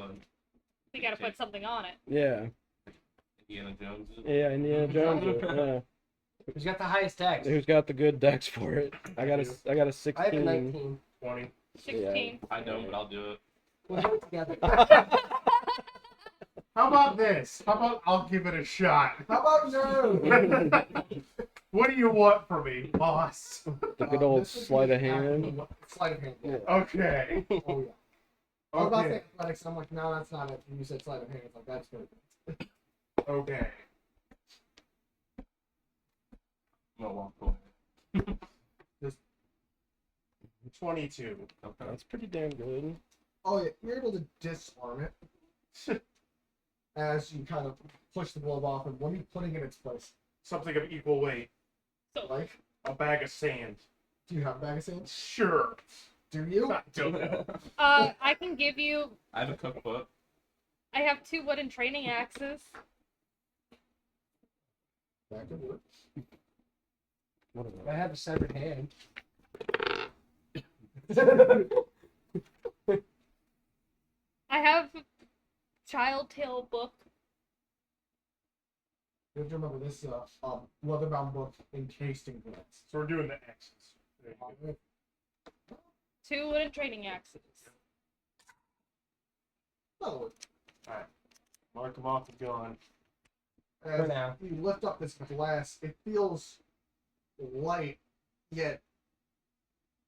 We gotta put something on it. yeah. Indiana Jones. Yeah, Indiana Jones. Yeah. Who's got the highest dex? Who's got the good decks for it? I got a I have a 16. 19. 20. 16. I don't, but I'll do it. We'll do it together. How about this? How about I'll give it a shot? How about no? What do you want from me, boss? The good old This would be sleight of hand. Sleight of hand. Yeah. Okay. Oh yeah. I was about to say Okay. athletics, and I'm like, no, that's not it. And you said sleight of hand. It's like that's good. Okay. I'm gonna walk away. 22. Okay. That's pretty damn good. Oh yeah, you're able to disarm it as you kind of push the globe off, and what are you putting in its place? Something of equal weight. So Like, A bag of sand. do you have a bag of sand? Sure. Do you? I don't know. I can give you. I have a cookbook. I have 2 wooden training axes. That could work. What I have a severed hand. I have Child Tale book. You have to remember this leather-bound book encased in glass. So we're doing the X's. There you go. 2 wooden training axes. That'll work. Mark them off the gun. As For now. you lift up this glass, it feels light yet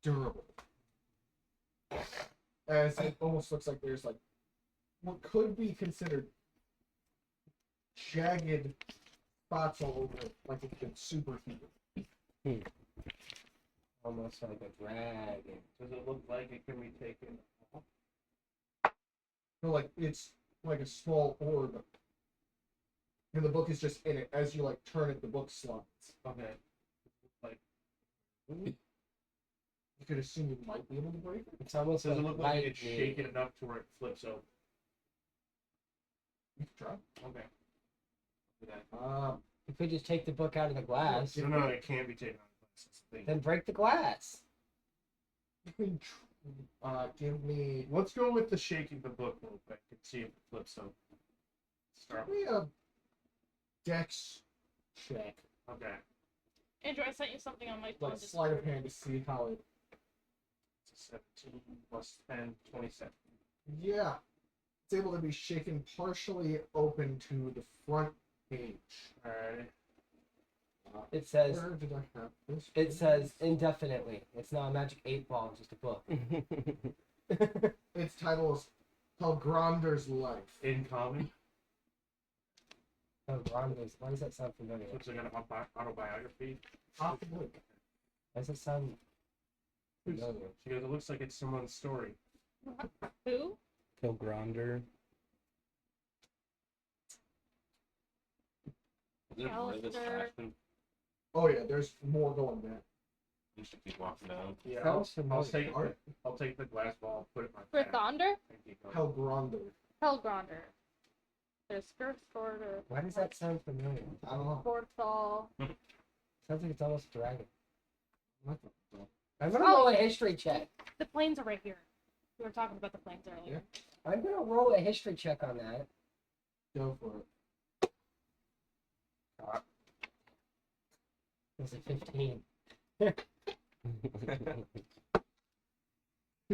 durable. As it almost looks like there's like what could be considered jagged spots all over it, like it's been superheated. almost like a dragon. Does it look like it can be taken? No, like it's like a small orb. And the book is just in it. As you like turn it, the book slides. Okay. Like, You could assume you might be able to break it. It's almost does it like look like it's lightning. shaken enough to where it flips open? You can try. Okay. Do that. If we just take the book out of the glass, No, it can't be taken out of glass. That's the thing. then break the glass. You can give me Let's go with the shaking the book real quick and see if it flips open. Start give me a dex check. Okay. Andrew, I sent you something on my phone. Like sleight of hand to see how it. It's a 17 plus 10, 27. Yeah. It's able to be shaken partially open to the front page. Alright. It says Where did I have this? it says indefinitely. It's not a magic 8-ball, it's just a book. Its title is Helgronder's Life. In common. Oh, Ronda's. Why does that sound familiar? Looks like an autobiography. Possibly. Why does that sound familiar? She goes, it looks like it's someone's story. Who? Kilgronder. Is it really this Alistair. fashion? Oh yeah, there's more going back. You should keep walking down. Yeah, Sounds I'll familiar. take the glass ball, put it in my For bag, Thunder? and keep going. Helgronder. Hellgronder. There's First Order. Why does that sound familiar? I don't know. Portal. Sounds like it's almost a dragon. What the fuck? I'm gonna Oh. roll a history check. The planes are right here. We were talking about the planes earlier. I'm gonna roll a history check on that. Go for it. It's a 15.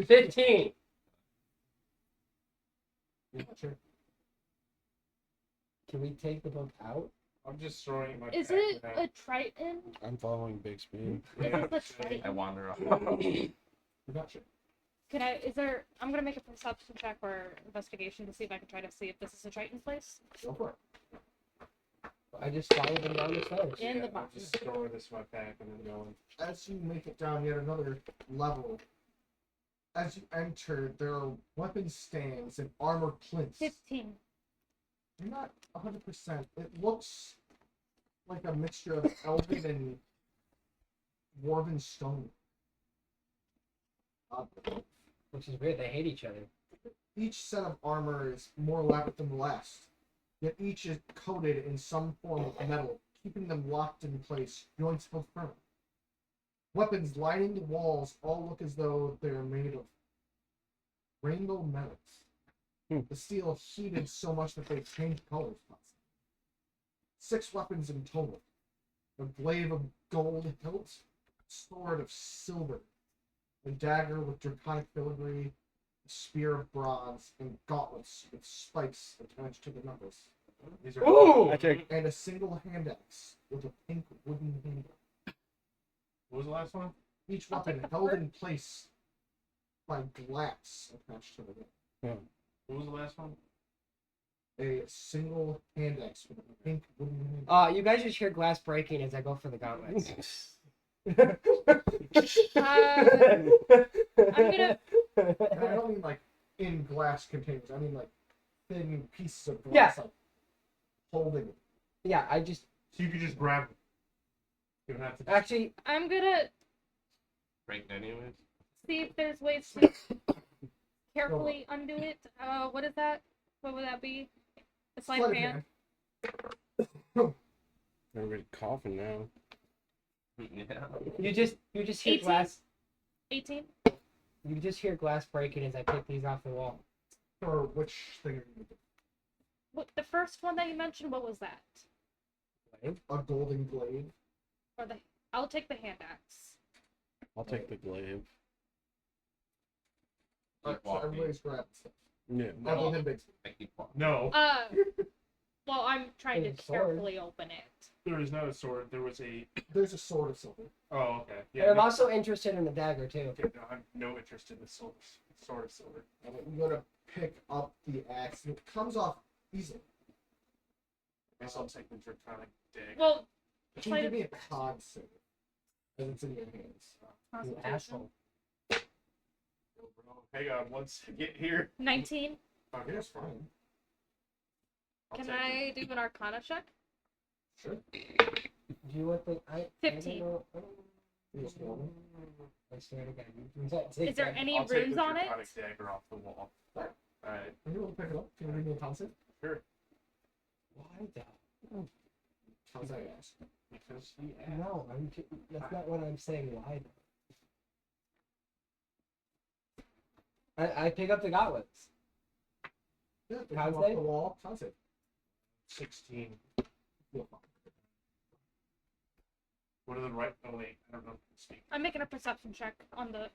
15! Yeah, sure. Can we take the book out? I'm just throwing it in my Is bag it without- a Triton? I'm following Bixby. Yeah. Is it a Triton? I wander off. Gotcha. Can I? Is there? I'm gonna make a perception check or investigation to see if I can try to see if this is a Triton place. Go for it. I just followed them down the stairs. In the I'm box. just throwing this in my bag and then going. As you make it down yet another level, as you enter, there are weapon stands and armor plinths. 15. You're not 100%. It looks like a mixture of elven and dwarven stone. Which is weird, they hate each other. Each set of armor is more elaborate than the last, yet each is coated in some form of metal, keeping them locked in place, joints held firm. Weapons lining the walls all look as though they're made of rainbow metals. The steel heated so much that they change colors. 6 weapons in total. A blade of gold hilt, a sword of silver, a dagger with draconic filigree, a spear of bronze, and gauntlets with spikes attached to the knuckles. These are. Ooh! I take And a single hand axe with a pink wooden handle. What was the last one? Each I'll take weapon the held first. in place by glass attached to the hilt. What was the last one? A single hand axe with a pink wooden handle. You guys just hear glass breaking as I go for the gauntlets. I'm gonna. And I don't mean like in glass containers. I mean like thin pieces of glass, like holding it. Yeah, I just So you could just grab them. You don't have to. actually I'm gonna Break it anyways. see if there's ways to carefully undo it. What is that? What would that be? A sleight of hand. everybody coughing now. Yeah. you just hear 18? glass 18. you just hear glass breaking as I pick these off the wall. Or which thing are you What the first one that you mentioned? What was that? doing? A golden blade. Or the? I'll take the hand axe. I'll take the glaive. So everybody's grabbing stuff. Yeah. Other than Big. I keep walking. No, Well, I'm trying to There's a sword. carefully open it. there was no sword. There was a. There's a sword of silver. Oh, okay. And Yeah. I'm also interested in the dagger too. Okay, no, I have no interest in the sword of silver. And you go to pick up the axe, and it comes off easily. I guess I'll take the draconic dig. Well, Can you give me a con save? as it's in your hands. You Constitution. asshole. Hang on, once I get here. 19. Okay, that's fine. I'll Can take I do an Arcana check? Sure. Do you want the? I 15. don't know. Feels normal. I swear to God. You can take Is there that. any I'll take runes the on it? Draconic dagger off the wall. Alright. Alright. Are you able to pick it up? Can you read me a concept? Why the? How's that ask? Because he No, that's not what I'm saying. Why though? I pick up the gauntlets. Yeah, pick How's them off that? the wall. Concept. 16. Feel fine. What are the right? Oh wait, I don't know. Speak. I'm making a perception check on the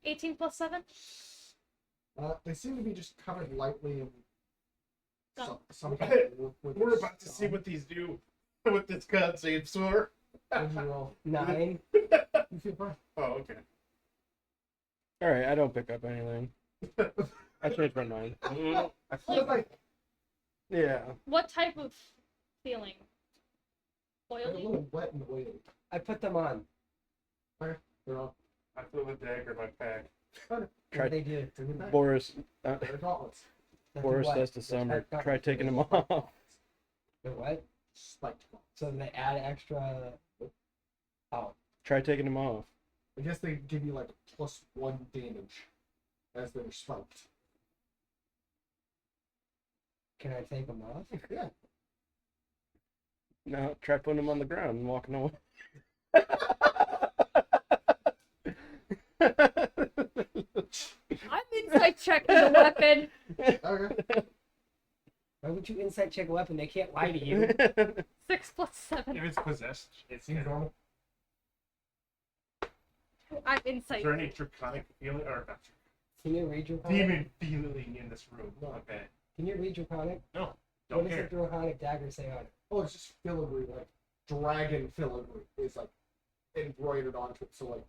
18 plus 7. They seem to be just covered lightly in Gum. some kind of liquid. We're about to see what these do with this god save sword. What'd you roll? 9. You feel fine. Oh, okay. All right, I don't pick up anything. I changed my mind. I feel It's like Yeah. What type of feeling? a Oily? little wet and oily. I put them on. They're all I feel the dagger in my pack. What Try- do they do? Boris, they're gauntlets. They do Boris what? says to They Summer, got- try taking them off. They're what? Spiked gauntlets. So they add extra. Oh, Try taking them off. I guess they give you like +1 damage as they're spiked. can I take them off? Yeah. No, try putting them on the ground and walking away. I'm insight checking the weapon. Okay. Why would you insight check a weapon? They can't lie to you. 6 plus 7. If it's possessed, it Seems normal. I'm Is insight. there any draconic feeling or not Can you read your demon feeling in this room? Not bad. Can you read Draconic? No, What don't does care. the Draconic dagger say on it? Oh, it's just filigree, like dragon filigree is like embroidered onto it. So like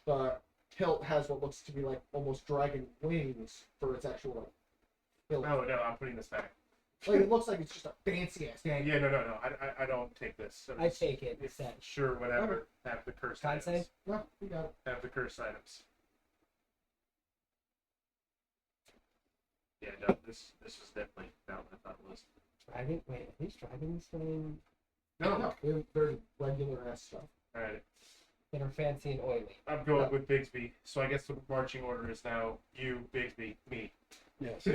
the hilt has what looks to be like almost dragon wings for its actual like hilt. No, no, I'm putting this back. Like it looks like it's just a fancy ass dagger. Yeah, no. I don't take this. I'm I just- take it if- instead. Sure, whatever. Have the cursed Con items. save? No, you got it. Have the cursed items. Yeah, no, this was definitely not what I thought it was. Dragon? Wait, are these dragons thing No. They're regular ass stuff. Alright. that are fancy and oily? I'm going with Bigsby. So I guess the marching order is now you, Bigsby, me. Yes.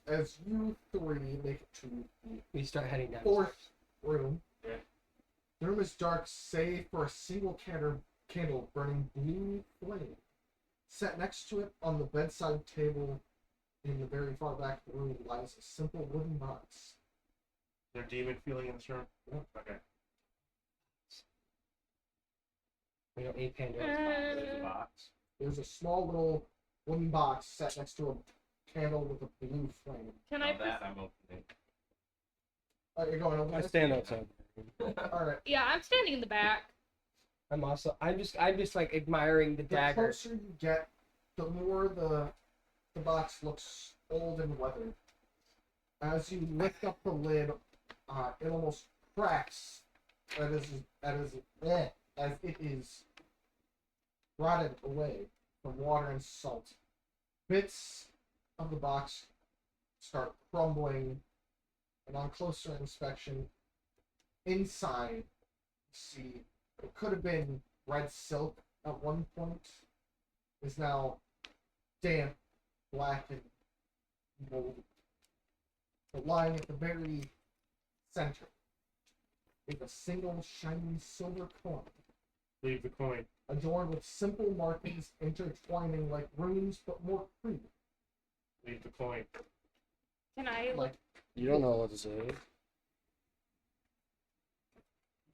As you three make it to the We start heading down. fourth room. Yeah. The room is dark, save for a single candle burning blue flame. Set next to it on the bedside table in the very far back of the room lies a simple wooden box. Is there demon feeling in this room? Yeah. Okay. We don't need Pandora's box. There's a box. There's a small little wooden box set next to a candle with a blue flame. Can I? Now that I'm opening. You're going over I there? stand outside. Alright. Yeah, I'm standing in the back. I'm just like admiring the The dagger. closer you get, the more the box looks old and weathered. As you lift up the lid, it almost cracks as it is rotted away from water and salt. Bits of the box start crumbling, and on closer inspection, inside, you see it could have been red silk at one point, is now damp, black, and moldy. But lying at the very center is a single shiny silver coin, Leave the coin. adorned with simple markings intertwining like runes, but more creepy. Leave the coin. Can I look? You don't know what to say.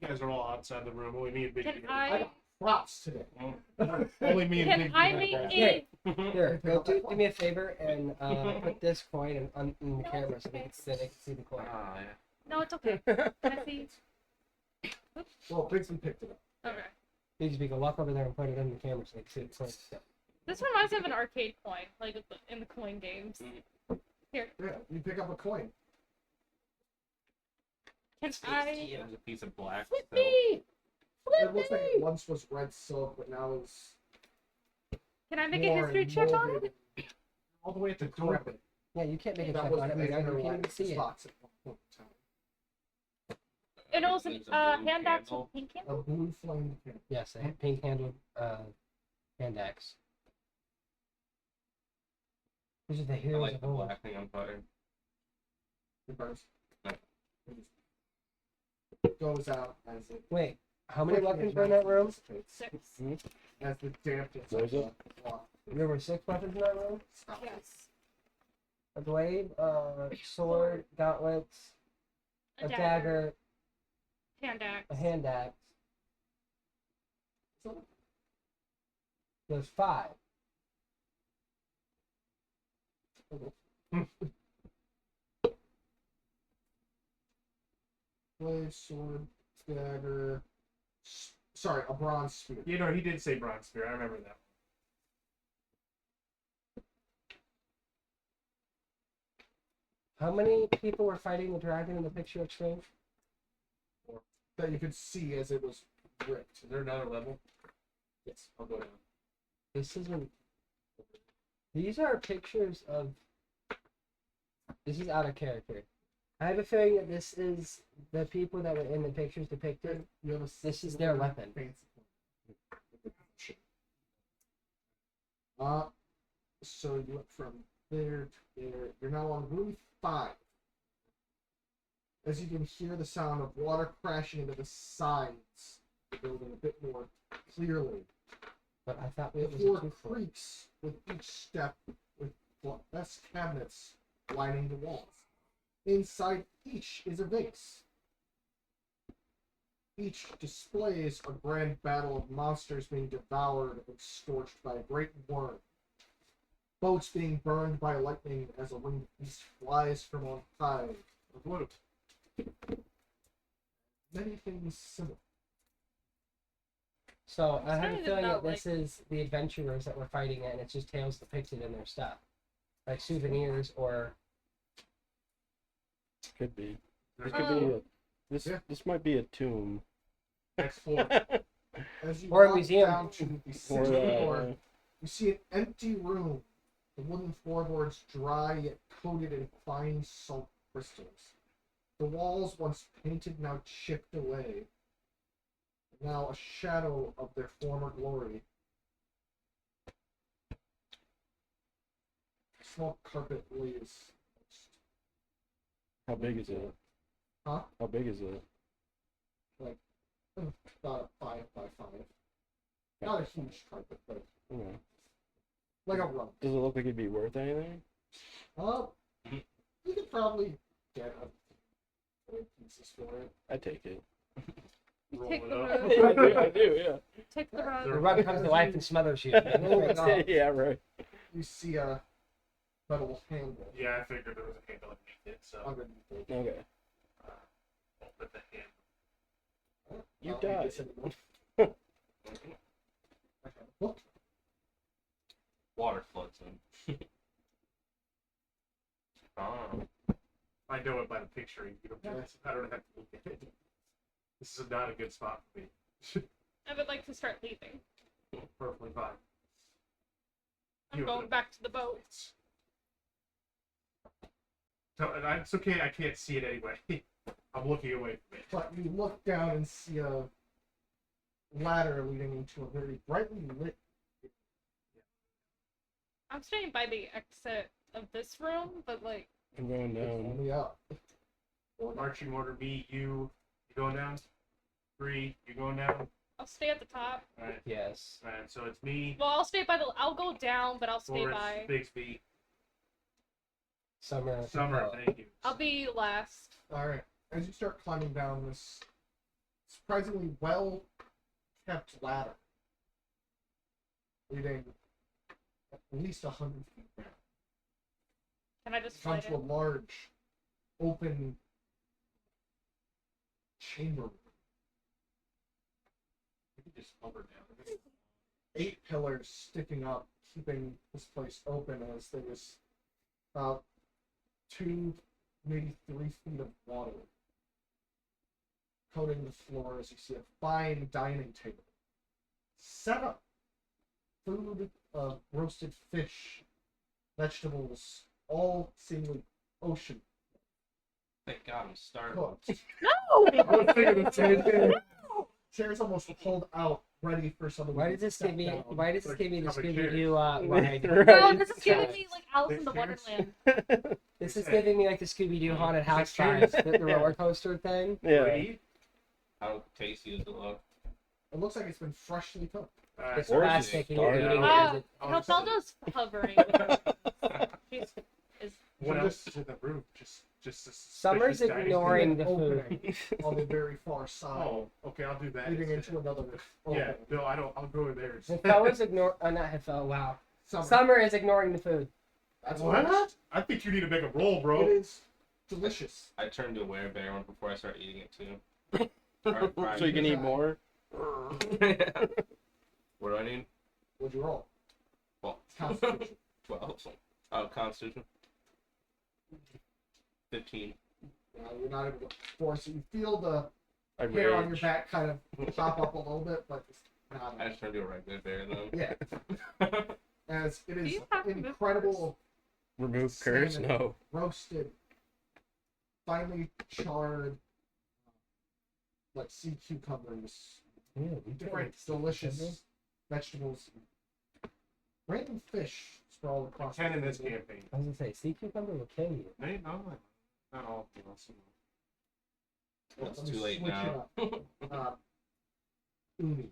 You guys are all outside the room. Only me and Bigsby. Can are I I? got props today. Only me and Can Bigsby. I are make back. a? Here, go do me a favor and put this coin in the No, camera it's so they okay. can see the coin. Ah, yeah. No, it's okay. Can I see? Well, Bixby picked it up. Okay. Bigsby, go walk over there and put it in the camera so they can see the coin. This reminds me of an arcade coin, like in the coin games. Yeah, you pick up a coin. Can I There's a piece of black. flip so- me? It looks like it once was red silk, but now is Can I make a more history check on molded it? All the way at the door. decrepit. Yeah, you can't make a That check was on it the right now. inner You can't even light see it. spots at one point in time. And also, There's a blue hand axe candle. with pink A candle. blue flame candle. Yes, a pink handled hand axe. These are the I heroes like of the old. black thing on fire. It burns. Yeah. It goes out as it Wait, how many weapons were in that room? Six. As the dampness What is it? There were 6 weapons in that room? Yes. A blade, sword, gauntlets, a dagger, Hand axe. a hand axe. There's 5. Blade, sword, dagger. Sorry, a bronze spear. You know, he did say bronze spear. I remember that. How many people were fighting the dragon in the picture exchange? That you could see as it was ripped. Is there another level? Yes. I'll go down. This isn't. These are pictures of. This is out of character. I have a feeling that this is the people that were in the pictures depicted. You have a This is their weapon. fancy so you went from there to there. You're now on room 5. As you can hear the sound of water crashing into the sides of the building a bit more clearly. But I thought The it was floor a 2-foot. creaks with each step, with glass cabinets lining the walls. Inside each is a vase. Each displays a grand battle of monsters being devoured and scorched by a great worm. Boats being burned by lightning as a winged beast flies from on high. Blue. Many things similar. So I have Starting a to feeling that melt, this is the adventurers that we're fighting it, and it's just tales depicted in their stuff, like souvenirs or. Could be. This Um, could be a, this Yeah. this might be a tomb. Next floor. As you Or a walk museum. down to the Or sixth floor, you see an empty room. The wooden floorboards dry yet coated in fine salt crystals. The walls, once painted, now chipped away. Now a shadow of their former glory. A small carpet lays. How big is it? Huh? How big is it? About 5 by 5. Not a huge carpet, but Okay. like a rug. Does it look like it'd be worth anything? You could probably get a pieces for it. I take it. Roll Take it the up. rug. I do, yeah. Take the rug. The rug comes to life and smothers you. Rolling up, yeah, right. you see a metal handle Yeah, I figured there was a handle underneath it, so underneath it. Okay. I'll put the hand. You I'll died. make this anymore. Okay, look. Water floods in. Oh. I know it by the picture. You don't have to, I don't have to look at it. This is not a good spot for me. I would like to start leaving. Perfectly fine. I'm You going open back to the boat. So, and it's okay. I can't see it anyway. I'm looking away from it. But you look down and see a ladder leading into a very brightly lit. I'm staying by the exit of this room, but like, I'm going down. Only up. Marching order: me, you going down? 3, you going down? I'll stay at the top. Alright. Yes. Alright, so it's me, Well, I'll stay by the. I'll go down, but I'll stay Forrest, by. Bigsby, Summer. Summer. Thank you. I'll be last. Alright. As you start climbing down this surprisingly well kept ladder, leading at least 100 feet down, Can I just down slide to a in? large open chamber room. You can just hover down. 8 pillars sticking up, keeping this place open as there was about 2, maybe 3 feet of water coating the floor as you see a fine dining table. Set up. Food, roasted fish, vegetables, all seemingly ocean Thank God I'm starving. cooked. I was thinking the same thing. Chairs almost pulled out, ready for someone. Why to does this sit give me? down. Why does this Like give me the covered Scooby Doo ride? No, this is giving me like Alice in the Chairs? Wonderland. This is giving me like the Scooby Doo haunted house Chairs? vibes, the roller coaster thing. Yeah. Ready? How tasty does it look? It looks like it's been freshly cooked. It's Or is it plastic and you're started eating it. out? As Oh, Hilfelda's hovering. With her. She's is What So else is in the room? Just a Summer's suspicious dining ignoring table? the food. Opening on the very far side, Oh, okay, I'll do that. leading instead. into another. Yeah, opening. no, I don't. I'll go there. Hefella's ignore. Not Hefella. Wow. Summer. Summer is ignoring the food. That's What? I think you need to make a roll, It bro. is delicious. I turned to a werebear one before I start eating it too. So you can eat more. What do I need? What'd you roll? Well, Constitution. 12. Oh, Constitution. 15. You're not able to force it. You feel the I hair on your rage. back kind of pop up a little bit, but it's not. I just turned to a regular bear then. Yeah, as it Do is you have to move incredible Remove curse? Salmon. No. roasted, finely charred, like sea cucumbers, different delicious vegetables, random fish sprawled across. 10 in the this table. campaign. I was gonna say, sea cucumber will kill you. No, not all. You know, some. It's Let me too late switch now. it up. Uni.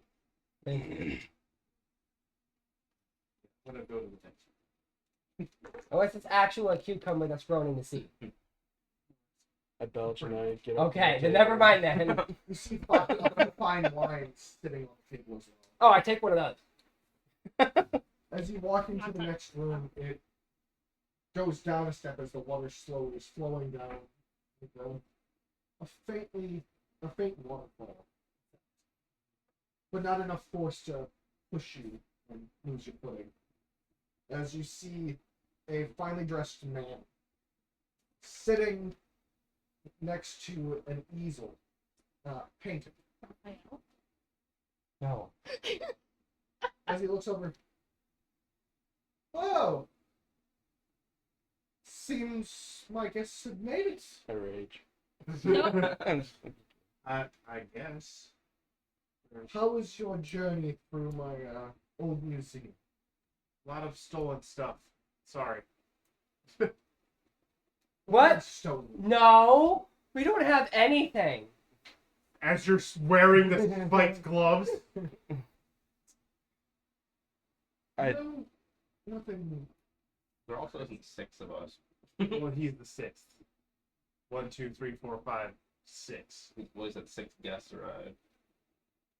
Thank you. I'm gonna go to the next. Unless it's actual like, cucumber that's grown in the sea. I belch and I get up. Okay, then never mind then. You see fine wines sitting on the table as well. Oh, I take one of those. As you walk into the next room, it goes down a step as the water slowly is flowing down. You know, a faint waterfall, but not enough force to push you and lose your footing. As you see a finely dressed man sitting next to an easel, painting. No. As he looks over, oh, seems my guests have made it. I rage. I guess. How was your journey through my old museum? A lot of stolen stuff. Sorry. What? Stolen. No, we don't have anything. As you're wearing the spiked gloves. No, nothing. There also isn't 6 of us. Well, he's the sixth. 1, 2, 3, 4, 5, 6. We've always had 6 guests arrive.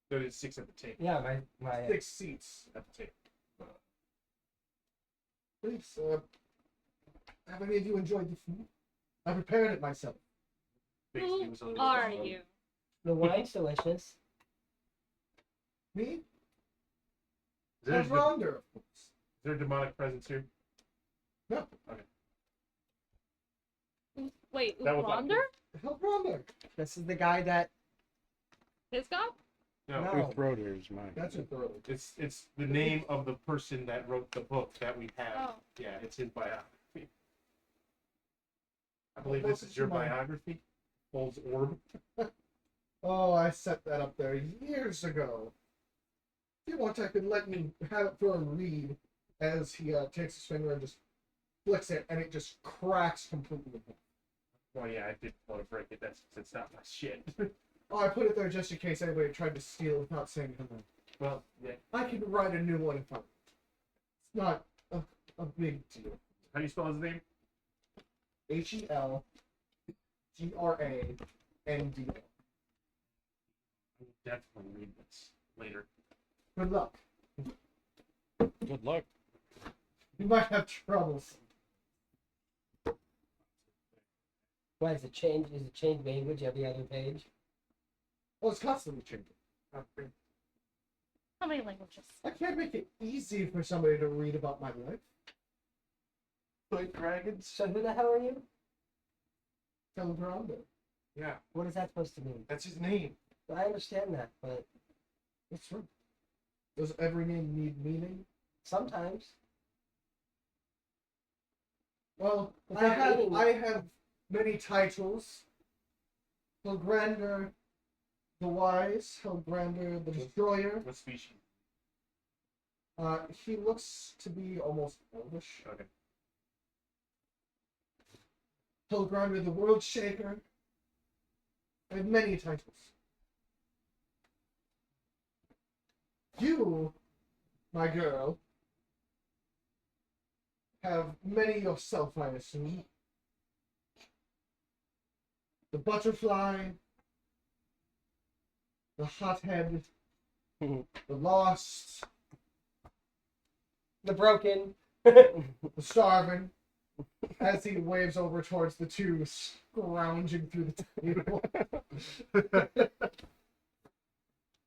So there's 6 at the table. Yeah, my 6 seats. At the table. Please, have any of you enjoyed the food? I prepared it myself. Big Who Steve was on the are phone. you? the wine's delicious. Me? There's A the, Rhonda, of course. is there a demonic presence here? No, Wait, That was like- Wander? hell, Rhonda. This is the guy that. His god? No. No. Who throat is mine. That's a throw. It's the name of the person that wrote the book that we have. Oh. Yeah, it's his biography. I believe this is your biography. Bull's Orb. Oh, I set that up there years ago. If you want, I can let you have it for a read as he takes his finger and just flicks it, and it just cracks completely. Well, yeah, I did want to break it. It's not my shit. Oh, I put it there just in case anybody tried to steal it without saying anything. Well, yeah. I can write a new one if I. It's not a big deal. How do you spell his name? HELGRAND. I'll definitely read this later. Good luck. Good luck. You might have troubles. What is it? Change? Is it change language every other page? Oh, it's constantly changing. How many languages? I can't make it easy for somebody to read about my life. Like dragons? So who the hell are you? Telegranda. Yeah, What is that supposed to mean? that's his name. I understand that, but It's true. Does every name need meaning? sometimes. Well, It's I not have meaning- many titles. Hilgrander the Wise, Hilgrander the Destroyer. What species? He looks to be almost elvish. Okay. Hilgrander the World Shaker. I have many titles. You, my girl, have many yourself, I assume. The butterfly, the hothead, the lost, The broken. the starving, as he waves over towards the two scrounging through the table.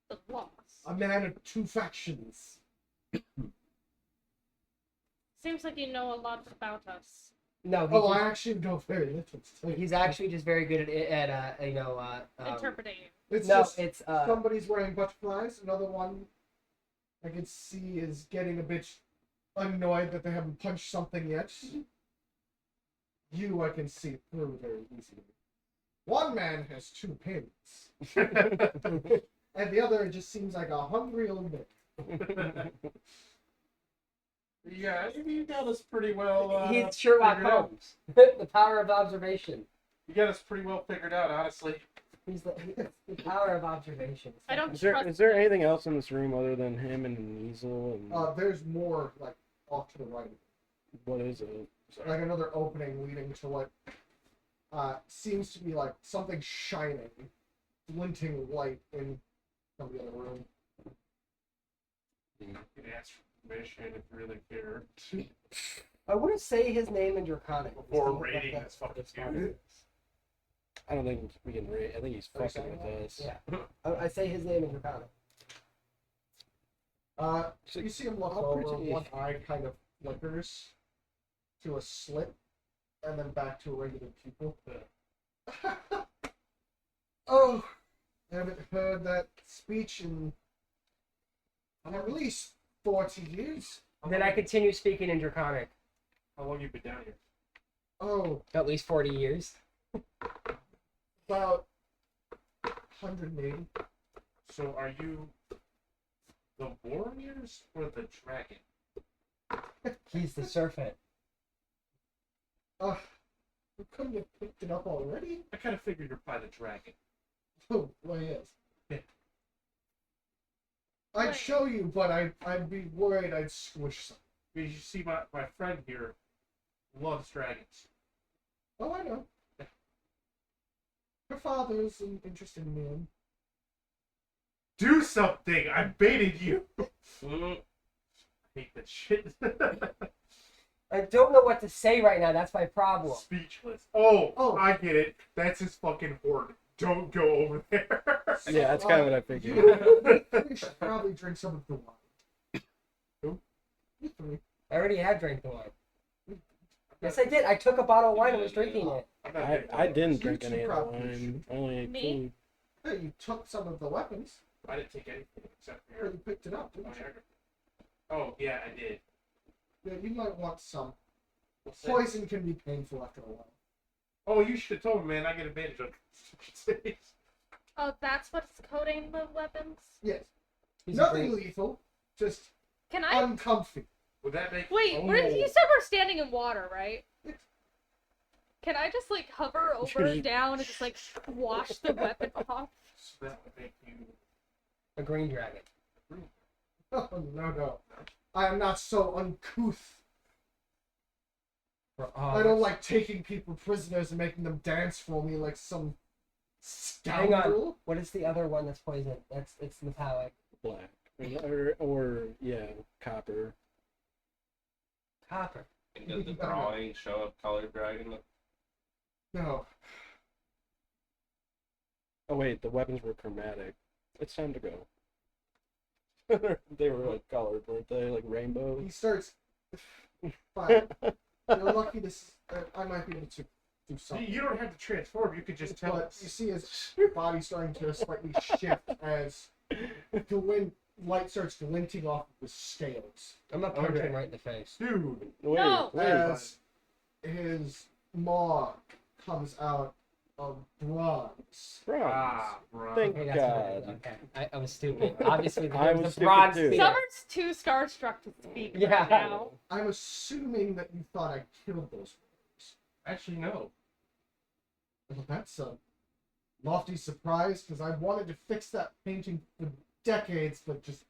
The loss. A man of two factions. Seems like you know a lot about us. No, he Oh, I just- actually know very little to tell you. he's actually just very good at Interpreting. It's no, just it's somebody's wearing butterflies. Another one I can see is getting a bit annoyed that they haven't punched something yet. You I can see through very easily. One man has two pins, and the other just seems like a hungry old man. Yeah, you got us pretty well. he's Sherlock figured out. Holmes. The power of observation. You got us pretty well figured out, honestly. He's the power of observation. I don't Is there trust is there you. anything else in this room other than him and an easel? And There's more like off to the right, what is it? like another opening leading to what seems to be like something shining, glinting light in some the other room. You can ask for permission if you really care. I wouldn't say his name in Draconic. Before raiding this fucking dude. I don't think we can rate. I think he's Are you fucking saying with that? us. Yeah. I say his name in Draconic. So you see him look How over, pretty. one eye kind of flickers to a slit, and then back to a regular pupil. Oh, haven't heard that speech in at least 40 years. Then I continue speaking in Draconic. How long you been down here? Oh, At least 40 years. about 180. So are you the warriors or the dragon? He's the serpent. You couldn't have picked it up already? I kind of figured you're probably the dragon. Oh, well, yes. Yeah. I'd Right. show you, but I'd be worried I'd squish something. Because you see, my friend here loves dragons. Oh, I know. Her father's an interesting man. Do something! I baited you! Mm, I hate that shit. I don't know what to say right now. That's my problem. Speechless. Oh, Oh. I get it. That's his fucking horde. Don't go over there. Yeah, that's kind of what I figured. You should probably drink some of the wine. Who? You three. I already had drank the wine. Yes, I did. I took a bottle of wine and was drinking it. I'm not I big didn't on You drink two any of the probably wine. should. I only ate Me? food. Hey, you took some of the weapons. I didn't take anything except for Or your you picked it up, didn't you? Oh, yeah, I did. Yeah, you might want some. What's that? Poison can be painful after a while. Oh, you should have told me, man. I get advantage of it. Oh, that's what's coding the weapons? Yes. He's a Nothing great- lethal, just Can I? uncomfy. Would that make... Wait, oh. you said we're standing in water, right? Can I just like hover over and down and just like wash the weapon off? So that would make you... A green dragon. Oh, no. I am not so uncouth. I don't like taking people prisoners and making them dance for me like some Hang on. scoundrel. What is the other one that's poison? It's metallic. Black. Or yeah, copper. Copper. and did the drawing show a colored dragon? No. Oh wait, the weapons were chromatic. It's time to go. They were like colored, weren't they? Like rainbow. He starts. Fine. You're lucky this. I might be able to do something. You don't have to transform. You could just tell But us. you see his body starting to slightly shift as light starts glinting off of his scales. I'm gonna punch Okay. him right in the face. Dude. Wait, No! wait. As his maw comes out of bronze. Bronze. Bro. Thank Okay, that's God. what I was stupid. Obviously, I there was was a stupid bronze too. spear. Summer's too starstruck to speak Yeah. right now. I'm assuming that you thought I killed those boys. Actually, no. Well, that's a lofty surprise because I wanted to fix that painting for decades, but just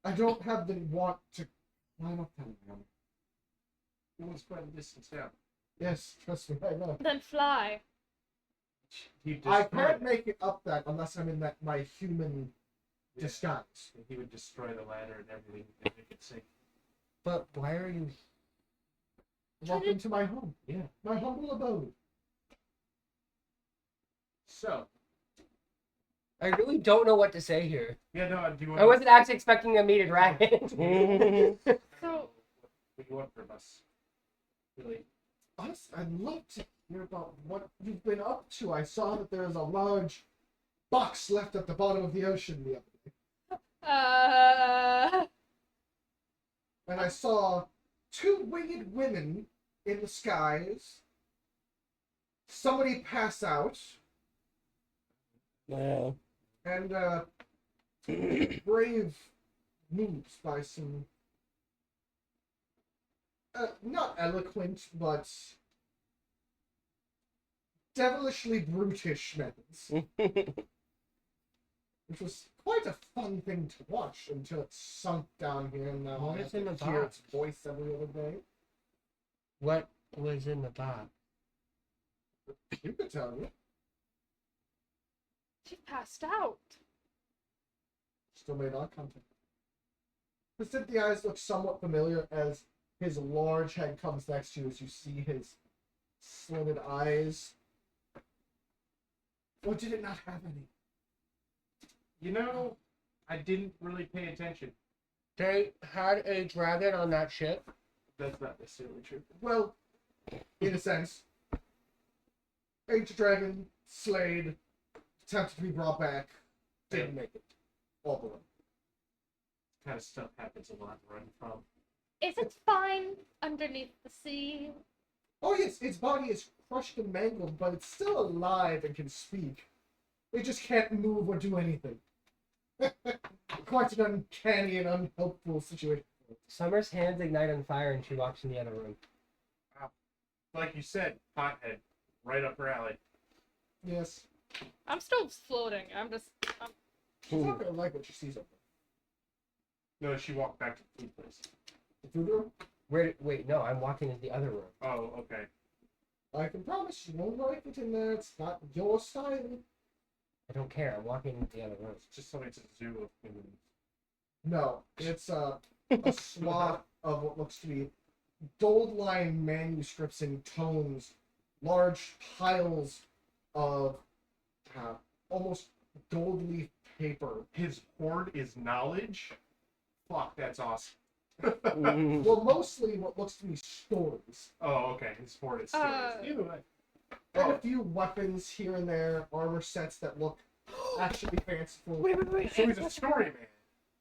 I don't have the want to climb up that mountain. It was quite a distance down. Yes, trust me, I know. Then fly. He'd I destroy can't it. make it up that unless I'm in that my human Yeah. disguise. He would destroy the ladder and everything and make it sink. But why are you? Welcome to my home. Yeah. My humble abode. So, I really don't know what to say here. yeah, no, do you want I wasn't actually expecting a meat dragon. So, what do you want from us? Really? Honestly, I'd love to hear about what you've been up to. I saw that there is a large box left at the bottom of the ocean the other day. And I saw two winged women in the skies. Somebody pass out, Yeah. and brave moves by some not eloquent, but devilishly brutish men. Which was quite a fun thing to watch until it sunk down here and now What I is have in to the hear box? its voice every other day. What was in the box? You could tell me. she passed out. Still made eye contact. The eyes look somewhat familiar as his large head comes next to you as you see his slitted eyes. Or did it not have any? You know, I didn't really pay attention. They had a dragon on that ship. That's not necessarily true. Well, in a sense. Ancient Dragon, slayed, attempted to be brought back, didn't make it. All the way. Kind of stuff happens a lot to run from. Is it fine underneath the sea? Oh yes, its body is crushed and mangled, but it's still alive and can speak. It just can't move or do anything. Quite an uncanny and unhelpful situation. Summer's hands ignite on fire and she walks in the other room. Like you said, pothead, right up her alley. Yes. I'm still floating. She's not gonna like what she sees up there. No, she walked back to the food place. The food room? Wait, no, I'm walking into the other room. Oh, okay. I can promise you won't like it in there. It's not your style. I don't care. I'm walking into the other room. It's just something to zoo of humans. No, it's a swath of what looks to be gold-lined manuscripts and tomes, large piles of almost gold leaf paper. His hoard is knowledge. Fuck, that's awesome. Well, mostly what looks to be stories. Oh, okay. His hoard is stories. Either way. And a few weapons here and there, armor sets that look actually fanciful. Wait. So he's a story man.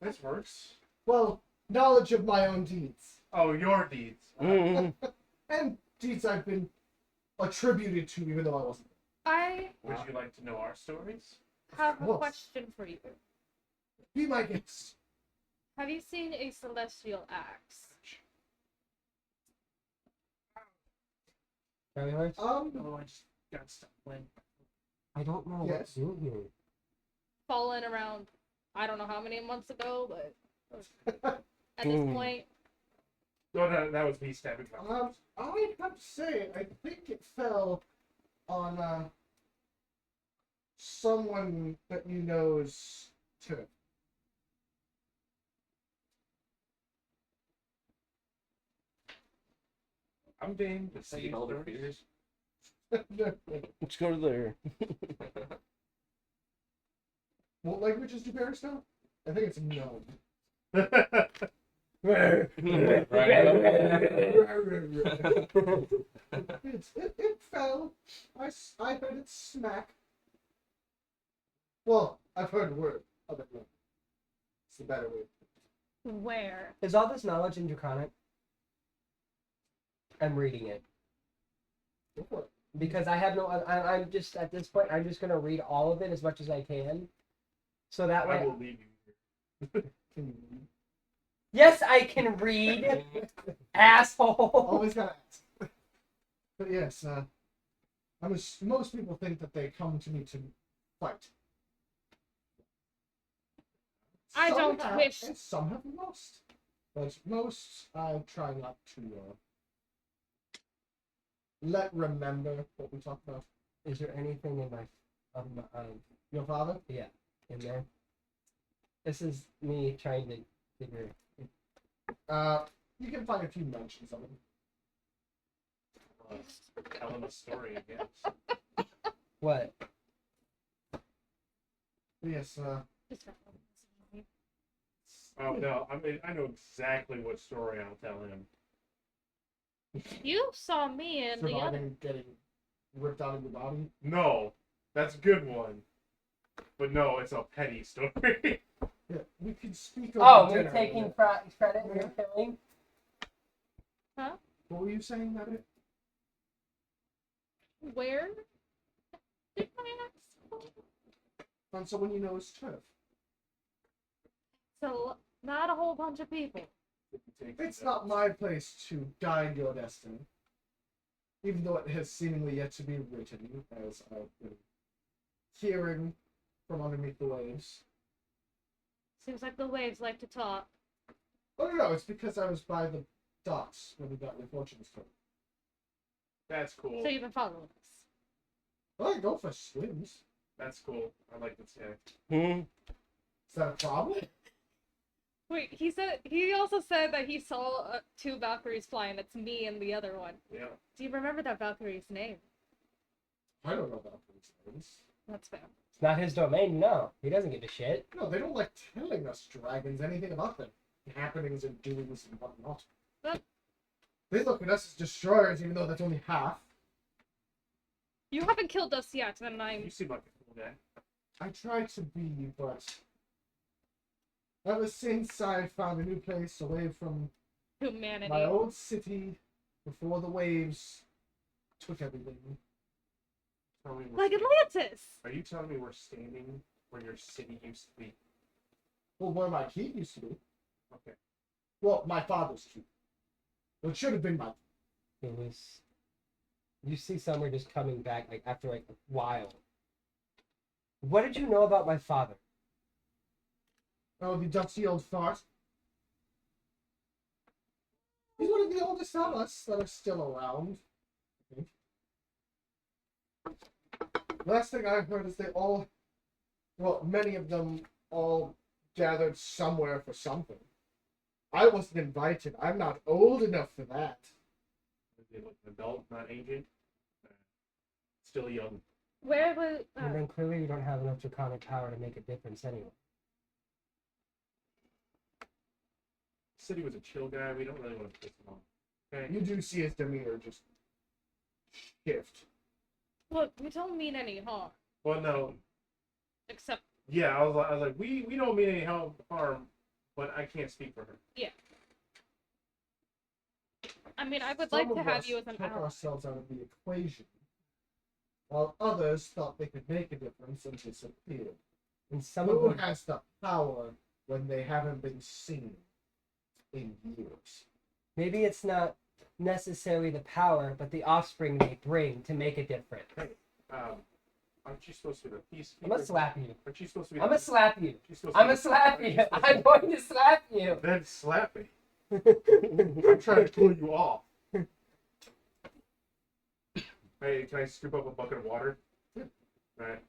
This works. Well, knowledge of my own deeds. Oh, your deeds. And deeds I've been attributed to even though I wasn't. I Would you like to know our stories? have a course. question for you. Be my guest. Have you seen a celestial axe? Charlie horse? Oh, I just got stuck playing. I don't know Yes. what to do here. Fallen around, I don't know how many months ago, but at this point, No, that was me stabbing my I'd have to say, I think it fell on someone that you know's turn. I'm game to see all the fears. Let's go to there. What languages do bears know? I think it's gnome. it bit smack. Well, I've heard word of it. It's the better way. Where? Is all this knowledge in Draconic? I'm reading it. Go for it. Because I have no, I'm just, at this point, I'm just going to read all of it as much as I can. So that I way. will leave you here. Can you read? Yes, I can read, asshole. Always gotta ask. But yes, most people think that they come to me to fight. I Some don't have, wish- and some have lost. But most, I try not to let remember what we talked about. Is there anything in my, Your father? in there? This is me trying to figure. You can find a few mentions of him. Tell him a story, I guess. What? Yes, Just Oh no, I mean I know exactly what story I'll tell him. You saw me in the other. surviving getting ripped out of your body. No, that's a good one. But no, it's a petty story. Yeah, we can speak over Oh, me dinner. taking credit for your killing? What were you saying, Rabbit? Where did my axe fall? On someone you know is turf. So, not a whole bunch of people. It's not my place to guide your destiny. Even though it has seemingly yet to be written, as I've been hearing from underneath the waves. Seems like the waves like to talk. Oh no, it's because I was by the docks when we got your fortunes told. That's cool. So you've been following us. Well, I go for swims. That's cool. I like this guy. Hmm. Is that a problem? Wait, he also said that he saw two Valkyries flying. That's me and the other one. Yeah. Do you remember that Valkyrie's name? I don't know about these things. That's fair. It's not his domain, no. He doesn't give a shit. No, they don't like telling us dragons anything about them happenings and doings and whatnot. But- They look at us as destroyers, even though that's only half. You haven't killed us yet, and You I'm. seem like a cool guy. I try to be, but ever since I found a new place away from Humanity. my old city, before the waves took everything. Tell me Like we're- Atlantis! Are you telling me we're standing where your city used to be? Well, where my keep used to be. Okay. Well, my father's keep. Well, it should have been my. It was. You see Summer just coming back, like, after, like, a while. What did you know about my father? Oh, the dusty old fart. He's one of the oldest of us that are still around. I think. Last thing I heard is they all, well, many of them all gathered somewhere for something. I wasn't invited. I'm not old enough for that. Is he like an adult, not aged? Still young. Where was. And then clearly you don't have enough draconic power to make a difference anyway. City was a chill guy. We don't really want to piss him off. Okay. You do see his demeanor just shift. Look, we don't mean any harm. Well, no. Except. Yeah, I was like, we don't mean any harm, but I can't speak for her. I mean, I would Some like to of have us you as an took ally. ourselves out of the equation, while others thought they could make a difference and disappeared. And some Who of them. has the power when they haven't been seen in years? Maybe it's not necessarily the power, but the offspring they bring to make a difference. Aren't you supposed to be the peacekeeper? I'm gonna slap you. Aren't you supposed to be? I'm gonna slap you. You're supposed I'm to gonna slap you. supposed to- I'm going to slap you. Then slap me. I'm trying to cool you off. Hey, can I scoop up a bucket of water? Yeah. Alright.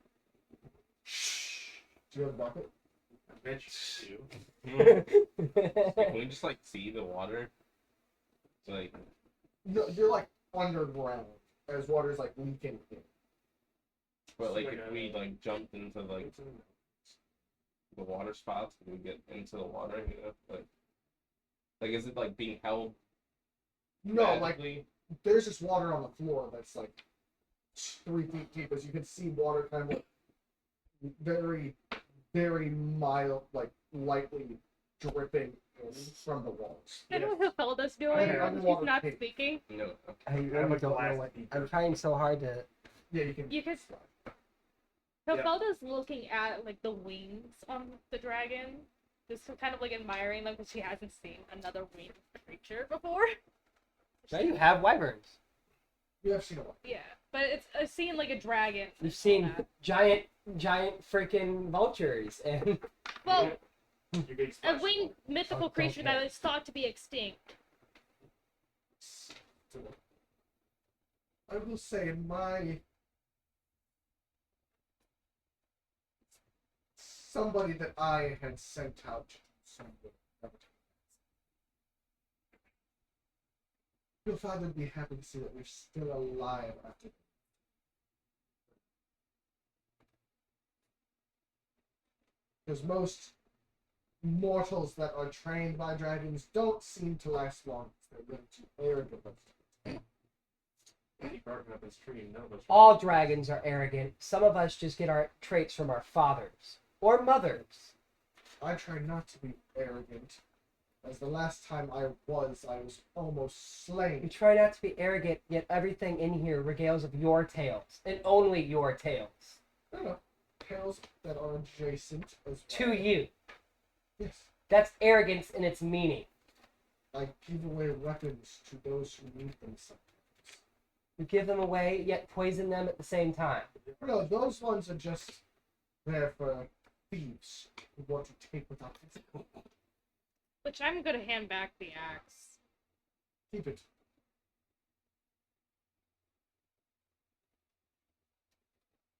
Do you have a bucket? I bet you do. Can we just like see the water? It's like You're like underground as water's like leaking in. but like Like if a- we like jumped into like the water spots, can we get into the water? You know, like is it like being held? No, like magically? there's just water on the floor that's like 3 feet deep, as you can see water kind of like very, very mild, like lightly dripping in from the walls. I know what Hilda's doing. I She's want to not take- speaking. No. Okay. I have really a don't know glass what. beaker. I'm trying so hard to. Yeah, you can. You can. Hilda's looking at like the wings on the dragon, just kind of like admiring them because she hasn't seen another winged creature before. Now you have wyverns. You have seen a lot. Yeah, but it's seeing like a dragon. You've and seen all that. giant freaking vultures and. Well, You get a splashed winged mythical don't creature care. that is thought to be extinct. I will say somebody that I had sent out. Your father would be happy to see that we're still alive after. Because most mortals that are trained by dragons don't seem to last long. They're really too arrogant. Keep barking up this tree and none of us. All dragons are arrogant. Some of us just get our traits from our fathers or mothers. I try not to be arrogant, as the last time I was almost You slain. try not to be arrogant, yet everything in here regales of your tales, and only your tales. I don't know, tales that are adjacent as To well. you. Yes, That's arrogance in its meaning. I give away weapons to those who need them sometimes. You give them away, yet poison them at the same time. But no, those ones are just there for thieves who want to take without physical. Which I'm gonna hand back the axe. Keep it.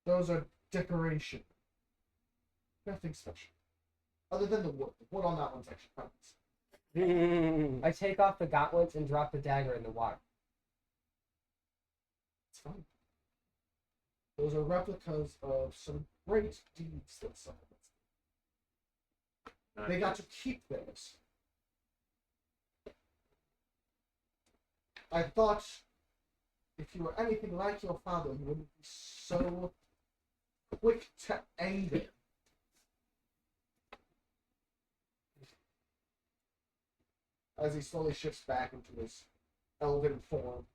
Those are decoration. Nothing special. Other than the wood. The wood on that one's actually quite nice. I take off the gauntlets and drop the dagger in the water. It's fine. Those are replicas of some great deeds that someone has. They got to keep theirs. I thought if you were anything like your father, you wouldn't be so quick to anger. As he slowly shifts back into his elven form,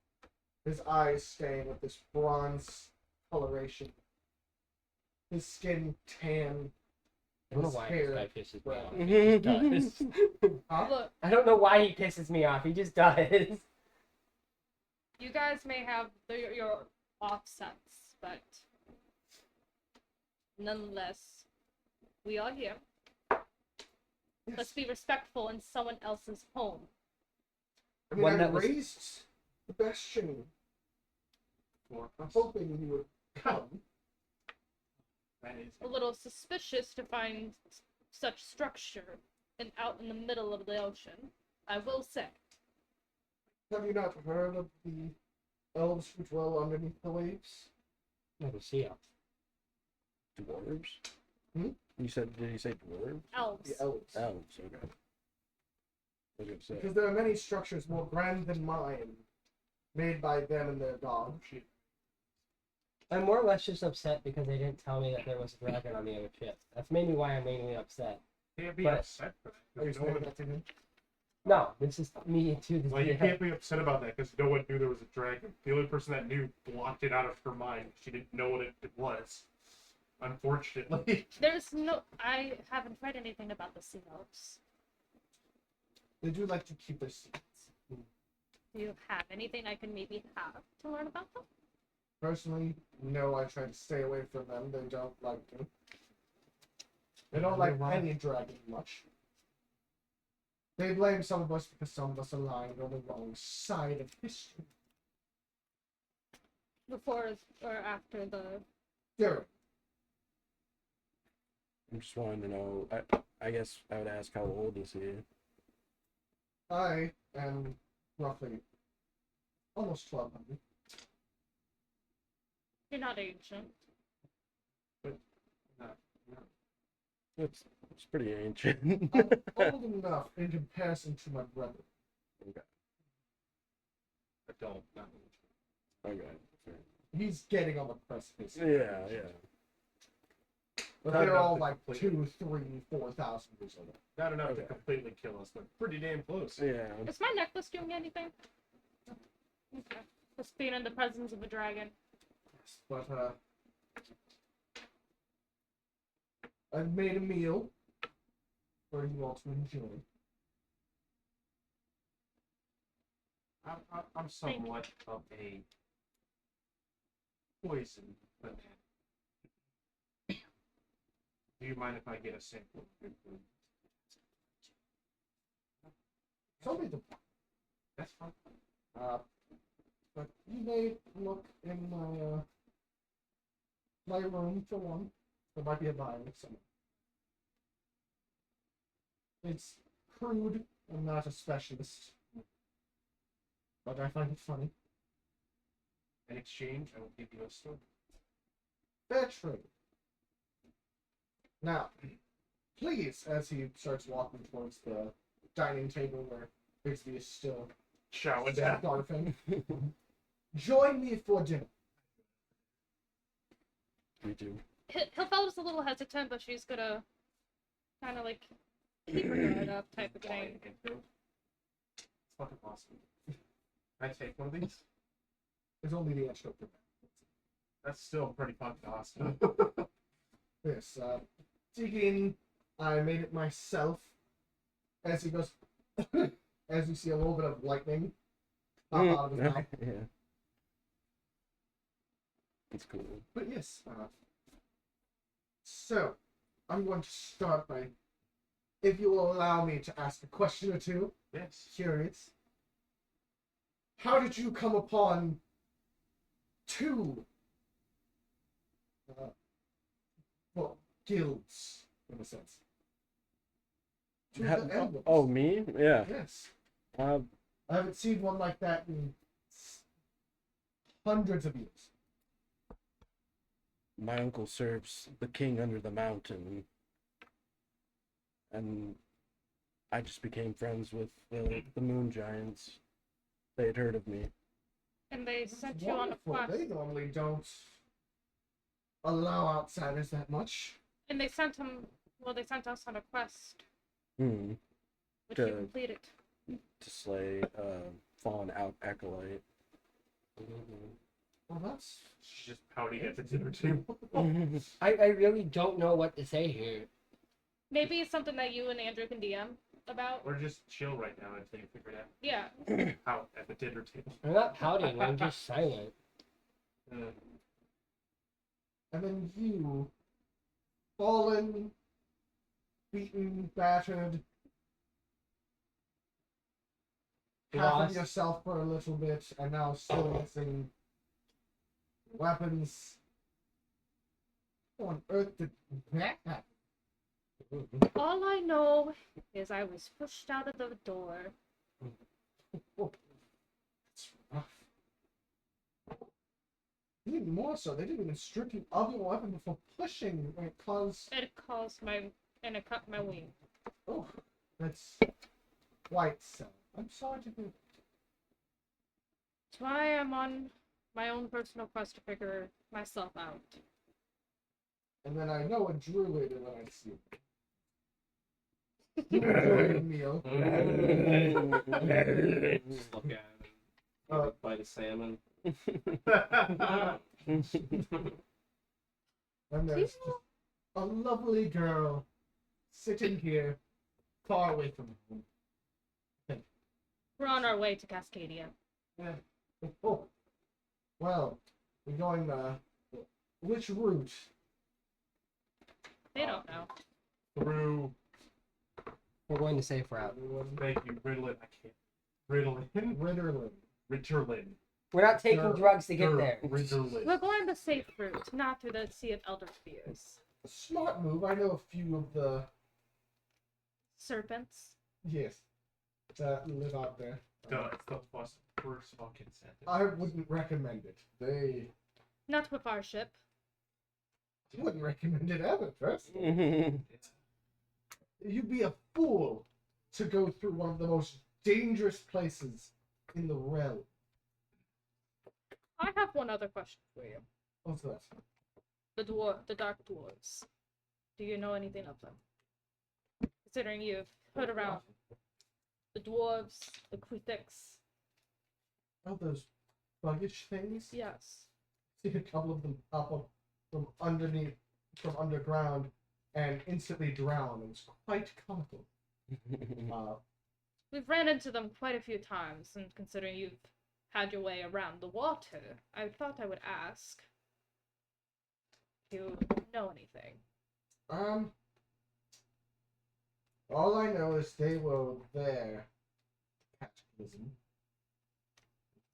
his eyes staying with this bronze coloration, his skin tan. I don't know His why hair this guy pisses me brown. off. He just does. Huh? Look, I don't know why he pisses me off. He just does. you guys may have your offsets, but nonetheless, we are here. Let's Yes. be respectful in someone else's home. I mean, One I that was- raised the Bastion. I'm hoping you would come. That is. A little suspicious to find such structure and out in the middle of the ocean, I will say. Have you not heard of the elves who dwell underneath the waves? Never see him. Dwarves? Hmm? You said, did you say dwarves? Elves. The elves. Elves, okay. I was gonna say. Because there are many structures more grand than mine, made by them and their dog. I'm more or less just upset because they didn't tell me that there was a dragon on the other ship. That's mainly why I'm mainly upset. Can't be But- upset for that. Are you 'cause no saying one- that to him? No, this is me to the Well, you can't be upset about that because no one knew there was a dragon. The only person that knew blocked it out of her mind. She didn't know what it was. Unfortunately. There's no. I haven't read anything about the sea elves. They do like to keep their secrets. Do you have anything I can maybe have to learn about them? Personally, no, I try to stay away from them. They don't like me. They don't like any dragon much. They blame some of us because some of us aligned on the wrong side of history. Before or after the. Derek, I'm just wanting to know. I guess I would ask how old is he? I am roughly almost 1200. You're not ancient. It's pretty ancient. I'm old enough in comparison to my brother. Okay. Adult, not Okay. he's getting on the precipice. Yeah. But Not they're enough all to like completely- 2, 3, 4,000 years old. Not enough to Okay. completely kill us, but pretty damn close. Yeah. Is my necklace doing anything? Okay. Just being in the presence of a dragon. Yes, but I've made a meal for you all to enjoy. I'm somewhat of a poison banana. Do you mind if I get a sample of your food? Tell me the That's fine. but you may look in my room for one. There might be a vial somewhere. It's crude. I'm not a specialist, but I find it funny. In exchange, I will give you a stone. Fair trade. Now, please, as he starts walking towards the dining table where Bixby is still Showing down. barfing, join me for dinner. We do. Hilfelda's a little hesitant, but she's gonna kind of like keep her guard up type of thing. It's fucking awesome. Can I take one of these? There's only the extra for that. That's still pretty fucking awesome. Yes, Deacon, I made it myself. As he goes, as you see a little bit of lightning pop out of his mouth. Yeah. It's cool. But yes, so I'm going to start by, if you will allow me to ask a question or two. Yes. Curious. How did you come upon two, well, guilds in a sense? Two of the emblems. Oh, me? Yeah. Yes. Uh, I haven't seen one like that in hundreds of years. my uncle serves the king under the mountain, and I just became friends with the moon giants. They had heard of me. And they sent you on a Wonderful. quest. They normally don't allow outsiders that much. And they sent him. Well, they sent us on a quest, Hmm. which you Good. completed. To slay fallen out acolyte. Well, that's She's just pouting at the dinner table. I really don't know what to say here. Maybe it's something that you and Andrew can DM about. We're just chill right now until you figure it Yeah. out at the dinner table. I'm not pouting. I'm just silent. and then you, fallen, beaten, battered, half of Lost. yourself for a little bit, and now still missing weapons. How on earth did that happen? All I know is I was pushed out of the door. It's rough. Even more so, they didn't even strip you of your weapon before pushing, and it caused. It caused my and it cut my wing. Oh, that's quite sad. I'm sorry to hear. That's why I'm on my own personal quest to figure myself out. And then I know a druid when I see it. You enjoy your meal. Just look at it. Uh, Bite of salmon. And there's just a lovely girl sitting here, far away from home. We're on our way to Cascadia. Yeah. Oh, well, we're going which route? They don't know. Through. We're going to safe route. Thank you, Ritalin. I can't. Ritalin. Ritterlin. Ritalin. We're not taking drugs to get there. Ritalin. We're going the safe route, not through the Sea of Elder Spheres. Smart move. I know a few of the Serpents. yes that live out there. Duh, it's the first fucking sentence. I wouldn't recommend it. They Not with our ship. wouldn't recommend it ever, trust me. It's You'd be a fool to go through one of the most dangerous places in the realm. I have have one other question for you. What's that? The dark dwarves. Do you know anything of them? Considering you've heard around the dwarves, the Kruthiks. Oh, those buggish things? Yes. See a couple of them pop up from underground, and instantly drown. It's quite comical. We've ran into them quite a few times, and considering you've had your way around the water, I thought I would ask if you know anything. All I know is they were there. Cataclysm.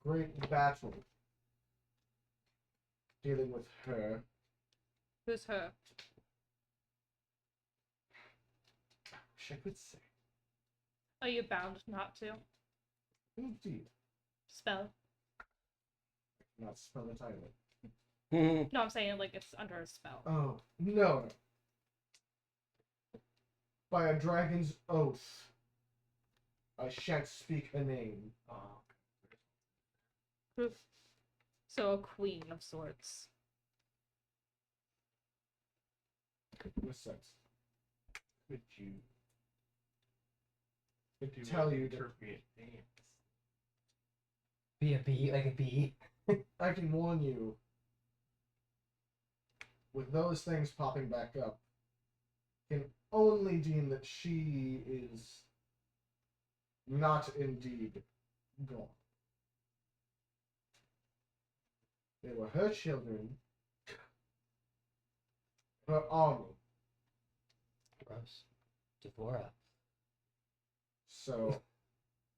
Great battle. Dealing with her. Who's her? I wish I could say. Are you bound not to? Indeed. Spell? Not spell it either. No, I'm saying like it's under a spell. Oh, no. By a dragon's oath, I shan't speak her name. So a queen of sorts. In a sense. Could you Tell you that- interpret names? Be a bee, like a bee. I can warn you, with those things popping back up, can only deem that she is not indeed gone. They were her children, her army. Gross. Devora. So,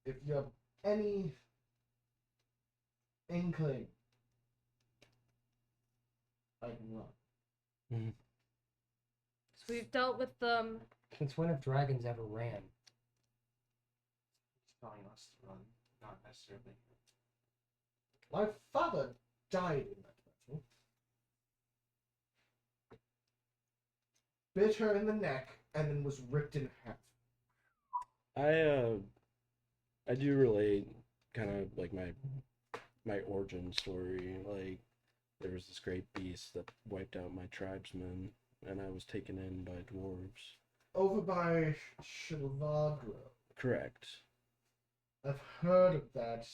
if you have any inkling, I can run. So we've dealt with them. Since when have dragons ever ran? Telling us to run, not necessarily. My father died in that battle. Bit her in the neck and then was ripped in half. I do relate kind of like my origin story. Like there was this great beast that wiped out my tribesmen, and I was taken in by dwarves. Over by Shilvagro. Correct. I've heard of that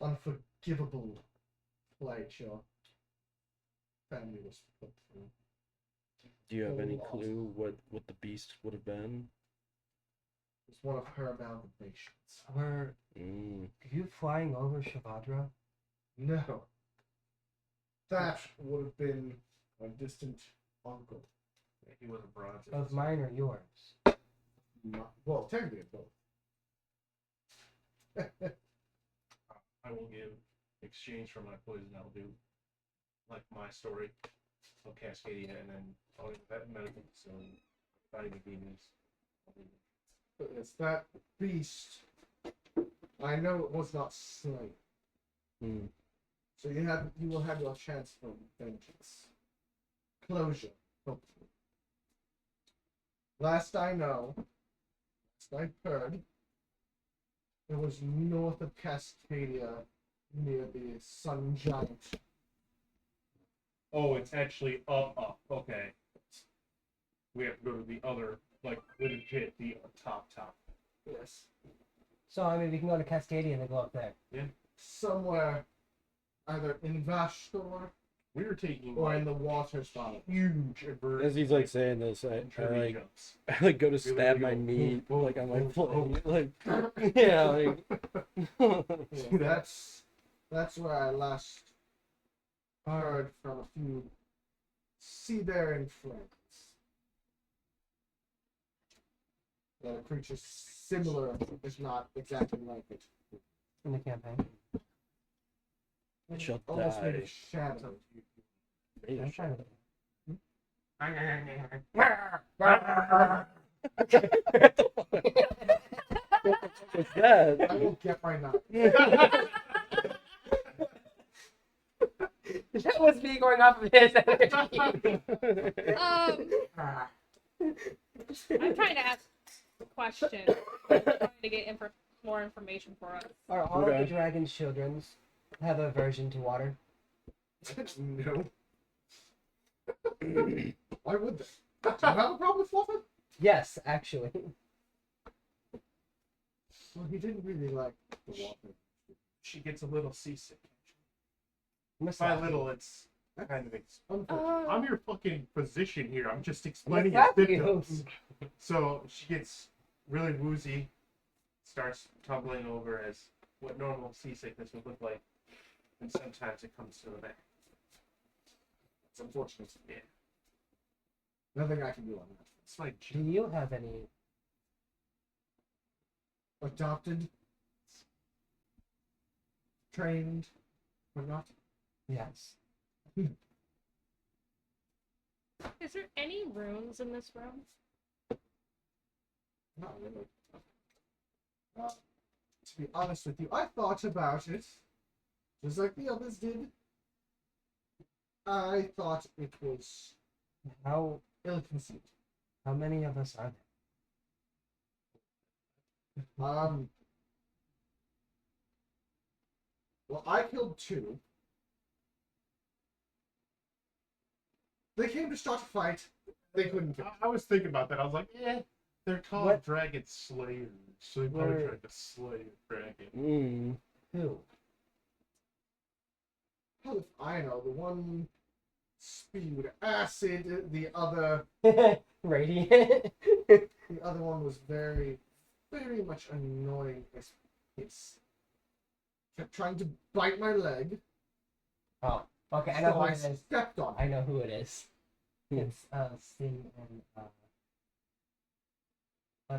unforgivable plight your family was put through. Do you have any Lost. clue what the beast would have been? It's one of her amalgamations. Were Mm. you flying over Shavadra? No. That would have been a distant uncle. He was a bronze. Of mine or yours? Well, technically both. I will give exchange for my poison. I'll do like my story of Cascadia, and then owning that medical facility, fighting the demons. But it's that beast. I know it was not slain. Mm. So you will have your chance for vengeance. Closure, hopefully. Last I know, last I heard, it was north of Cascadia, near the Sun Giant. Oh, it's actually up. Okay. We have to go to the other, like, legit, the top. Yes. So I mean, we can go to Cascadia and then go up there. Somewhere, either in Vashtor We were taking or like in the water spot. huge averse. As he's like saying this, I trivia like jumps. I like go to Really stab go my knee boom, like on my boom, foot. Like yeah, like Yeah, that's where I last heard from a few seafaring friends. That a creature similar, if not exactly like it. In the campaign. it shall Almost made die. of shadow. I'm trying to. What's that? I will get my knife. That was me going off of his energy. I'm trying to ask a question. I'm trying to get more information for us. Are all of the Okay. dragon's children's have aversion to water? No. Why would they? Do you have a problem with Fluffy? Yes, actually. Well, he didn't really like the water. She gets a little seasick. Must By not be. little, it's kind of. Unfortunately. I'm your fucking physician here. I'm just explaining Must your not be. symptoms. So she gets really woozy, starts tumbling over as what normal seasickness would look like, and sometimes it comes to the back. It's unfortunate. Yeah. Nothing I can do on that. It's like Do you have any? Adopted, trained, or not. Yes. Is there any rooms in this room? Not really. To be honest with you, I thought about it, just like the others did. I thought it was How ill-conceived. many of us are Well, I killed 2. They came to start a fight. They couldn't kill. I was thinking about that. I was like, yeah, they're called What? dragon slayers, so they probably Where- tried to slay a dragon. Mm. there? Who? How if I know? The one spewed acid. The other Radiant. The other one was very, very much annoying. It's kept trying to bite my leg. Oh, okay. I know So who I it is. stepped on. I know who it is. Hmm. It's Sting and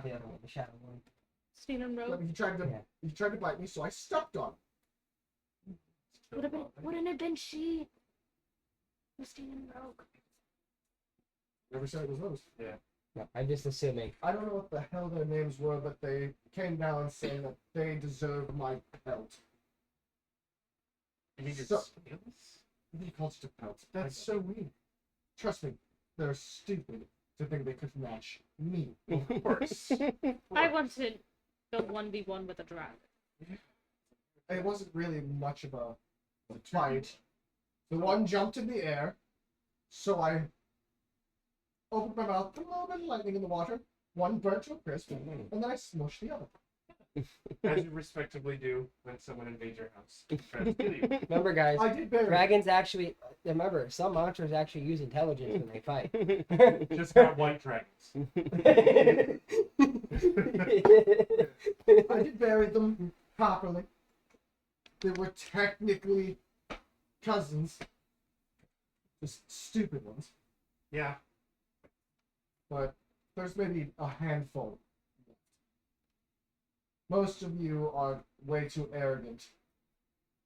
the other one, the shadow one. Steen and But Rogue? Yeah. he tried to bite me, so I stepped on. Wouldn't have been she. It was Steen and Rogue. Never said it was those. No, I'm just assuming. I don't know what the hell their names were, but they came down saying that they deserve my pelt. You mean your So- skills? They called it a pelt. That's so weird. Trust me, they're stupid to think they could match me. Of course. I wanted the 1v1 with a dragon. It wasn't really much of a fight. The one jumped in the air, so I opened my mouth, a little bit of lightning in the water. One burnt to a crisp, and then I smushed the other. As you respectively do when someone invades your house. Tries to kill you. Remember, guys, I did bury dragons actually. Remember, some monsters actually use intelligence when they fight. Just not white dragons. I did bury them properly. They were technically cousins. Just stupid ones. Yeah. But there's maybe a handful. Most of you are way too arrogant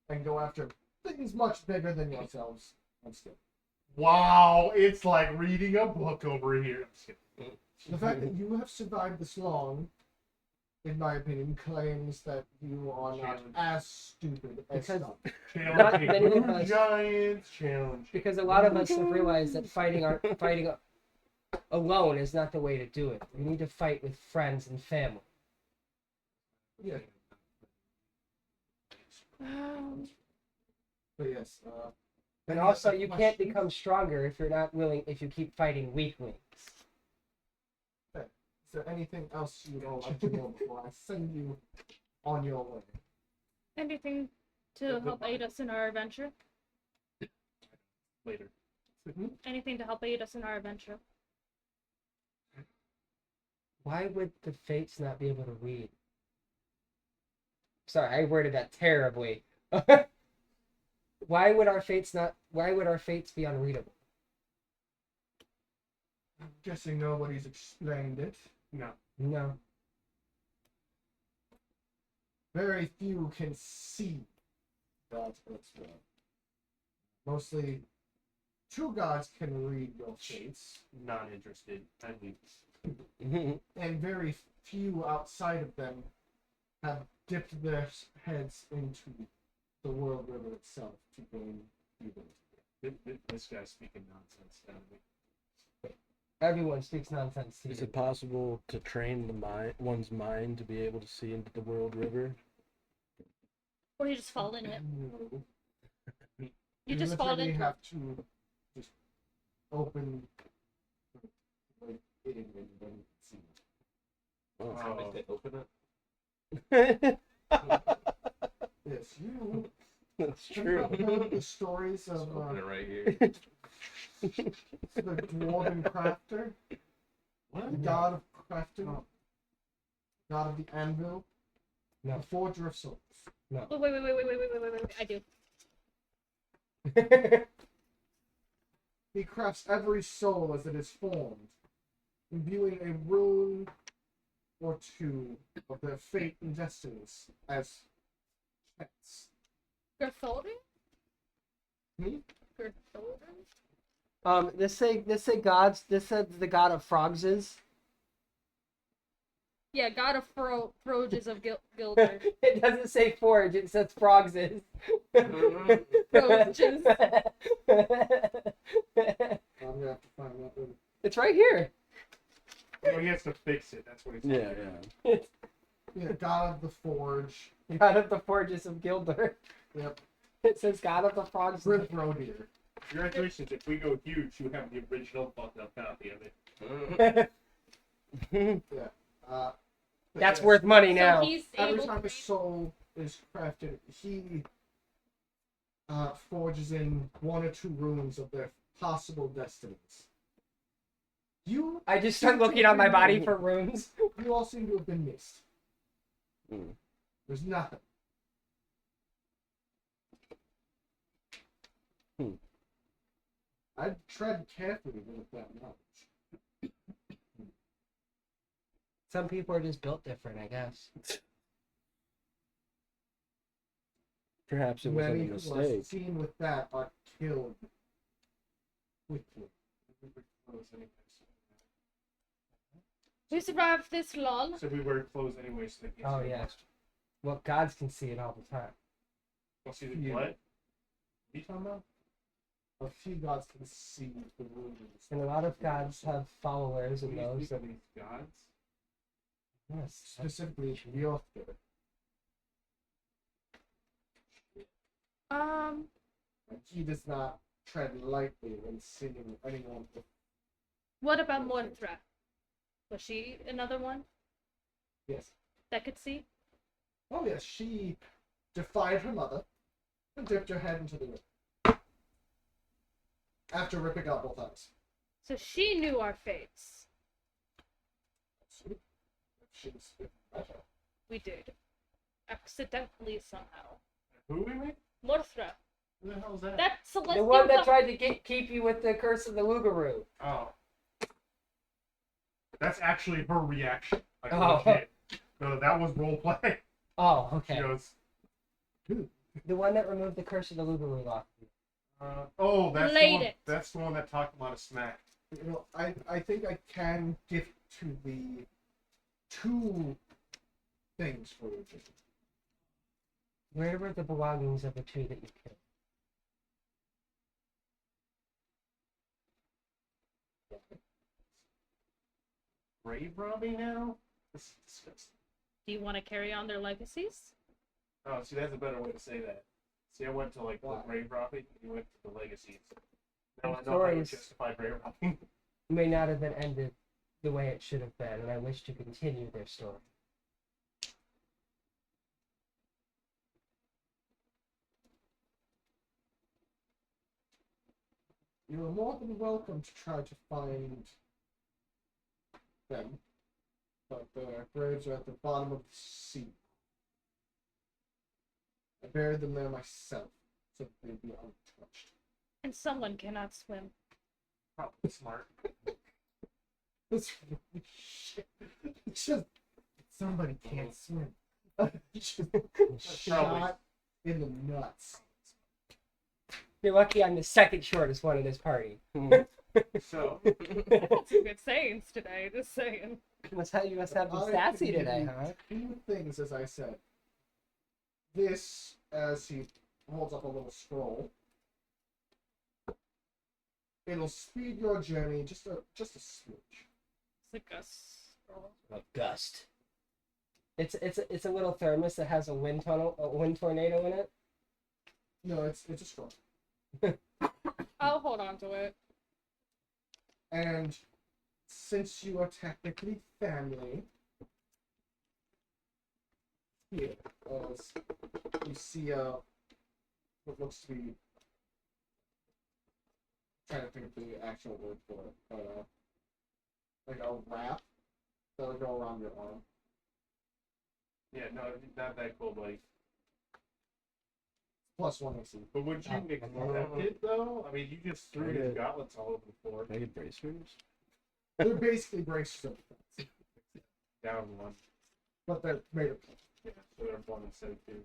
and go after things much bigger than yourselves. I'm still. Wow, it's like reading a book over here. I'm just kidding. The fact that you have survived this long, in my opinion, claims that you are not Challenge. as stupid as Because- some. Not Challenge many of Blue us- Giants challenge. Because a lot of us have realized that fighting alone is not the way to do it. You need to fight with friends and family. Yeah. But yes, And any also, other you can't questions? become stronger if you're not willing. If you keep fighting weaklings. Is there anything else you would all like to know before I send you on your way? Anything to help aid us in our adventure? Later. Anything to help aid us in our adventure? Why would the fates not be able to read? Sorry, I worded that terribly. Why would our fates not? Why would our fates be unreadable? I'm guessing nobody's explained it. No. No. Very few can see God's word. Mostly, true gods can read your fates, Not interested. I leave. and very few outside of them have dipped their heads into the world river itself to gain evil. This guy's speaking nonsense. Down Everyone speaks nonsense to Is you. it possible to train one's mind to be able to see into the world river? Or you just fall in it. No. You just fall literally into it. have to just open like in and then see. Oh. How did they open it? Yes, you That's have true. not heard the stories Just of open it right here. the dwarven crafter, the god of crafting, god of the anvil, No. the forger of souls. Wait. I do. He crafts every soul as it is formed, imbuing a rune or two of their fate and destinies as pets. Gertholdin? Hmm? Gertholdin? This says the god of frogses. Yeah, god of Froges of Gilder. It doesn't say forge, it says frogses. Froges. I'm gonna have to find that one. It's right here. Oh, he has to fix it. That's what he's Yeah, saying. yeah. Yeah, god of the forge. God of the forges of Gilder. Yep. It says god of the frogs. Grim Rodir. Congratulations, if we go huge, you have the original fucked up copy of it. Uh, but That's yes, worth money So now. he's every able time to a soul is crafted, he forges in one or two runes of their possible destinies. You I just start looking on my body for runes. you all seem to have been missed. Mm. There's nothing. Hmm. I'd tread carefully with that knowledge. Some people are just built different, I guess. Perhaps it was Many a who are mistake. seen with that are killed quickly. We survived this long. So we were closed anyway, so they can't Oh see yeah. us. Well, gods can see it all the time. Well, see the Yeah. what? What are you talking about? A few gods can see the runes. And a lot of gods have followers and What do you those speak that of these gods? yes. Specifically, Yother. He does not tread lightly when seeing anyone. What about Morthra? Was she another one Yes. that could see? Oh yes, she defied her mother and dipped her head into the river. After ripping out both eyes. So she knew our fates. She's We did. Accidentally somehow. Who we make? Morthra. Who the hell is that? That celestial. The one that tried to keep you with the curse of the Lugaroo. Oh. That's actually her reaction. Like, Oh. oh shit. No, that was roleplay. Oh, She okay. goes, The one that removed the curse of the Lugaroo off. oh, that's the, Laid one, it. that's the one that talked a lot of smack. You know, I think I can give to the two things for you. Where were the belongings of the two that you killed? Grave robbing now? This is disgusting. Do you want to carry on their legacies? Oh, see, that's a better way to say that. See, I went to, like, the Why? grave robbing, and you went to the legacies. Now I know how to Stories. justify grave robbing. May not have been ended the way it should have been, and I wish to continue their story. You are more than welcome to try to find them, but their graves are at the bottom of the sea. I buried them there myself, so that they'd be untouched. And someone cannot swim. Probably smart. That's really shit. It's just somebody can't swim. It's just Probably. shot in the nuts. You're lucky I'm the second shortest one in this party. So, That's some good sayings today, just saying. You must have been I sassy can give today, you huh? Two things, as I said. This, as he holds up a little scroll, it'll speed your journey just a smidge. It's like a scroll. A gust. It's a little thermos that has a wind tornado in it. No, it's a scroll. I'll hold on to it. And since you are technically family, here, as you see what looks to be, trying to think of the actual word for it, but like a wrap that'll go around your arm. Yeah, no, not that cool, buddy. Plus one AC. But would you accept it though? I mean, you just threw his gauntlets all over the floor. Can I get bracers? They're basically braces of defense, Down one. but they're made of plastic. Yeah, so they're one instead of two.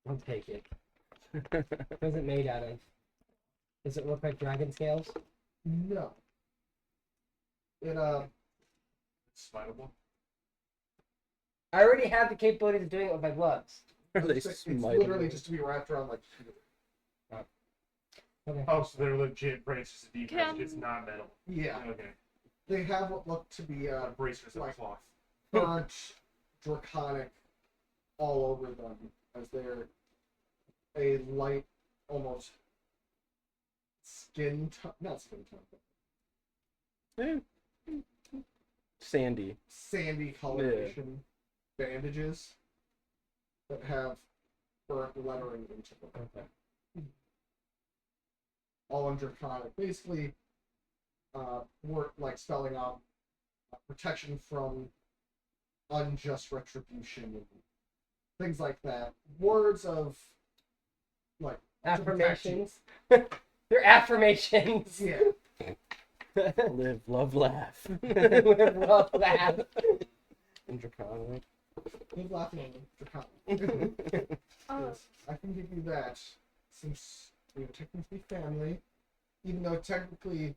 I'll take it. What's it made out of? Does it look like dragon scales? No. It It's spinable. I already have the capability of doing it with my gloves. Are they it's literally smiteable? just to be wrapped around like. Okay. Oh, so they're legit braces of defense. Can- It's not metal. Yeah, Okay. they have what look to be Bracers of Like- cloth. burnt, draconic, all over them, as they're a light, almost not skin tone, but Sandy. sandy coloration bandages that have burnt lettering into them. Okay. All in draconic. Basically, work like spelling out protection from unjust retribution and things like that. Words of like Affirmations. They're affirmations. yeah. Live, love, laugh. Live, love, laugh. And Draconic. Keep laughing at draconic. Oh, Yes, I can give you that since we are technically family, even though technically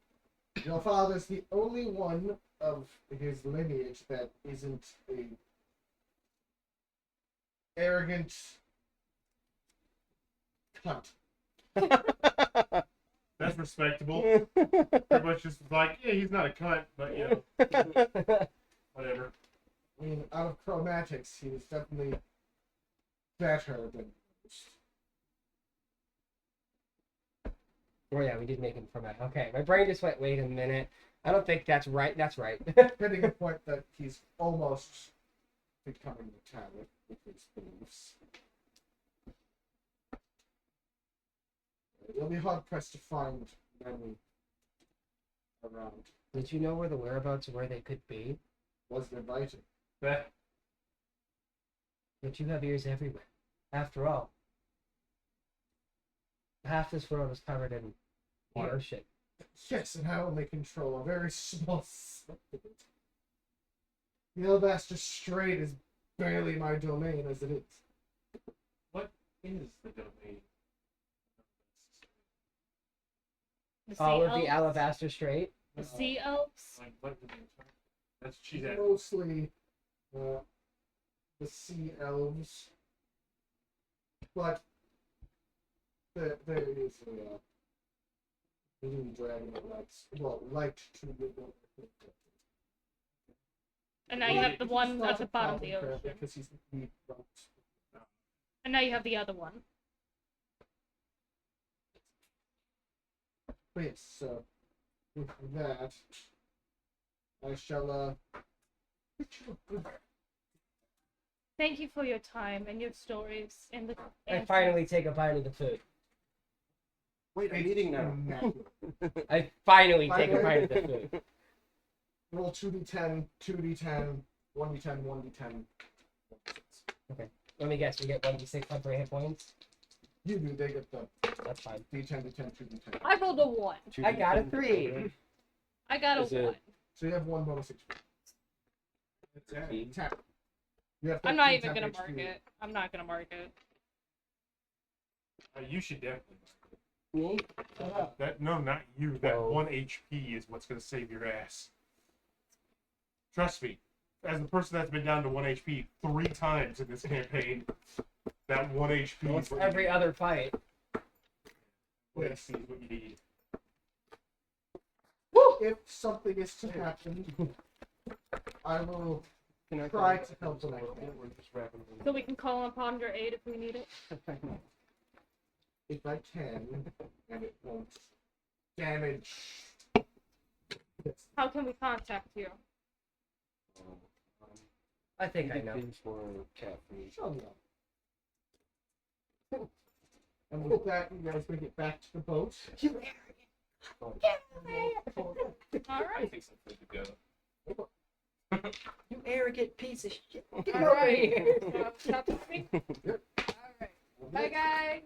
your father's the only one of his lineage that isn't a arrogant cunt. That's respectable. Pretty much just like, yeah, he's not a cunt, but you know, whatever. I mean, out of chromatics, he was definitely better than most. Oh yeah, we did make him from it. Okay, my brain just went, wait a minute. I don't think that's right. That's right. Hitting a point that he's almost becoming metallic with his beliefs. You'll be hard pressed to find many around. Did you know where the whereabouts of where they could be? Wasn't invited. That But you have ears everywhere. After all, half this world is covered in ocean. Yes, and I only control a very small segment. The Alabaster Strait is barely my domain as it is. is the domain. the sea All of elves. the Alabaster Strait. The sea elves. Like, what did they talk? That's she's at. Mostly the sea elves. But there is a blue dragon that liked to live on. And now you have the one at the bottom of the ocean. Because he's the And now you have the other one. But yes, so with that, I shall bid you a good Thank you for your time and your stories and the. I answers. finally take a bite of the food. Wait, I'm eating now. immaculate. I finally take a bite of the food. Roll 2d10, 2d10, 1d10, 1d10. Let me guess, we get 1d6 on 3 hit points? You do, they get the That's fine. d10 to 10, 2d10. I rolled a 1. I got a 3. I got a Is it- 1. So you have one bonus HP. Tap. You have I'm not 13 even gonna tap mark HP. it. I'm not gonna mark it. You should definitely. Me? Shut up. That no, not you. That Whoa. 1 HP is what's gonna save your ass. Trust me, as the person that's been down to 1 HP 3 times in this campaign, that 1 HP Well, is it's what every you need. other fight. 1 HP is what you need. if something is to happen, I will Can I try to help when I can. We're just wrapping it up. So we can call upon your aid if we need it. If I can, and it won't damage. How can we contact you? I think I know. Things for cat food. Oh no. And with that, you guys make it back to the boat. All I right. think some food to go. You arrogant piece of shit. All right. Stop talking. All right. Bye, guys.